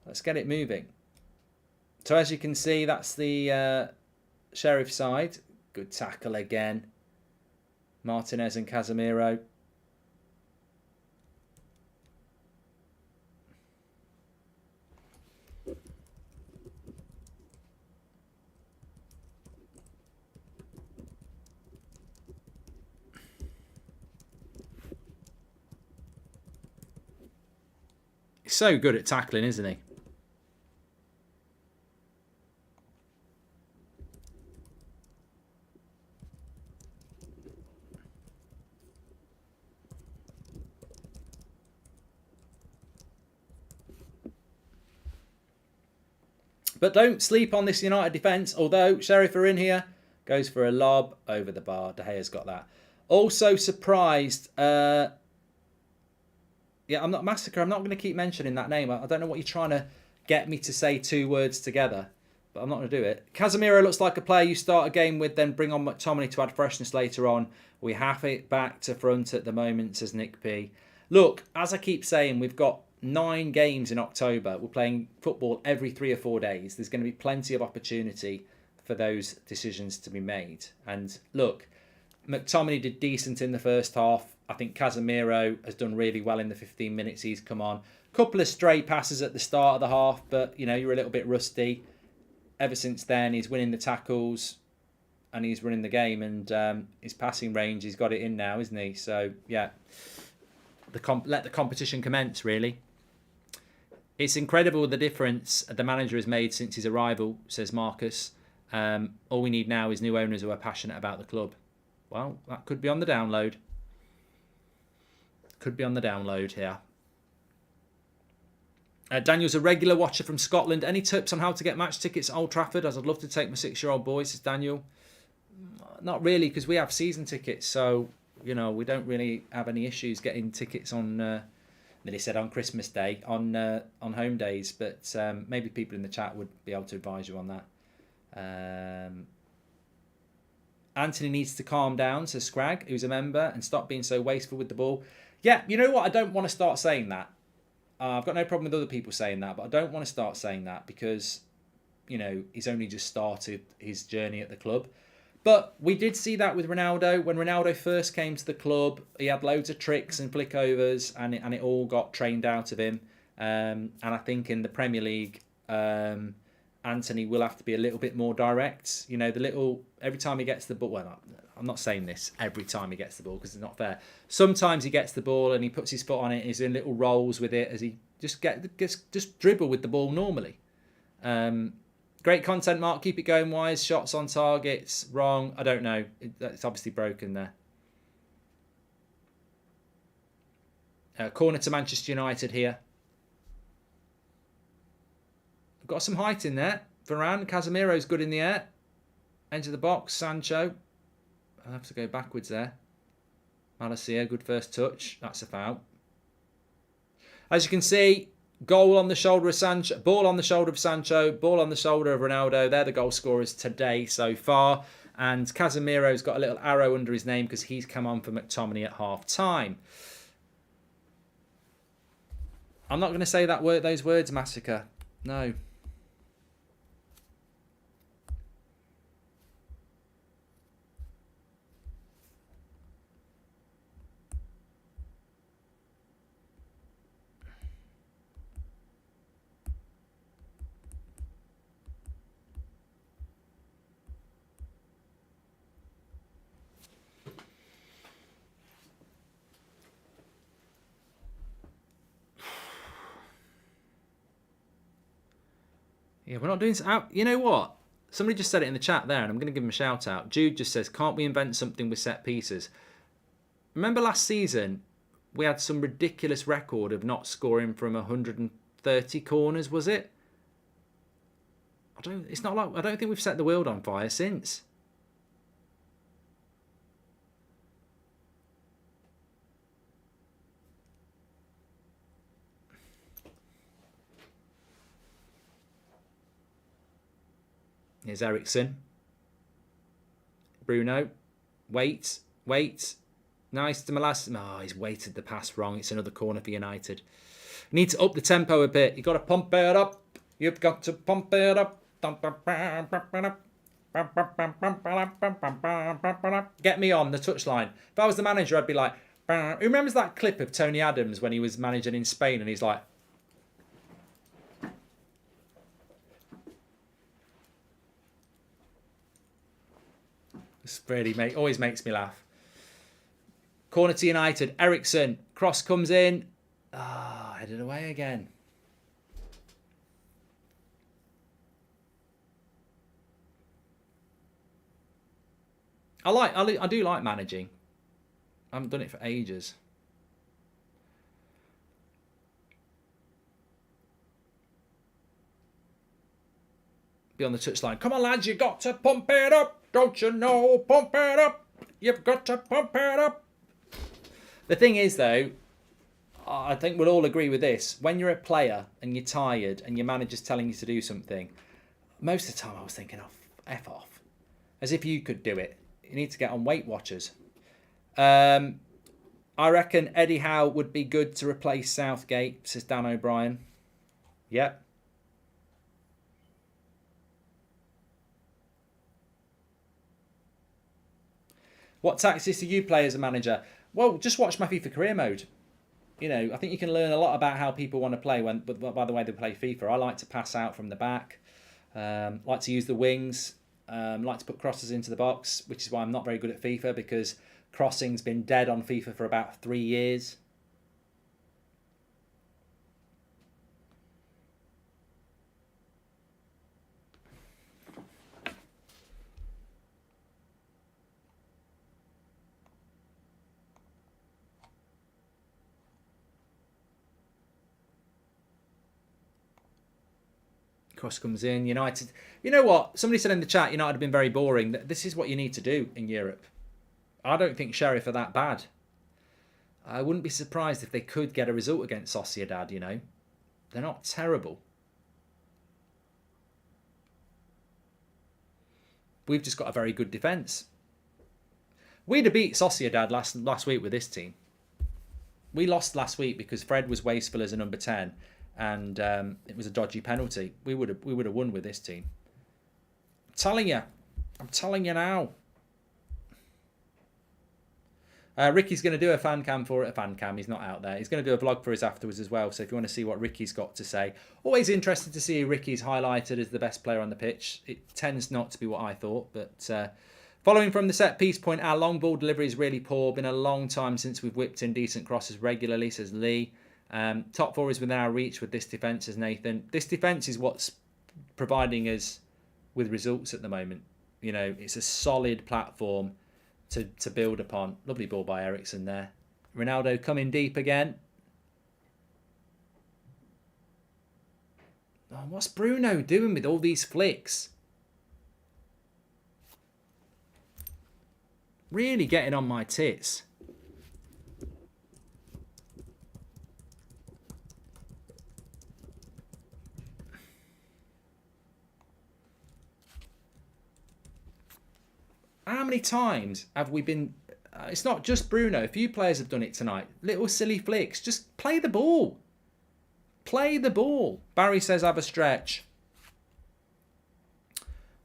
Let's get it moving. So as you can see, that's the Sheriff side. Good tackle again. Martinez and Casemiro. He's so good at tackling, isn't he? But don't sleep on this United defence, although Sheriff are in here. Goes for a lob over the bar. De Gea's got that. Also surprised. Yeah, I'm not Massacre. I'm not going to keep mentioning that name. I don't know what you're trying to get me to say two words together, but I'm not going to do it. Casemiro looks like a player you start a game with, then bring on McTominay to add freshness later on. We have it back to front at the moment, says Nick P. Look, as I keep saying, we've got 9 games in October. We're playing football every 3 or 4 days. There's going to be plenty of opportunity for those decisions to be made. And look, McTominay did decent in the first half. I think Casemiro has done really well in the 15 minutes he's come on. Couple of stray passes at the start of the half, but you know, you're a little bit rusty. Ever since then, he's winning the tackles and he's running the game, and his passing range, he's got it in now, isn't he? So yeah, let the competition commence, really. It's incredible the difference the manager has made since his arrival, says Marcus. All we need now is new owners who are passionate about the club. Well, that could be on the download. Could be on the download here. Daniel's a regular watcher from Scotland. Any tips on how to get match tickets at Old Trafford? As I'd love to take my 6-year-old boys, says Daniel. Not really, because we have season tickets. So, you know, we don't really have any issues getting tickets on... Nearly said on Christmas Day, on home days, but maybe people in the chat would be able to advise you on that. Anthony needs to calm down, says Scrag, who's a member, and stop being so wasteful with the ball. Yeah, you know what? I don't want to start saying that. I've got no problem with other people saying that, but I don't want to start saying that because, you know, he's only just started his journey at the club. But we did see that with Ronaldo. When Ronaldo first came to the club, he had loads of tricks and flickovers, and it all got trained out of him. And I think in the Premier League, Anthony will have to be a little bit more direct. You know, every time he gets the ball. Well, I'm not saying this every time he gets the ball because it's not fair. Sometimes he gets the ball and he puts his foot on it. And he's doing little rolls with it as he just dribble with the ball normally. Great content, Mark. Keep it going, Wise. Shots on targets. Wrong. I don't know. It's obviously broken there. Corner to Manchester United here. We've got some height in there. Varane. Casemiro's good in the air. Enter the box. Sancho. I'll have to go backwards there. Malacia. Good first touch. That's a foul. As you can see... Goal on the shoulder of Sancho, ball on the shoulder of Sancho, ball on the shoulder of Ronaldo. They're the goal scorers today so far. And Casemiro's got a little arrow under his name because he's come on for McTominay at half time. I'm not going to say those words, Massacre. No. Yeah, we're not doing... You know what? Somebody just said it in the chat there, and I'm going to give him a shout out. Jude just says, can't we invent something with set pieces? Remember last season, we had some ridiculous record of not scoring from 130 corners, was it? I don't think we've set the world on fire since. Here's Ericsson. Bruno. Wait. Nice to Malas. Oh, he's weighted the pass wrong. It's another corner for United. You need to up the tempo a bit. You've got to pump it up. You've got to pump it up. Get me on the touchline. If I was the manager, I'd be like, who remembers that clip of Tony Adams when he was managing in Spain and he's like, this really always makes me laugh. Corner to United, Ericsson, cross comes in. Headed away again. I do like managing. I haven't done it for ages. Be on the touchline. Come on, lads, you got to pump it up. Don't you know? Pump it up. You've got to pump it up. The thing is, though, I think we'll all agree with this. When you're a player and you're tired and your manager's telling you to do something, most of the time I was thinking, oh, F off. As if you could do it. You need to get on Weight Watchers. I reckon Eddie Howe would be good to replace Southgate, says Dan O'Brien. Yep. What tactics do you play as a manager? Well, just watch my FIFA career mode. You know, I think you can learn a lot about how people want to play by the way they play FIFA. I like to pass out from the back. Like to use the wings. Like to put crosses into the box, which is why I'm not very good at FIFA, because crossing's been dead on FIFA for about 3 years. Cross comes in, United. You know what? Somebody said in the chat, United have been very boring. This is what you need to do in Europe. I don't think Sheriff are that bad. I wouldn't be surprised if they could get a result against Sociedad, They're not terrible. We've just got a very good defence. We'd have beat Sociedad last week with this team. We lost last week because Fred was wasteful as a number 10. And it was a dodgy penalty. We would have won with this team. I'm telling you now. Ricky's going to do a fan cam for it. A fan cam. He's not out there. He's going to do a vlog for us afterwards as well. So if you want to see what Ricky's got to say, always interested to see Ricky's highlighted as the best player on the pitch. It tends not to be what I thought, but following from the set piece point, our long ball delivery is really poor. Been a long time since we've whipped in decent crosses regularly, says Lee. Top four is within our reach with this defence, as Nathan. This defence is what's providing us with results at the moment. It's a solid platform to build upon. Lovely ball by Ericsson there. Ronaldo coming deep again. Oh, what's Bruno doing with all these flicks? Really getting on my tits. How many times have we been... it's not just Bruno. A few players have done it tonight. Little silly flicks. Just play the ball. Play the ball. Barry says have a stretch.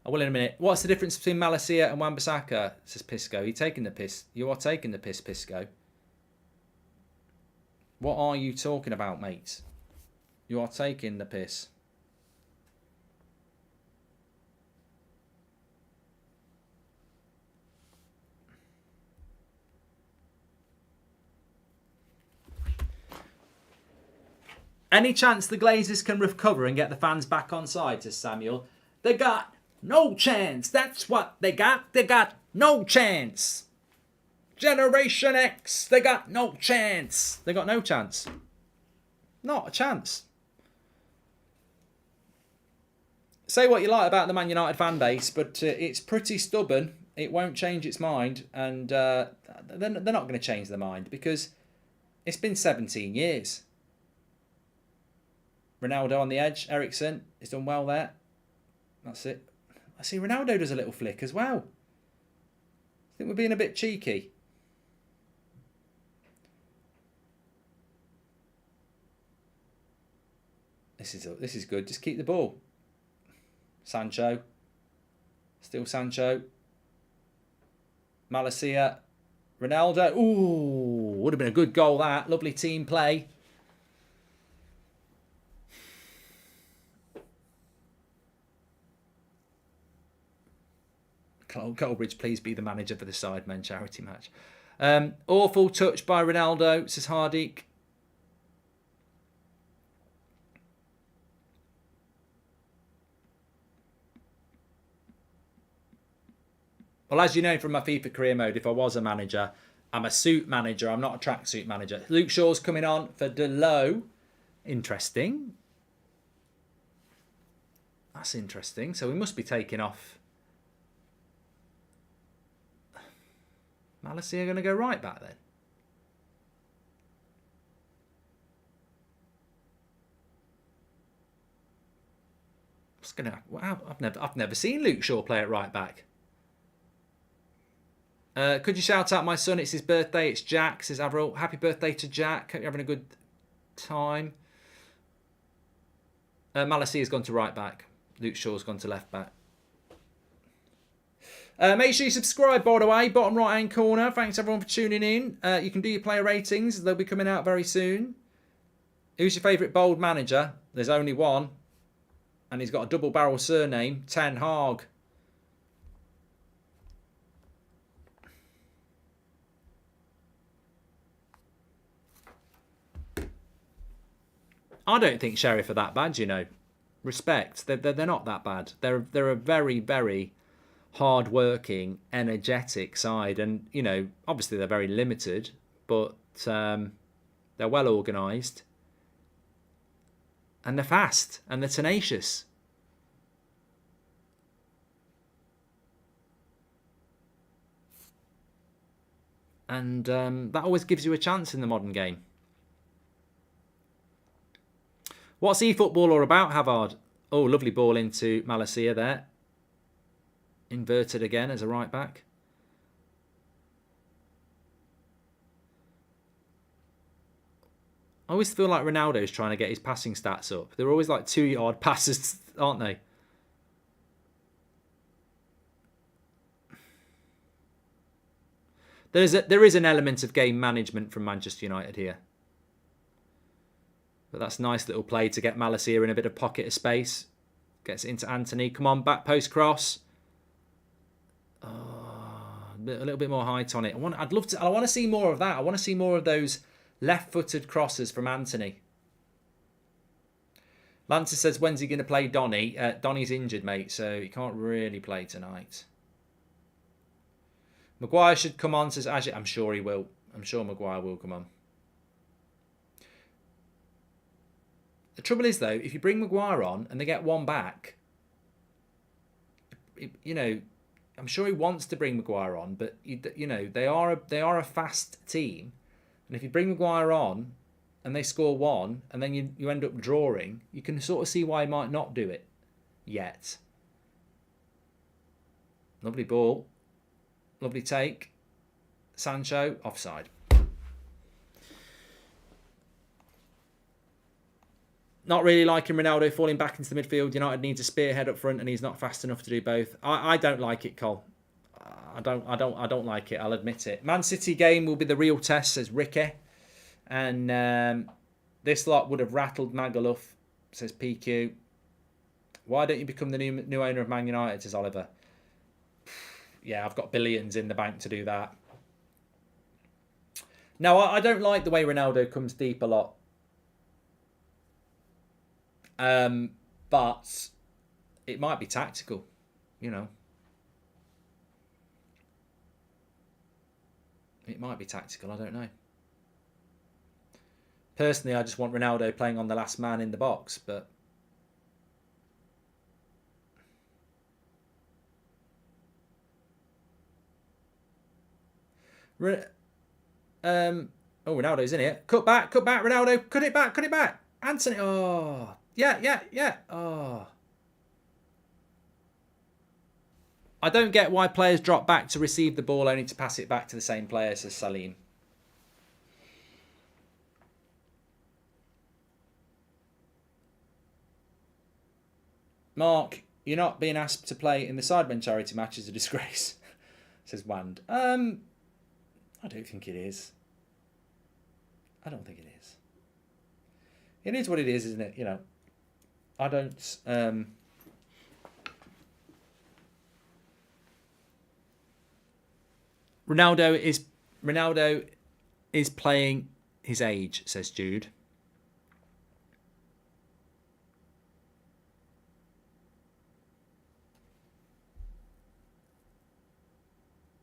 I will in a minute. What's the difference between Malacia and Wan-Bissaka? Says Pisco. You're taking the piss. You are taking the piss, Pisco. What are you talking about, mate? You are taking the piss. Any chance the Glazers can recover and get the fans back on side, says Samuel. They got no chance. That's what they got. They got no chance. Generation X, they got no chance. They got no chance. Not a chance. Say what you like about the Man United fan base, but it's pretty stubborn. It won't change its mind, and they're not going to change their mind because it's been 17 years. Ronaldo on the edge. Ericsson has done well there. That's it. I see Ronaldo does a little flick as well. I think we're being a bit cheeky. This is good. Just keep the ball. Sancho. Still Sancho. Malacia. Ronaldo. Ooh, would have been a good goal that. Lovely team play. Goldbridge, please be the manager for the Sidemen charity match. Awful touch by Ronaldo, says Hardik. Well, as you know from my FIFA career mode, if I was a manager, I'm a suit manager. I'm not a tracksuit manager. Luke Shaw's coming on for Delo. Interesting. That's interesting. So we must be taking off. Malacia going to go right back then. What's going to? Wow, I've never seen Luke Shaw play at right back. Could you shout out my son? It's his birthday. It's Jack, says Avril. Happy birthday to Jack. Hope you're having a good time. Malacia's gone to right back. Luke Shaw's gone to left back. Make sure you subscribe, by the way. Bottom right hand corner. Thanks everyone for tuning in. You can do your player ratings. They'll be coming out very soon. Who's your favourite bold manager? There's only one. And he's got a double barrel surname. Ten Hag. I don't think Sheriff are that bad, you know. Respect. They're not that bad. They're a very, very hard-working, energetic side. And, you know, obviously they're very limited, but they're well organised. And they're fast. And they're tenacious. And that always gives you a chance in the modern game. What's eFootball all about, Havard? Oh, lovely ball into Malacia there. Inverted again as a right back. I always feel like Ronaldo's trying to get his passing stats up. They're always like 2-yard passes, aren't they? There is an element of game management from Manchester United here. But that's a nice little play to get Malacia in a bit of pocket of space. Gets it into Anthony. Come on, back post cross. Oh, a little bit more height on it. I want to see more of that. I want to see more of those left-footed crosses from Anthony. Lancer says, when's he going to play Donny? Donny's injured, mate, so he can't really play tonight. Maguire should come on, says Ajit. I'm sure he will. I'm sure Maguire will come on. The trouble is, though, if you bring Maguire on and they get one back, you know, I'm sure he wants to bring Maguire on, but you know they are a fast team, and if you bring Maguire on and they score one and then you end up drawing, you can sort of see why he might not do it yet. Lovely ball, lovely take. Sancho offside. Not really liking Ronaldo falling back into the midfield. United needs a spearhead up front, and he's not fast enough to do both. I don't like it, Cole. I don't like it. I'll admit it. Man City game will be the real test, says Ricky, and this lot would have rattled Magaluf, says PQ. Why don't you become the new owner of Man United, says Oliver. Yeah, I've got billions in the bank to do that. No, I don't like the way Ronaldo comes deep a lot. But it might be tactical, you know. It might be tactical, I don't know. Personally, I just want Ronaldo playing on the last man in the box, but... Oh, Ronaldo's in here. Cut back, Ronaldo. Cut it back. Anthony, oh... Yeah. Oh. I don't get why players drop back to receive the ball only to pass it back to the same player, says Salim. Mark, You're not being asked to play in the Sidemen charity match is a disgrace, says Wand. I don't think it is. I don't think it is. It is what it is, isn't it? You know, I don't... Ronaldo is playing his age, says Jude.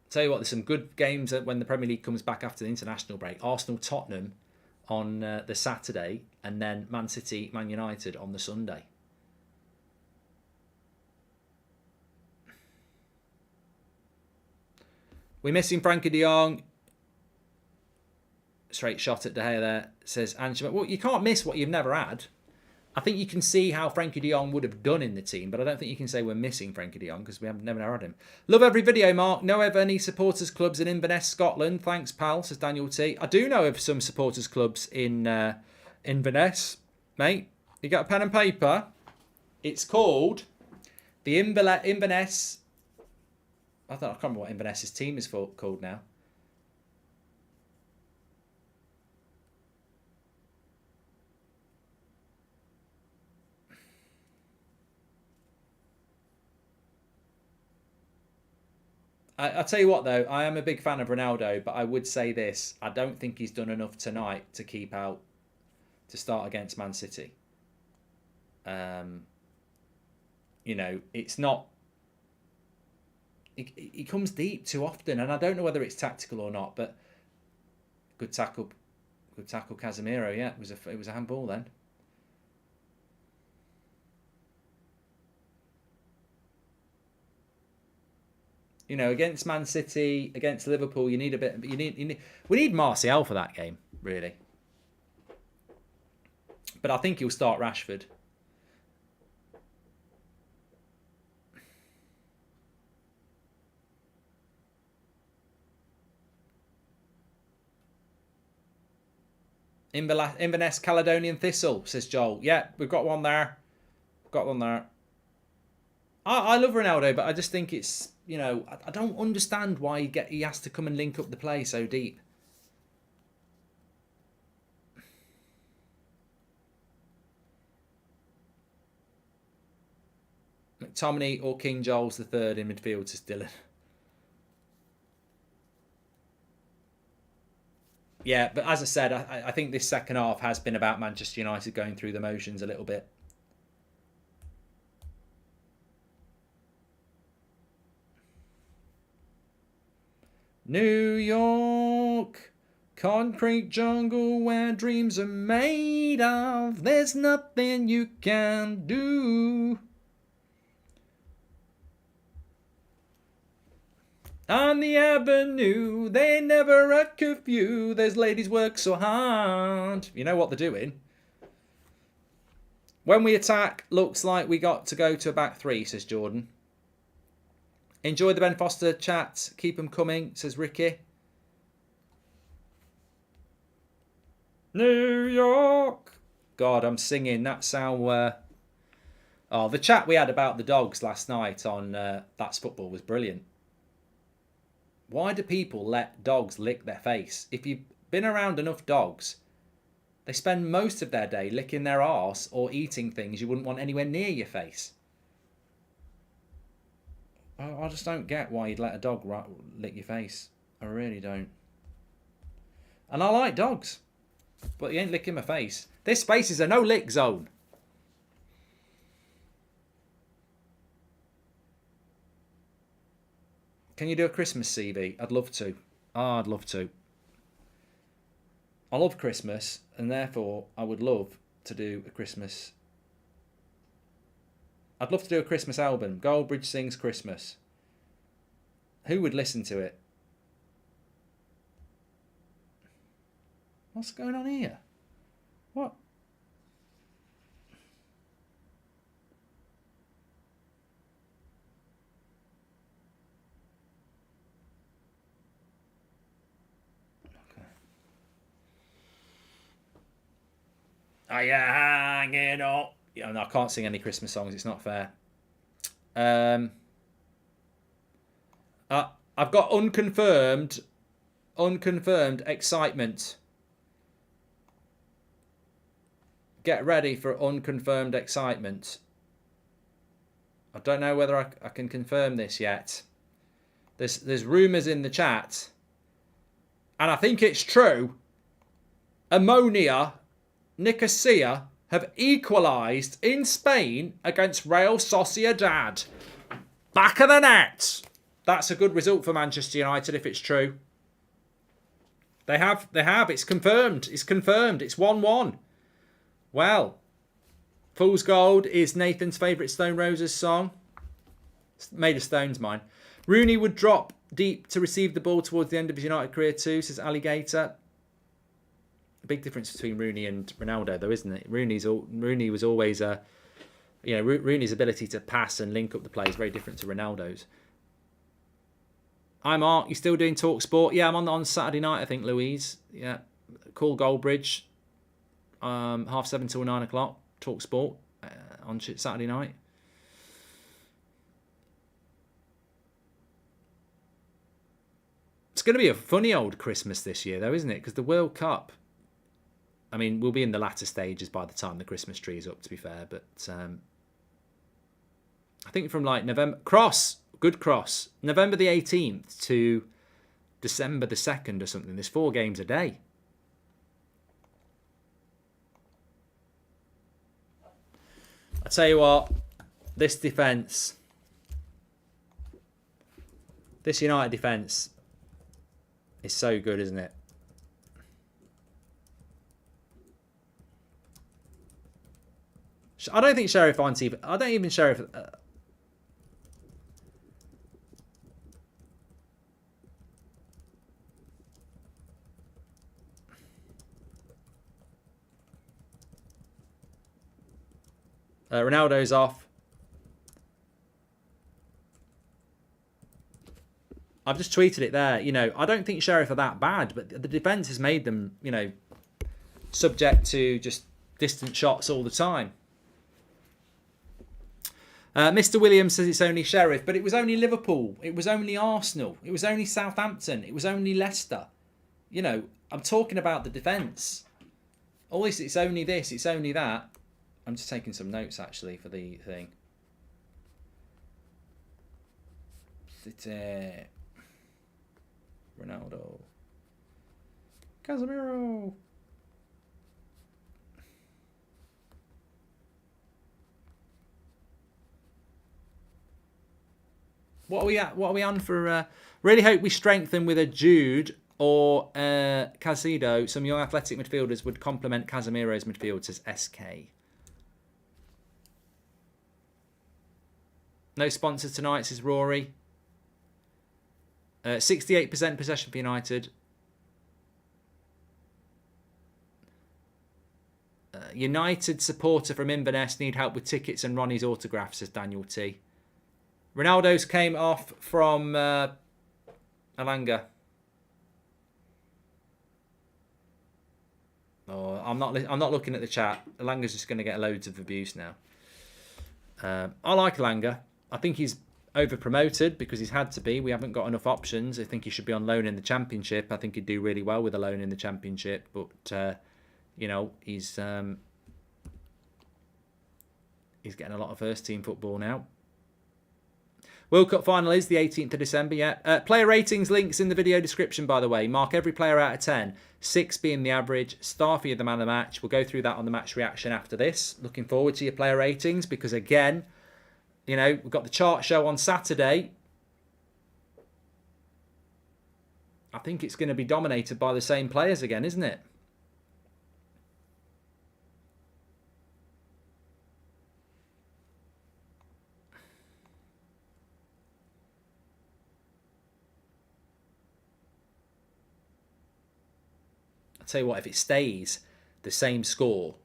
Tell you what, there's some good games when the Premier League comes back after the international break. Arsenal-Tottenham on the Saturday, and then Man City, Man United on the Sunday. We're missing Frankie de Jong. Straight shot at De Gea there, says Angela. Well, you can't miss what you've never had. I think you can see how Frankie de Jong would have done in the team, but I don't think you can say we're missing Frankie de Jong because we have never had him. Love every video, Mark. Know of any supporters clubs in Inverness, Scotland? Thanks, pal, says Daniel T. I do know of some supporters clubs in Inverness, mate. You got a pen and paper? It's called the Inverness... I can't remember what Inverness's team is called now. I'll tell you what, though. I am a big fan of Ronaldo, but I would say this. I don't think he's done enough tonight to keep out, to start against Man City. You know, it's not... He comes deep too often, and I don't know whether it's tactical or not, but good tackle Casemiro. Yeah, it was a handball then. You know, against Man City, against Liverpool, you need a bit. We need Martial for that game, really. But I think he'll start Rashford. Inverness Caledonian Thistle, says Joel. Yeah, we've got one there. I love Ronaldo, but I just think it's, you know, I don't understand why he has to come and link up the play so deep. McTominay or King Joel's the third in midfield, says Dylan. Yeah, but as I said, I think this second half has been about Manchester United going through the motions a little bit. New York, concrete jungle where dreams are made of. There's nothing you can do. On the avenue, they never at curfew. Those ladies work so hard. You know what they're doing. When we attack, looks like we got to go to a back three, says Jordan. Enjoy the Ben Foster chat. Keep them coming, says Ricky. New York. God, I'm singing. That's how... Oh, the chat we had about the dogs last night on That's Football was brilliant. Why do people let dogs lick their face? If you've been around enough dogs, they spend most of their day licking their arse or eating things you wouldn't want anywhere near your face. I just don't get why you'd let a dog lick your face. I really don't. And I like dogs, but he ain't licking my face. This space is a no-lick zone. Can you do a Christmas CV? I'd love to. Oh, I'd love to. I love Christmas, and therefore I would love to do a Christmas... I'd love to do a Christmas album. Goldbridge sings Christmas. Who would listen to it? What's going on here? What? Okay. Are you hanging up? Yeah, no, I can't sing any Christmas songs. It's not fair. I've got unconfirmed excitement. Get ready for unconfirmed excitement. I don't know whether I can confirm this yet. There's rumours in the chat, and I think it's true. Ammonia, Nicosia have equalised in Spain against Real Sociedad. Back of the net. That's a good result for Manchester United if it's true. They have. It's confirmed. It's 1-1. Well, Fool's Gold is Nathan's favourite Stone Roses song. It's made of stones, mine. Rooney would drop deep to receive the ball towards the end of his United career too, says Alligator. Big difference between Rooney and Ronaldo, though, isn't it? Rooney was always Rooney's ability to pass and link up the play is very different to Ronaldo's. Hi Mark, you still doing Talk Sport? Yeah, I'm on Saturday night, I think, Louise. Yeah, call Goldbridge, 7:30 till 9 o'clock. Talk Sport on Saturday night. It's going to be a funny old Christmas this year, though, isn't it? Because the World Cup, I mean, we'll be in the latter stages by the time the Christmas tree is up, to be fair. But I think from like November... Good cross. November the 18th to December the 2nd or something. There's 4 games a day. I tell you what, this defence... This United defence is so good, isn't it? I don't think Sheriff aren't even... I don't even Sheriff... Ronaldo's off. I've just tweeted it there. You know, I don't think Sheriff are that bad, but the defence has made them, you know, subject to just distant shots all the time. Mr. Williams says it's only Sheriff, but it was only Liverpool. It was only Arsenal. It was only Southampton. It was only Leicester. You know, I'm talking about the defence. All this, it's only this, it's only that. I'm just taking some notes, actually, for the thing. City. Ronaldo. Casemiro. What are we at? What are we on for? Really hope we strengthen with a Jude or Casido. Some young athletic midfielders would complement Casemiro's midfield, says SK. No sponsors tonight, says Rory. 68% possession for United. United supporter from Inverness need help with tickets and Ronnie's autograph, says Daniel T. Ronaldo's came off from Alanga. Oh, I'm not looking at the chat. Alanga's just going to get loads of abuse now. I like Alanga. I think he's over-promoted because he's had to be. We haven't got enough options. I think he should be on loan in the Championship. I think he'd do really well with a loan in the Championship. But, you know, he's getting a lot of first-team football now. World Cup final is the 18th of December, yeah. Player ratings links in the video description, by the way. Mark every player out of 10. 6 being the average. Starfy the man of the match. We'll go through that on the match reaction after this. Looking forward to your player ratings because, again, you know, we've got the chart show on Saturday. I think it's going to be dominated by the same players again, isn't it? I'll tell you what, if it stays the same score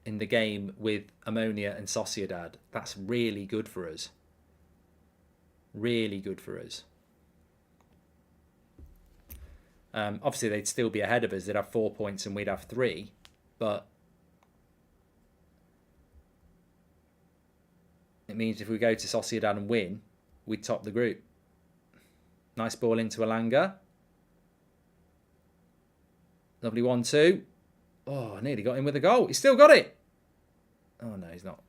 in the game with Ammonia and Sociedad, that's really good for us. Really good for us. Obviously, they'd still be ahead of us. They'd have 4 points and we'd have 3. But It means if we go to Sociedad and win, we top the group. Nice ball into Alanga. Lovely 1-2. Oh, nearly got him with a goal. He's still got it. Oh, no, he's not.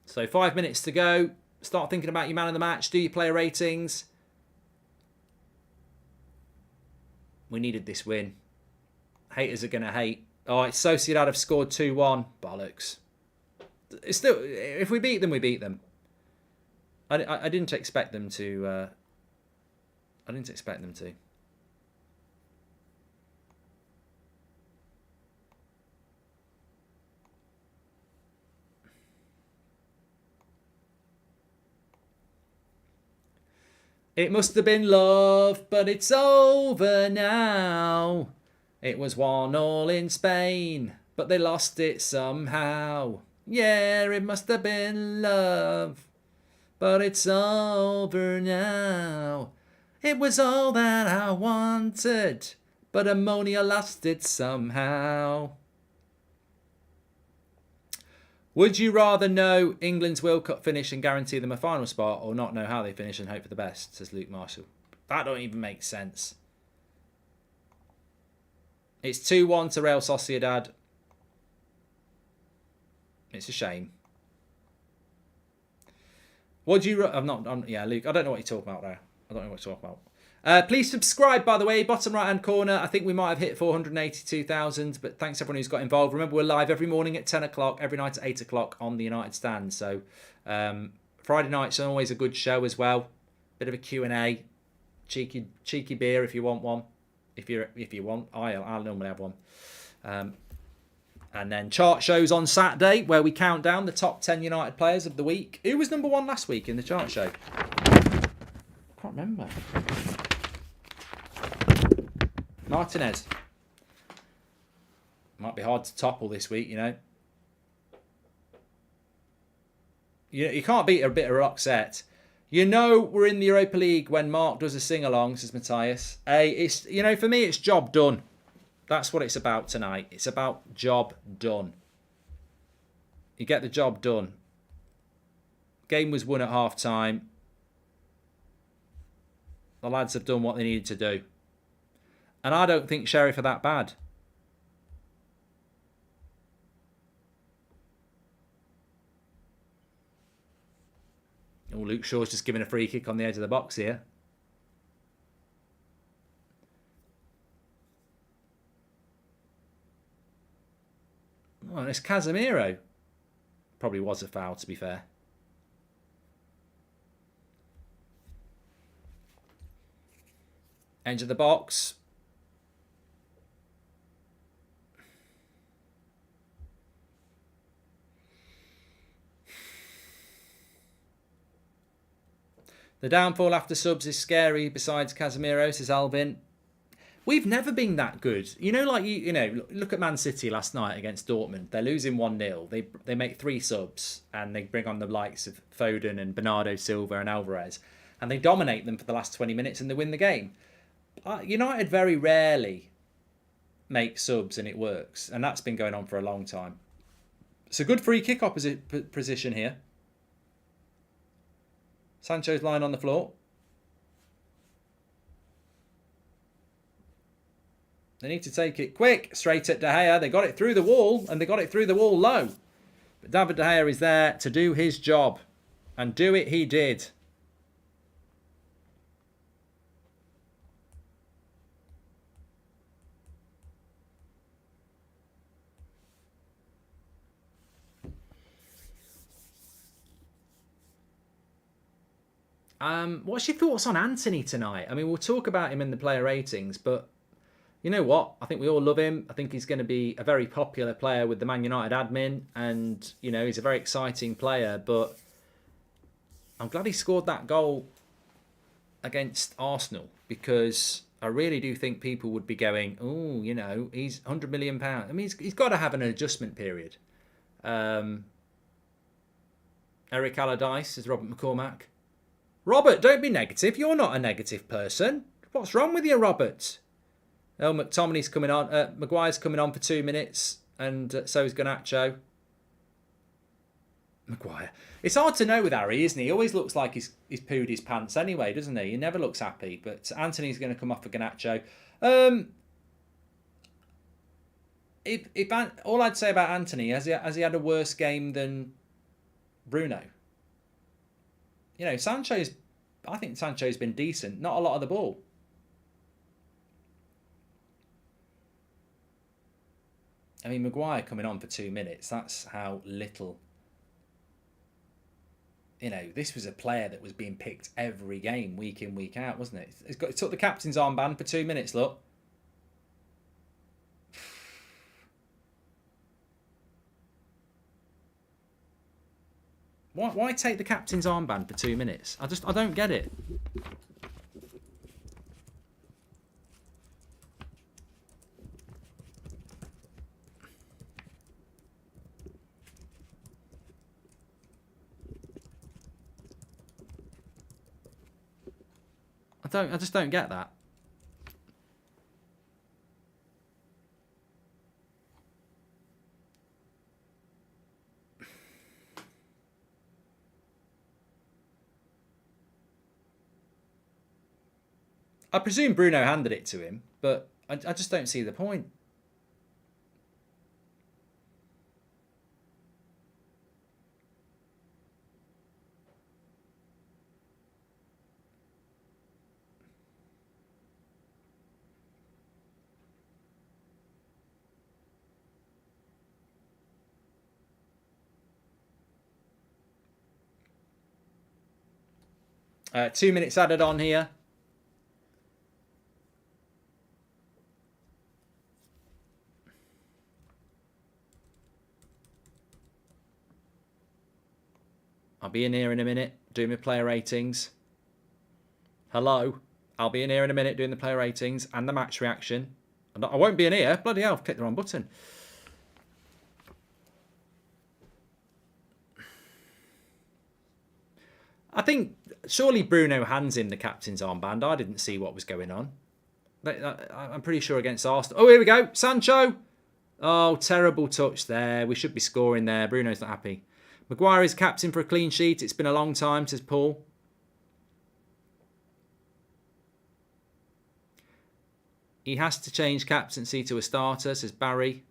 So 5 minutes to go. Start thinking about your man of the match. Do your player ratings. We needed this win. Haters are going to hate. Oh, it's Sociedad have scored 2-1. Bollocks. It's still, if we beat them, we beat them. I didn't expect them to. I didn't expect them to. It must have been love, but it's over now. It was 1-1 in Spain, but they lost it somehow. Yeah, it must have been love, but it's over now. It was all that I wanted, but ammonia lost it somehow. Would you rather know England's World Cup finish and guarantee them a final spot, or not know how they finish and hope for the best, says Luke Marshall. That don't even make sense. It's 2-1 to Real Sociedad. It's a shame. What do you... yeah, Luke, I don't know what you're talking about there. I don't know what you're talking about. Please subscribe, by the way. Bottom right-hand corner. I think we might have hit 482,000. But thanks everyone who's got involved. Remember, we're live every morning at 10 o'clock. Every night at 8 o'clock on the United Stand. So Friday nights are always a good show as well. Bit of a Q&A. Cheeky beer if you want one. If you want. I'll normally have one. And then chart shows on Saturday where we count down the top 10 United players of the week. Who was number 1 last week in the chart show? I can't remember. Martinez. Might be hard to topple this week, you know. You can't beat a bit of rock set. You know we're in the Europa League when Mark does a sing-along, says Matthias. It's, you know, for me it's job done. That's what it's about tonight. It's about job done. You get the job done. Game was won at half-time. The lads have done what they needed to do. And I don't think Sheriff are that bad. Oh, Luke Shaw's just giving a free kick on the edge of the box here. Oh, and it's Casemiro. Probably was a foul, to be fair. Edge of the box. The downfall after subs is scary besides Casemiro, says Alvin. We've never been that good. You know, like, you know, look at Man City last night against Dortmund. They're losing 1-0. They make 3 subs and they bring on the likes of Foden and Bernardo Silva and Alvarez. And they dominate them for the last 20 minutes and they win the game. United very rarely make subs and it works. And that's been going on for a long time. It's a good free kick opposite position here. Sancho's lying on the floor. They need to take it quick, straight at De Gea. They got it through the wall, and they got it through the wall low. But David De Gea is there to do his job. And do it he did. What's your thoughts on Anthony tonight? I mean, we'll talk about him in the player ratings, but you know what? I think we all love him. I think he's going to be a very popular player with the Man United admin, and you know, he's a very exciting player, but I'm glad he scored that goal against Arsenal, because I really do think people would be going, oh, you know, he's £100 million. I mean, he's got to have an adjustment period. Eric Allardyce is Robert McCormack. Robert, don't be negative. You're not a negative person. What's wrong with you, Robert? Oh, McTominay's coming on. Maguire's coming on for 2 minutes, and so is Garnacho. Maguire. It's hard to know with Harry, isn't he? He always looks like he's pooed his pants anyway, doesn't he? He never looks happy. But Anthony's going to come off for Garnacho. All I'd say about Anthony, has he had a worse game than Bruno? You know, I think Sancho's been decent. Not a lot of the ball. I mean, Maguire coming on for 2 minutes. That's how little. You know, this was a player that was being picked every game, week in, week out, wasn't it? It took the captain's armband for 2 minutes, look. Why take the captain's armband for 2 minutes? I don't get it. I just don't get that. I presume Bruno handed it to him, but I just don't see the point. Two minutes added on here. I'll be in here in a minute doing my player ratings. Hello. I'll be in here in a minute doing the player ratings and the match reaction. I won't be in here. Bloody hell, I've clicked the wrong button. I think surely Bruno hands him the captain's armband. I didn't see what was going on. I'm pretty sure against Arsenal. Oh, here we go. Sancho. Oh, terrible touch there. We should be scoring there. Bruno's not happy. Maguire is captain for a clean sheet. It's been a long time, says Paul. He has to change captaincy to a starter, says Barry.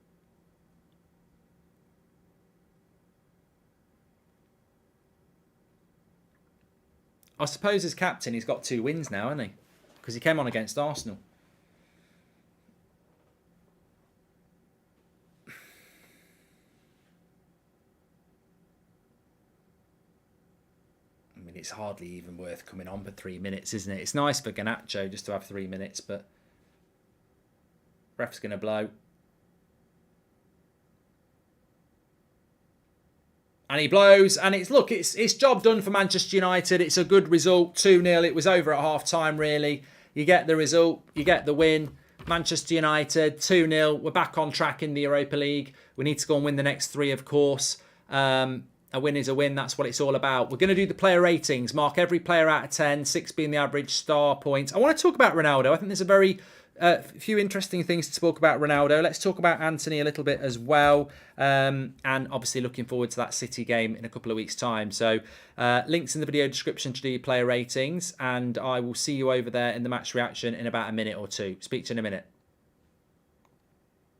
I suppose as captain, he's got 2 wins now, hasn't he? Because he came on against Arsenal. I mean, it's hardly even worth coming on for 3 minutes, isn't it? It's nice for Garnacho just to have 3 minutes, but ref's going to blow. And he blows, and it's job done for Manchester United. It's a good result, 2-0. It was over at half-time, really. You get the result, you get the win. Manchester United, 2-0. We're back on track in the Europa League. We need to go and win the next 3, of course. A win is a win. That's what it's all about. We're going to do the player ratings. Mark every player out of 10, 6 being the average star points. I want to talk about Ronaldo. I think there's a very few interesting things to talk about Ronaldo. Let's talk about Anthony a little bit as well. And obviously looking forward to that City game in a couple of weeks' time. So links in the video description to do your player ratings. And I will see you over there in the match reaction in about a minute or two. Speak to you in a minute.